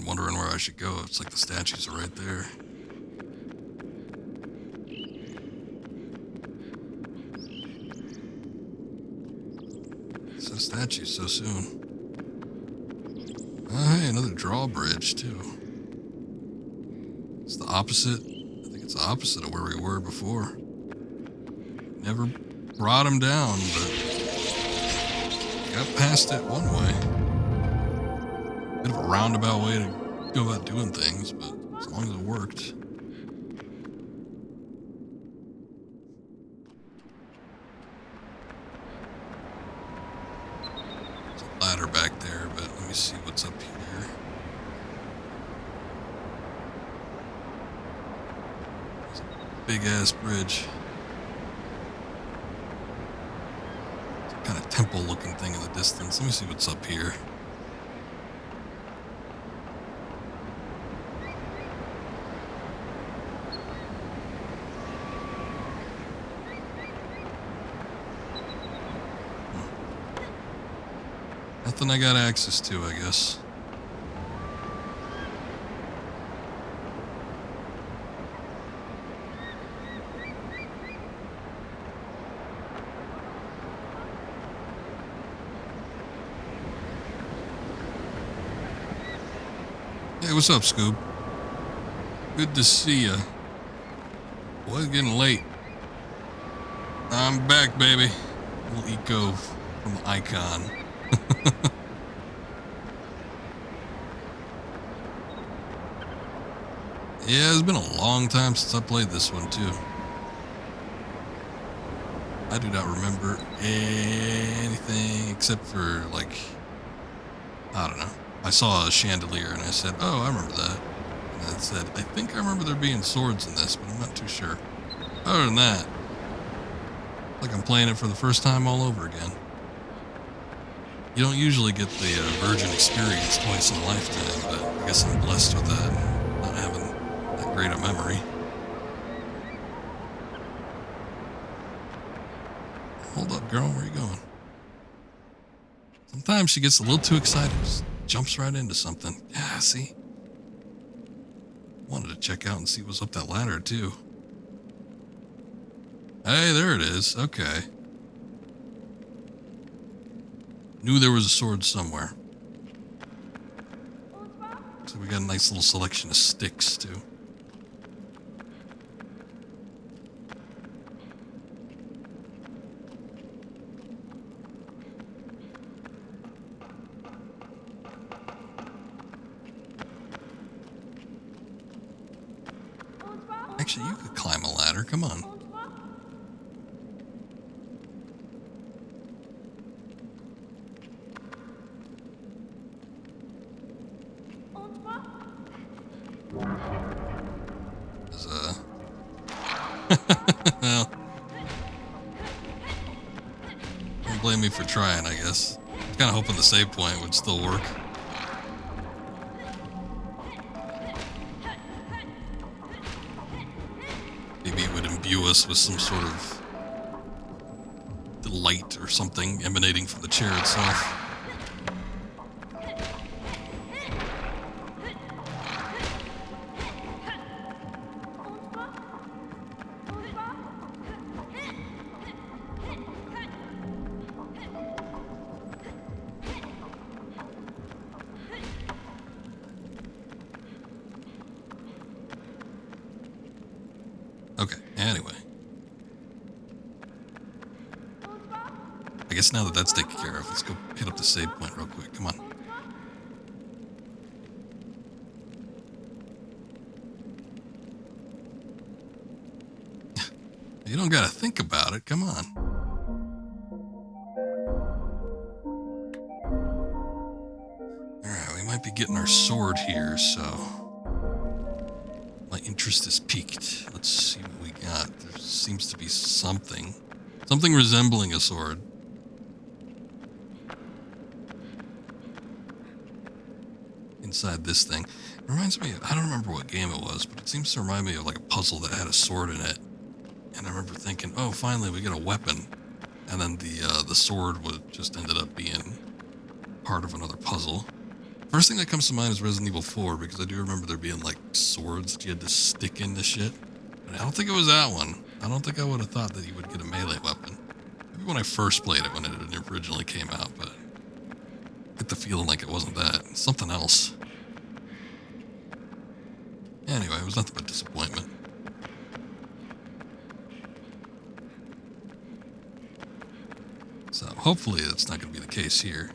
Wondering where I should go. It's like the statues are right there. So statues so soon. Oh, hey, another drawbridge too. It's the opposite. I think it's the opposite of where we were before. Never brought him down, but got past it one way. Bit of a roundabout way to go about doing things, but as long as it worked. There's a ladder back there, but let me see what's up here. There's a big ass bridge. Some kind of temple looking thing in the distance. Let me see what's up here. Nothing I got access to, I guess. Hey, what's up, Scoob? Good to see ya. Boy, it's getting late. I'm back, baby. A little ICO from the icon. Yeah, it's been a long time since I played this one, too. I do not remember anything except for, like, I don't know. I saw a chandelier and I said, oh, I remember that. And I said, I think I remember there being swords in this, but I'm not too sure. Other than that, like I'm playing it for the first time all over again. You don't usually get the virgin experience twice in a lifetime, but I guess I'm blessed with that, not having that great a memory. Hold up, girl, where are you going? Sometimes she gets a little too excited, just jumps right into something. Yeah, see? Wanted to check out and see what's up that ladder, too. Hey, there it is. Okay. Knew there was a sword somewhere. So we got a nice little selection of sticks, too. Actually, you could climb a ladder. Come on. Well, don't blame me for trying, I guess. I was kind of hoping the save point would still work. Maybe it would imbue us with some sort of light or something emanating from the chair itself. Okay, anyway. I guess now that that's taken care of, let's go hit up the save point real quick. Come on. You don't gotta think about it. Come on. Alright, we might be getting our sword here, so my interest is piqued. Let's see what we got. There seems to be something resembling a sword. Inside this thing. It reminds me, I don't remember what game it was, but it seems to remind me of like a puzzle that had a sword in it. And I remember thinking, oh, finally we get a weapon. And then the sword just ended up being part of another puzzle. First thing that comes to mind is Resident Evil 4, because I do remember there being like swords that you had to stick into shit. But I don't think it was that one. I don't think I would have thought that you would get a melee weapon. Maybe when I first played it, when it originally came out, but I get the feeling like it wasn't that. It's something else. Anyway, it was nothing but disappointment. So hopefully that's not going to be the case here.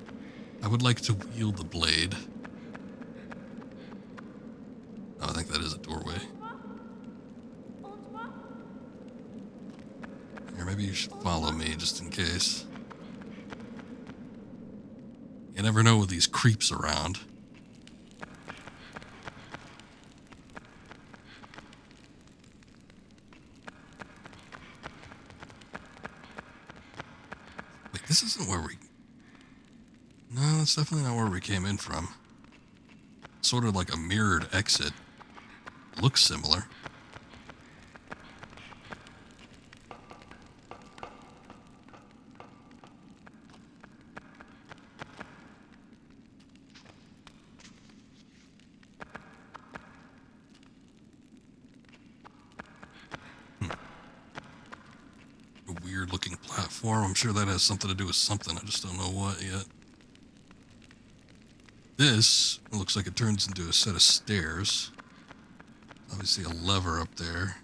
I would like to wield the blade. Oh, I think that is a doorway. Here, maybe you should follow me just in case. You never know with these creeps around. Wait, this isn't where we... No, that's definitely not where we came in from. Sort of like a mirrored exit. Looks similar. A weird looking platform. I'm sure that has something to do with something. I just don't know what yet. This looks like it turns into a set of stairs. Obviously a lever up there.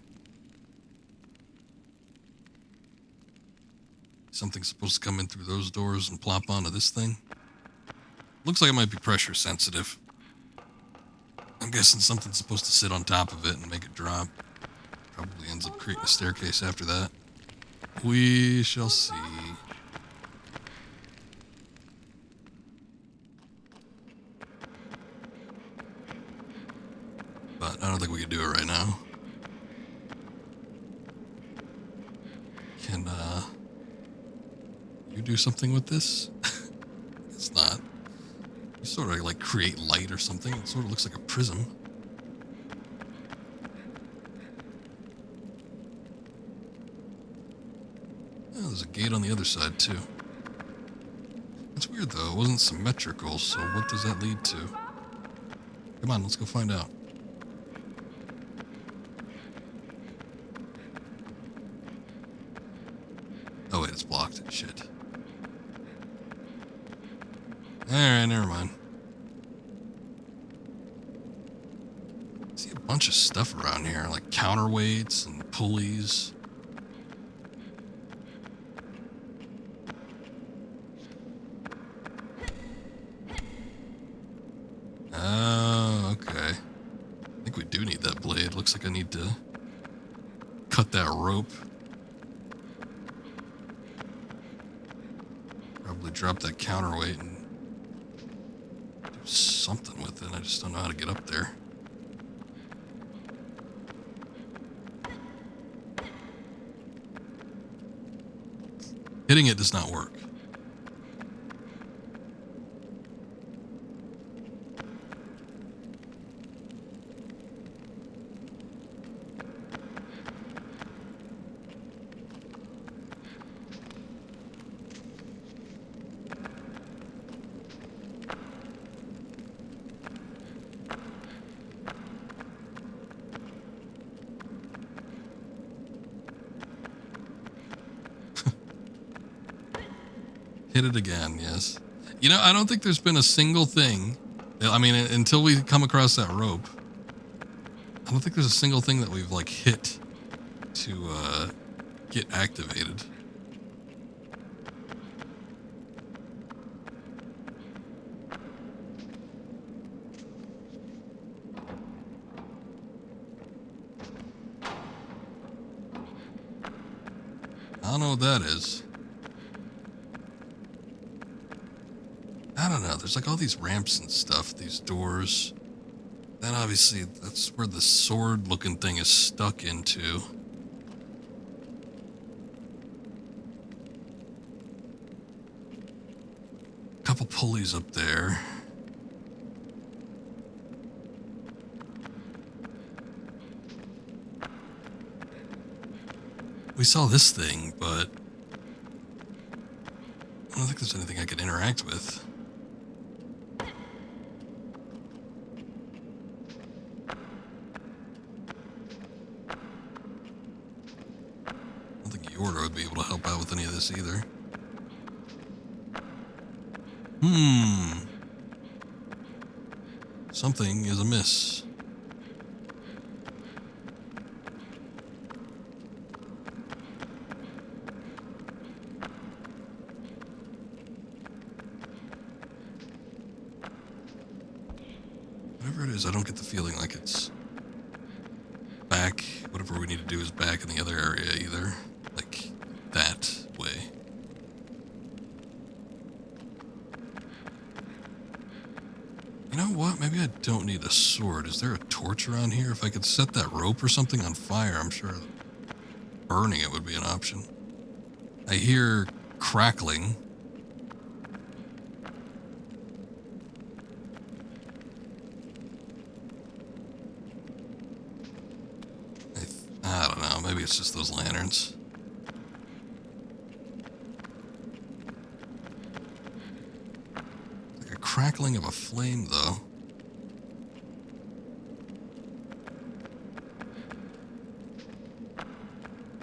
Something's supposed to come in through those doors and plop onto this thing. Looks like it might be pressure sensitive. I'm guessing something's supposed to sit on top of it and make it drop. Probably ends up creating a staircase after that. We shall see. But I don't think we can do it right now. Can, you do something with this? It's not. You sort of like create light or something. It sort of looks like a prism. Oh, there's a gate on the other side too. That's weird though. It wasn't symmetrical, so what does that lead to? Come on, let's go find out. Oh wait, it's blocked. Shit. Alright, never mind. I see a bunch of stuff around here, like counterweights and pulleys. Oh, okay. I think we do need that blade. Looks like I need to cut that rope. Probably drop that counterweight and do something with it. I just don't know how to get up there. Hitting it does not work. Hit it again, yes. You know, I don't think there's been a single thing. I mean, until we come across that rope, I don't think there's a single thing that we've, like, hit to get activated. I don't know what that is. I don't know. There's like all these ramps and stuff, these doors. Then obviously that's where the sword looking thing is stuck into. Couple pulleys up there. We saw this thing, but I don't think there's anything I could interact with. I don't think Yorda would be able to help out with any of this either. Something is amiss. Whatever it is, I don't get the feeling like it's back. Whatever we need to do is back in the other area either. Like that way. You know what? Maybe I don't need a sword. Is there a torch around here? If I could set that rope or something on fire, I'm sure burning it would be an option. I hear crackling. I don't know. Maybe it's just those lanterns. Like a crackling of a flame, though.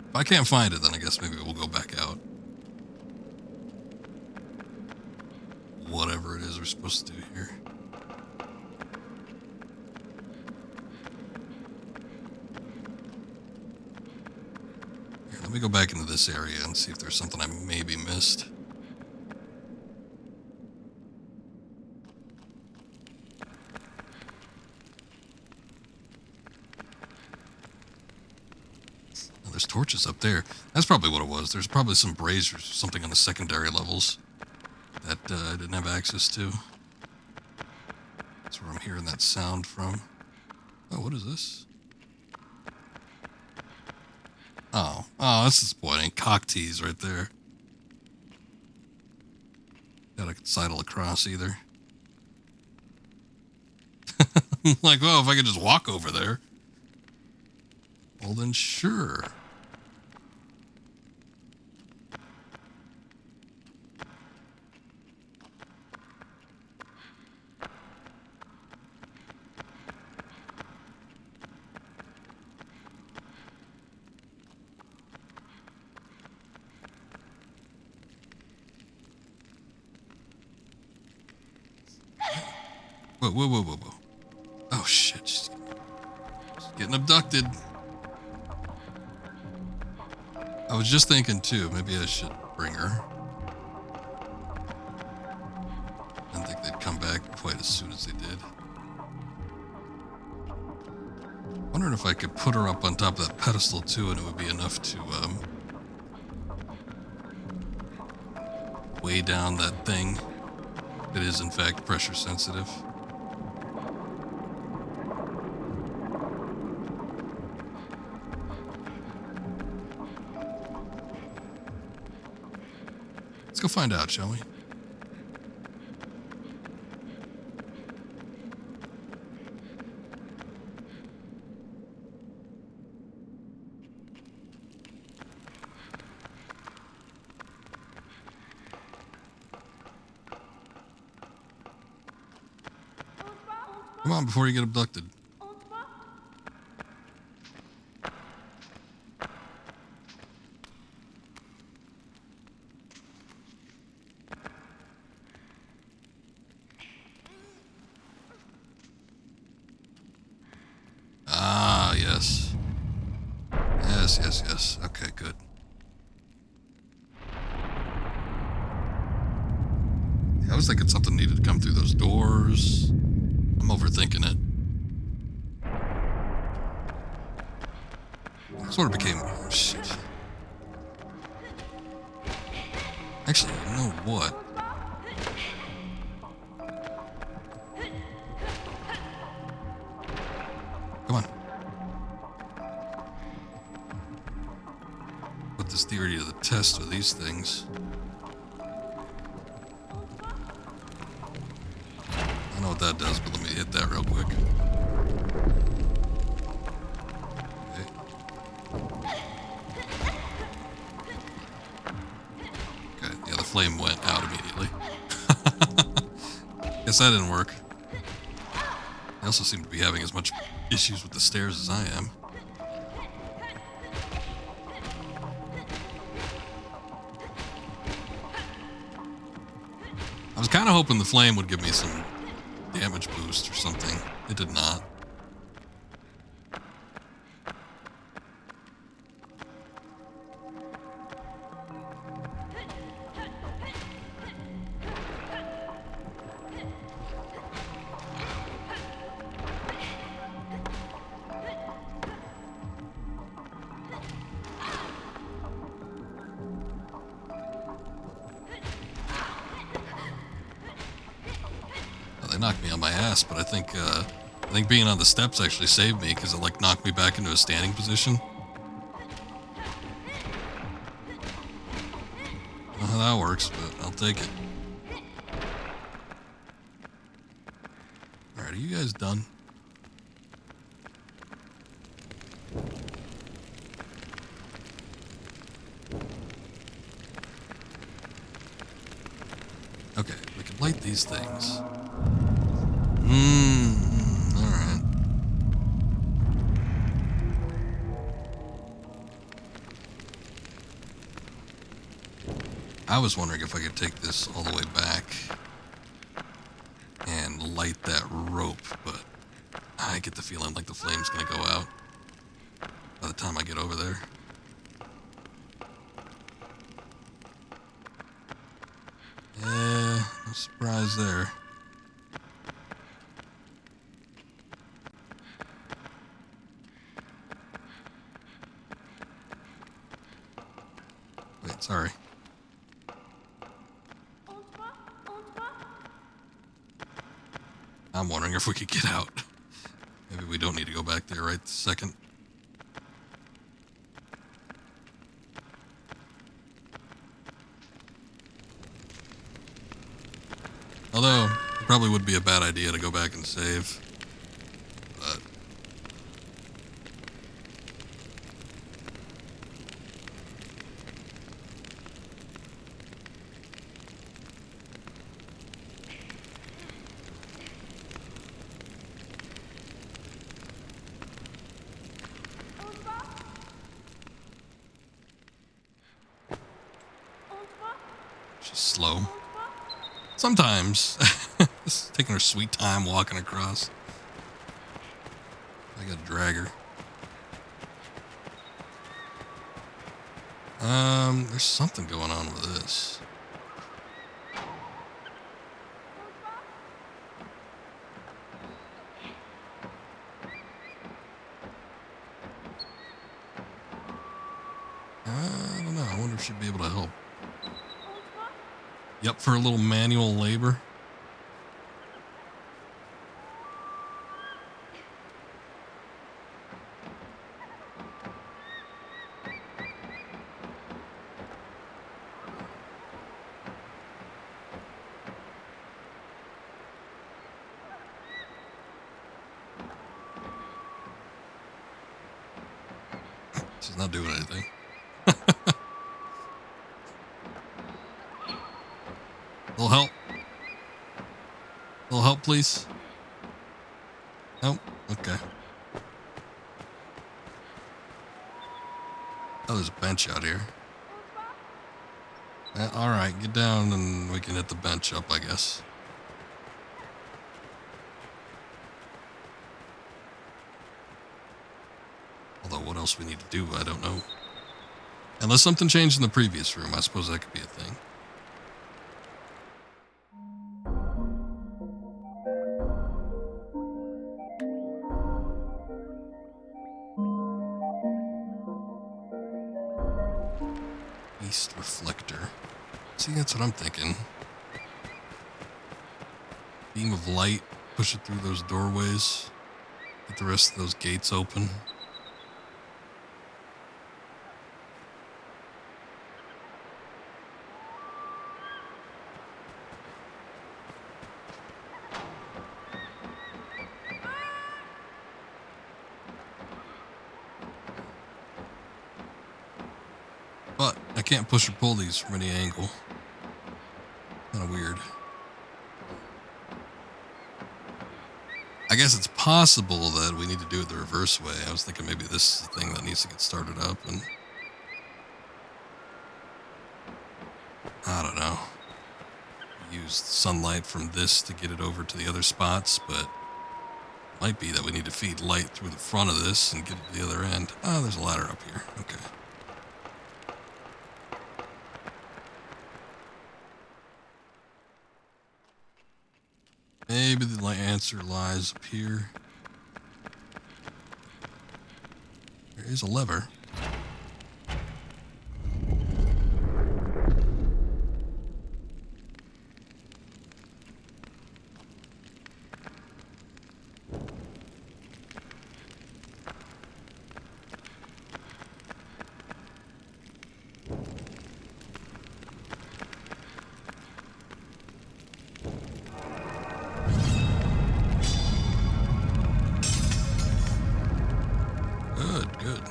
If I can't find it, then I guess maybe we'll go back out. Whatever it is we're supposed to do here. Here, let me go back into this area and see if there's something I maybe missed. Oh, there's torches up there. That's probably what it was. There's probably some braziers or something on the secondary levels that I didn't have access to. That's where I'm hearing that sound from. Oh, what is this? Oh, that's disappointing. Cock tease right there. That I could sidle across either. Like, well, if I could just walk over there. Well, then sure. Whoa. Oh, shit. She's getting abducted. I was just thinking, too, maybe I should bring her. I didn't think they'd come back quite as soon as they did. Wondering if I could put her up on top of that pedestal, too, and it would be enough to, weigh down that thing. It is, in fact, pressure sensitive. Let's go find out, shall we? Come on, before you get abducted. Yes, yes, yes. Okay, good. I was thinking something needed to come through those doors. I'm overthinking it. Sort of became... shit. Actually, you know what? Come on. Put this theory to the test with these things. I know what that does, but let me hit that real quick. Okay, yeah, the flame went out immediately. Guess that didn't work. I also seem to be having as much issues with the stairs as I am. I was kind of hoping the flame would give me some damage boost or something. It did not. They knocked me on my ass, but I think being on the steps actually saved me because it like knocked me back into a standing position. I don't know how that works, but I'll take it. Alright, are you guys done? Okay, we can light these things. Alright. I was wondering if I could take this all the way back and light that rope, but I get the feeling like the flame's gonna go out by the time I get over there. Yeah, no surprise there. Wait, sorry. I'm wondering if we could get out. Maybe we don't need to go back there right this second. Although, it probably would be a bad idea to go back and save. But... she's slow. Sometimes. Just taking her sweet time walking across. I gotta drag her. There's something going on with this. I don't know. I wonder if she'd be able to help. Yep, for a little manual labor. She's not doing anything. Little help. Little help, please. Nope. Okay. Oh, there's a bench out here. All right, get down and we can hit the bench up, I guess. Although what else we need to do, I don't know. Unless something changed in the previous room, I suppose that could be a thing. East reflector. See, that's what I'm thinking. Beam of light, push it through those doorways. Get the rest of those gates open. But I can't push or pull these from any angle. Kind of weird. I guess it's possible that we need to do it the reverse way. I was thinking maybe this is the thing that needs to get started up, and I don't know. Use sunlight from this to get it over to the other spots, but it might be that we need to feed light through the front of this and get it to the other end. Oh, there's a ladder up here. Okay. Maybe the answer lies up here. There is a lever. Good.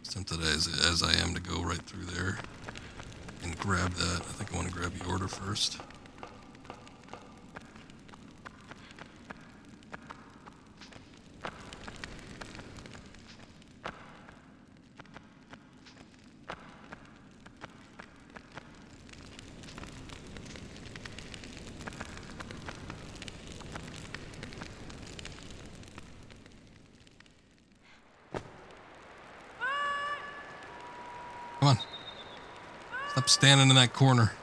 Tempted as I am to go right through there and grab that. I think I want to grab the order first. Come on. Stop standing in that corner.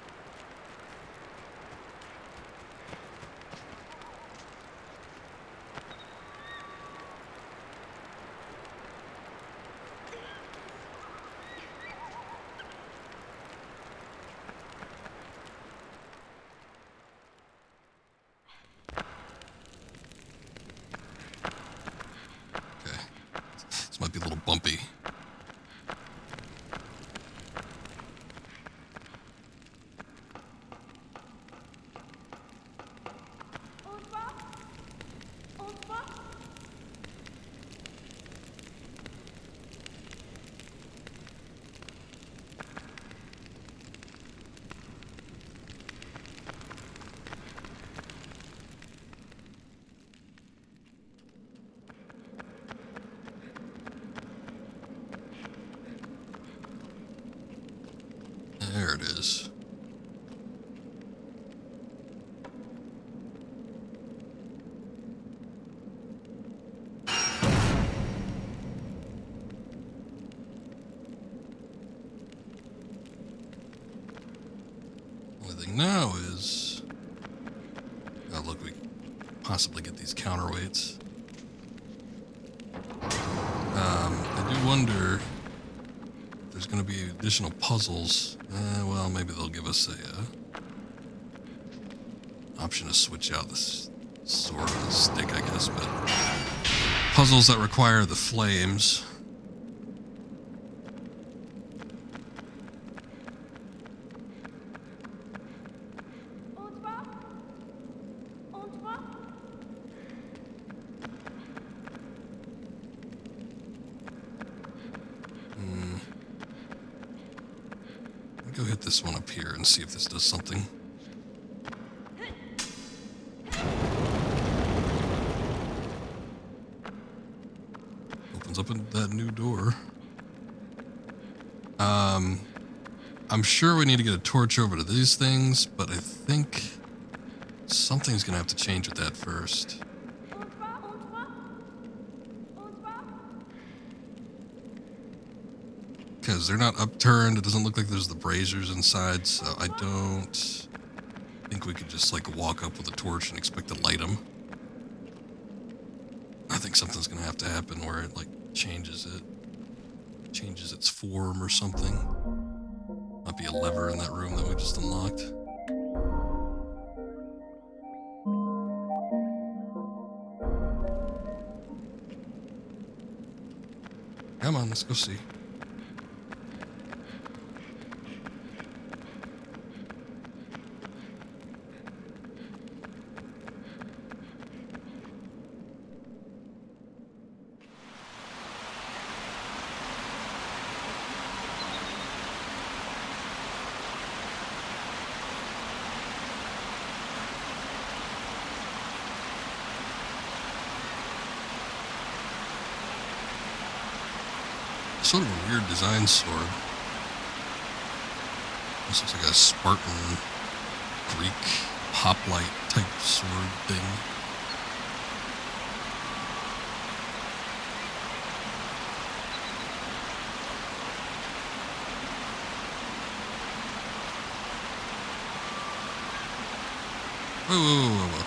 Okay. This might be a little bumpy. There it is. Only thing now is, oh look, we can possibly get these counterweights. I do wonder if there's going to be additional puzzles. Well, maybe they'll give us a option to switch out this sword and the stick, I guess, but puzzles that require the flames. Go hit this one up here and see if this does something. Opens up that new door. I'm sure we need to get a torch over to these things, but I think something's gonna have to change with that first. because they're not upturned. It doesn't look like there's the braziers inside, so I don't think we could just like walk up with a torch and expect to light them. I think something's gonna have to happen where it like changes its form or something. Might be a lever in that room that we just unlocked. Come on, let's go see. Sort of a weird design sword. This looks like a Spartan Greek hoplite type sword thing. Whoa.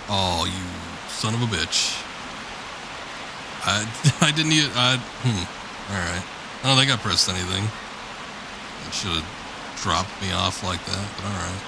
Oh, you son of a bitch. I didn't even, alright. I don't think I pressed anything. It should have dropped me off like that, but alright.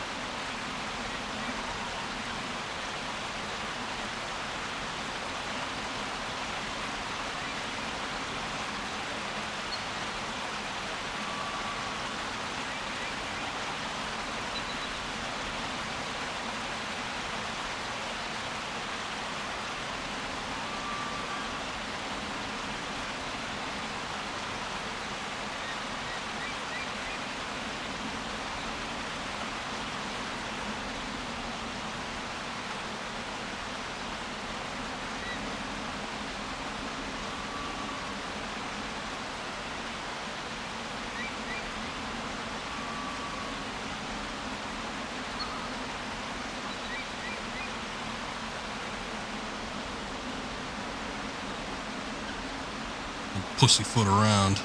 Pussyfoot around.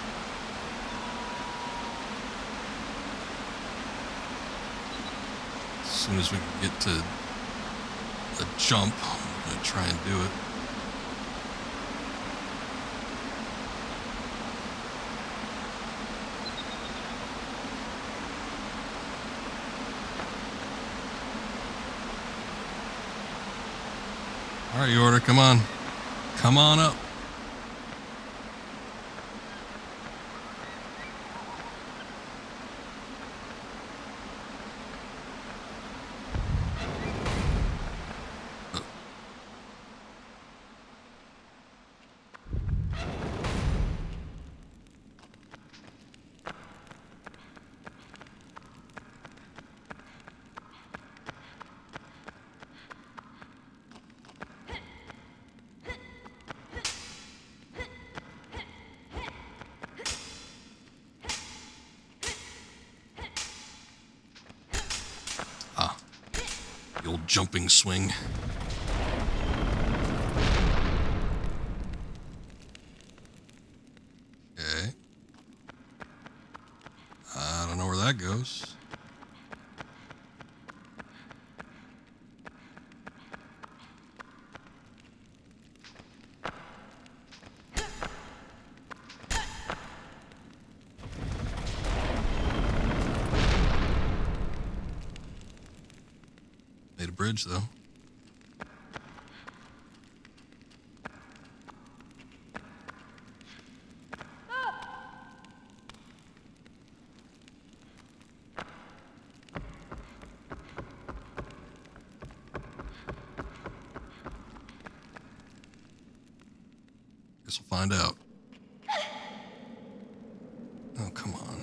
As soon as we can get to the jump, I'm gonna try and do it. All right, Yorda, come on. Come on up. The old jumping swing. Okay. I don't know where that goes. Made a bridge, though. Guess we'll find out. Oh, come on.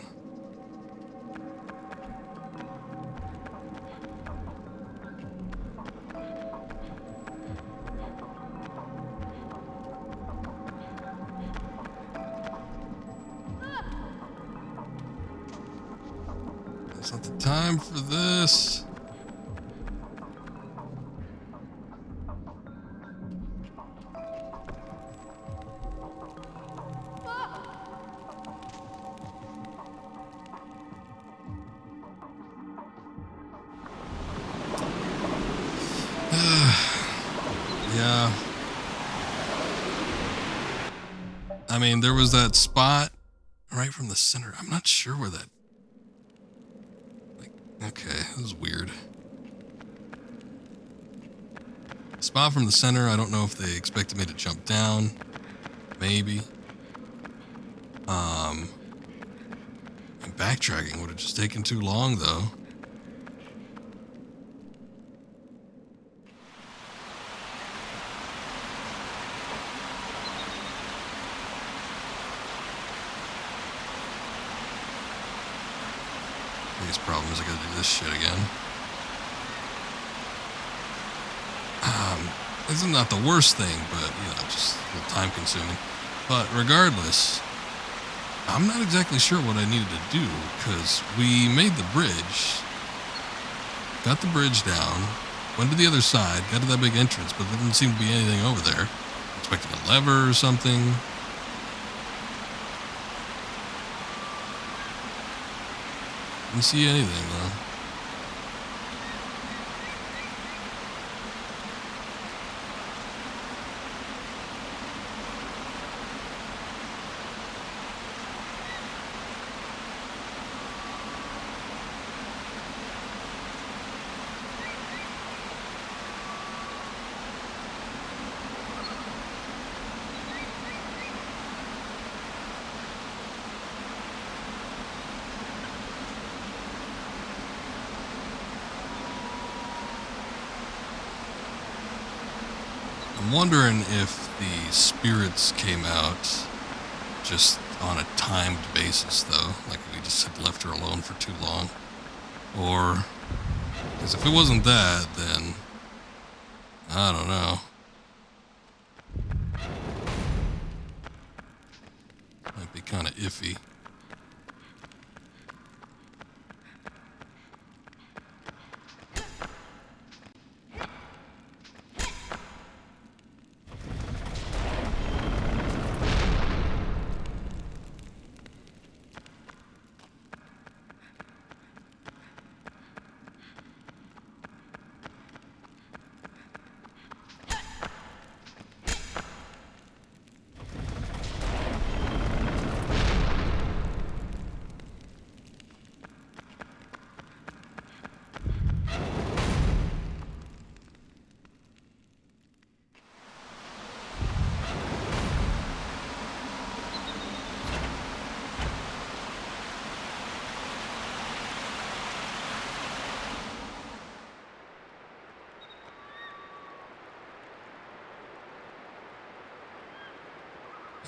It's not the time for this. Yeah. I mean, there was that spot right from the center. I'm not sure where that... Like, okay, this is weird. Spot from the center, I don't know if they expected me to jump down. Maybe. And backtracking would have just taken too long, though. Biggest problem is I gotta do this shit again. This is not the worst thing, but, you know, just a little time consuming. But regardless, I'm not exactly sure what I needed to do, because we made the bridge, got the bridge down, went to the other side, got to that big entrance, but there didn't seem to be anything over there. Expecting a lever or something. Didn't see anything, though. I'm wondering if the spirits came out just on a timed basis, though. Like we just had left her alone for too long. Or, because if it wasn't that, then I don't know. Might be kind of iffy.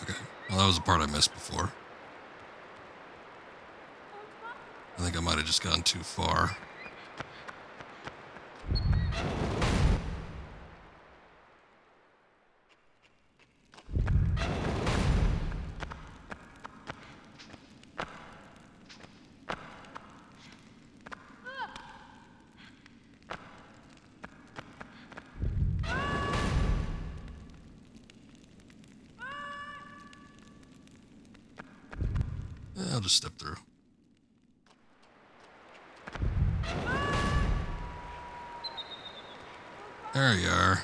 Okay, well that was the part I missed before. I think I might have just gone too far. I'll just step through. There you are.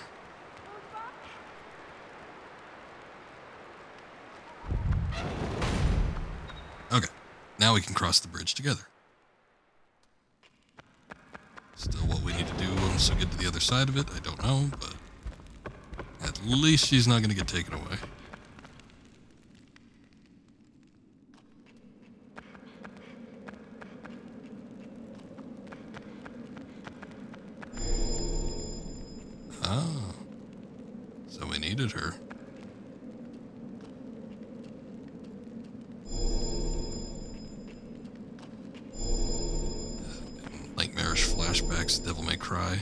Okay, now we can cross the bridge together. Still what we need to do once we get to the other side of it, I don't know, but at least she's not going to get taken away. Oh, so we needed her. flashbacks, Devil May Cry.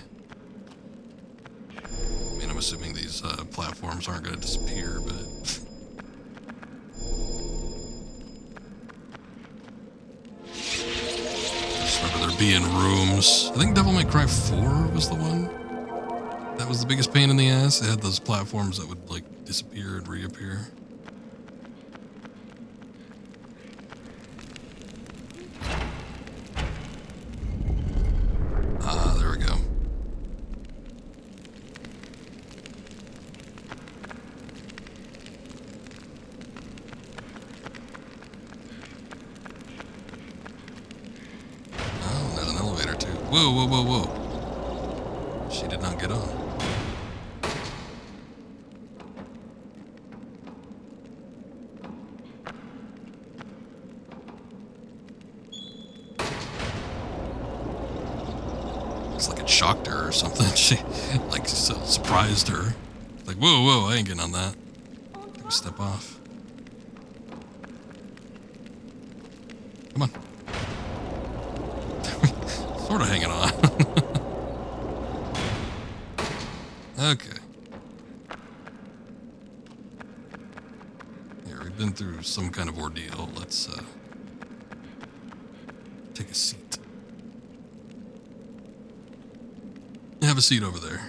I mean, I'm assuming these platforms aren't going to disappear, but... Just remember there being rooms. I think Devil May Cry 4 was the one. That was the biggest pain in the ass. It had those platforms that would, like, disappear and reappear. There we go. Oh, there's an elevator too. Whoa, whoa, whoa, whoa. She did not get on. It's like it shocked her or something. She, like, surprised her. Like, whoa, whoa, I ain't getting on that. Take a step off. Come on. Sort of hanging on. Okay. Here, we've been through some kind of ordeal. Let's, take a seat. Have a seat over there.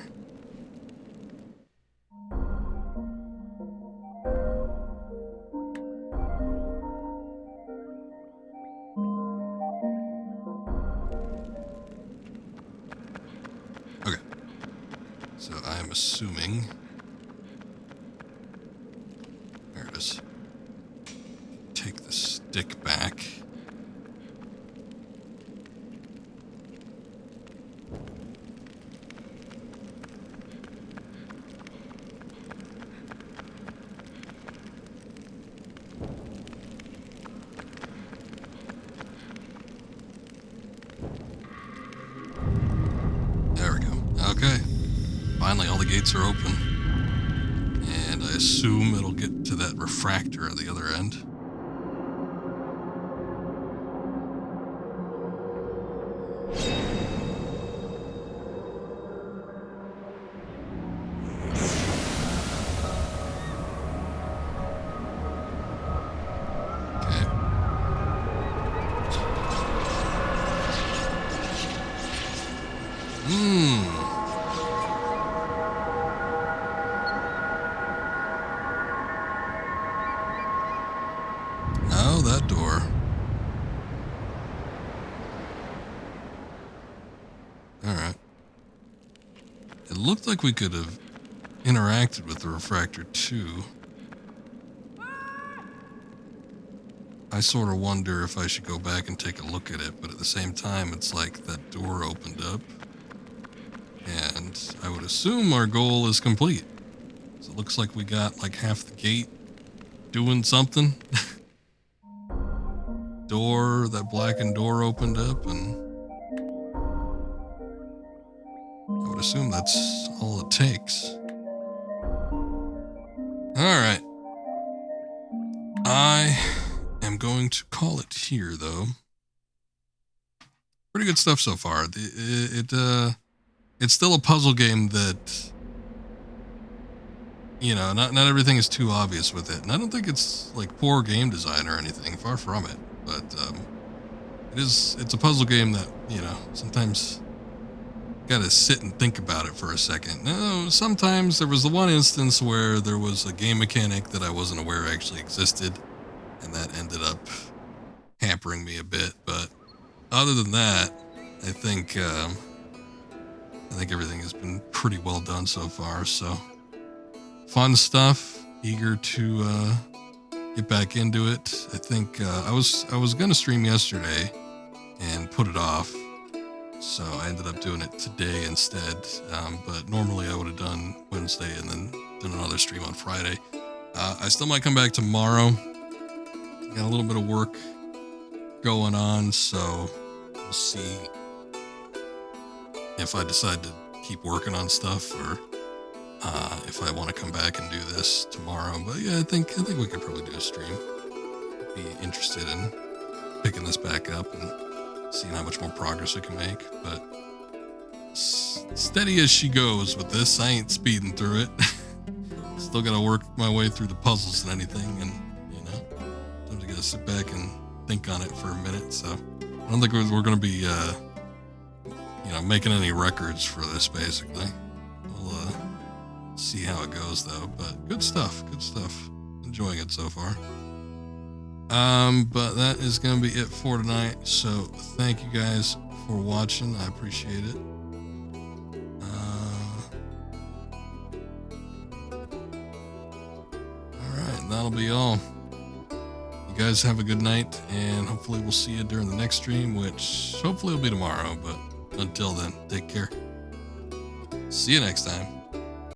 Okay. So I'm assuming... There it is. Take the stick back. Okay, finally all the gates are open, and I assume it'll get to that refractor at the other end. Okay. Oh, that door. Alright. It looked like we could have interacted with the refractor too. I sort of wonder if I should go back and take a look at it, but at the same time, it's like that door opened up. And I would assume our goal is complete. So it looks like we got like half the gate doing something. Door, that blackened door opened up, and I would assume that's all it takes. Alright. I am going to call it here, though. Pretty good stuff so far. It's still a puzzle game that, you know, not everything is too obvious with it. And I don't think it's like poor game design or anything, far from it. But it's a puzzle game that, you know, sometimes gotta sit and think about it for a second. No, sometimes there was the one instance where there was a game mechanic that I wasn't aware actually existed, and that ended up hampering me a bit. But other than that, I think everything has been pretty well done so far. So fun stuff. Eager to get back into it. I think I was gonna stream yesterday and put it off, so I ended up doing it today instead. But normally I would have done Wednesday and then done another stream on Friday. I still might come back tomorrow. Got a little bit of work going on, so we'll see if I decide to keep working on stuff or if I want to come back and do this tomorrow. But yeah, I think we could probably do a stream. Be interested in picking this back up and seeing how much more progress we can make. But steady as she goes with this. I ain't speeding through it. Still gotta work my way through the puzzles and anything, and you know, sometimes you gotta sit back and think on it for a minute. So I don't think we're gonna be you know, making any records for this. Basically, we'll see how it goes though. But good stuff, enjoying it so far. But that is gonna be it for tonight. So thank you guys for watching. I appreciate it. Alright, that'll be all. You guys have a good night, and hopefully we'll see you during the next stream, which hopefully will be tomorrow. But until then, take care. See you next time.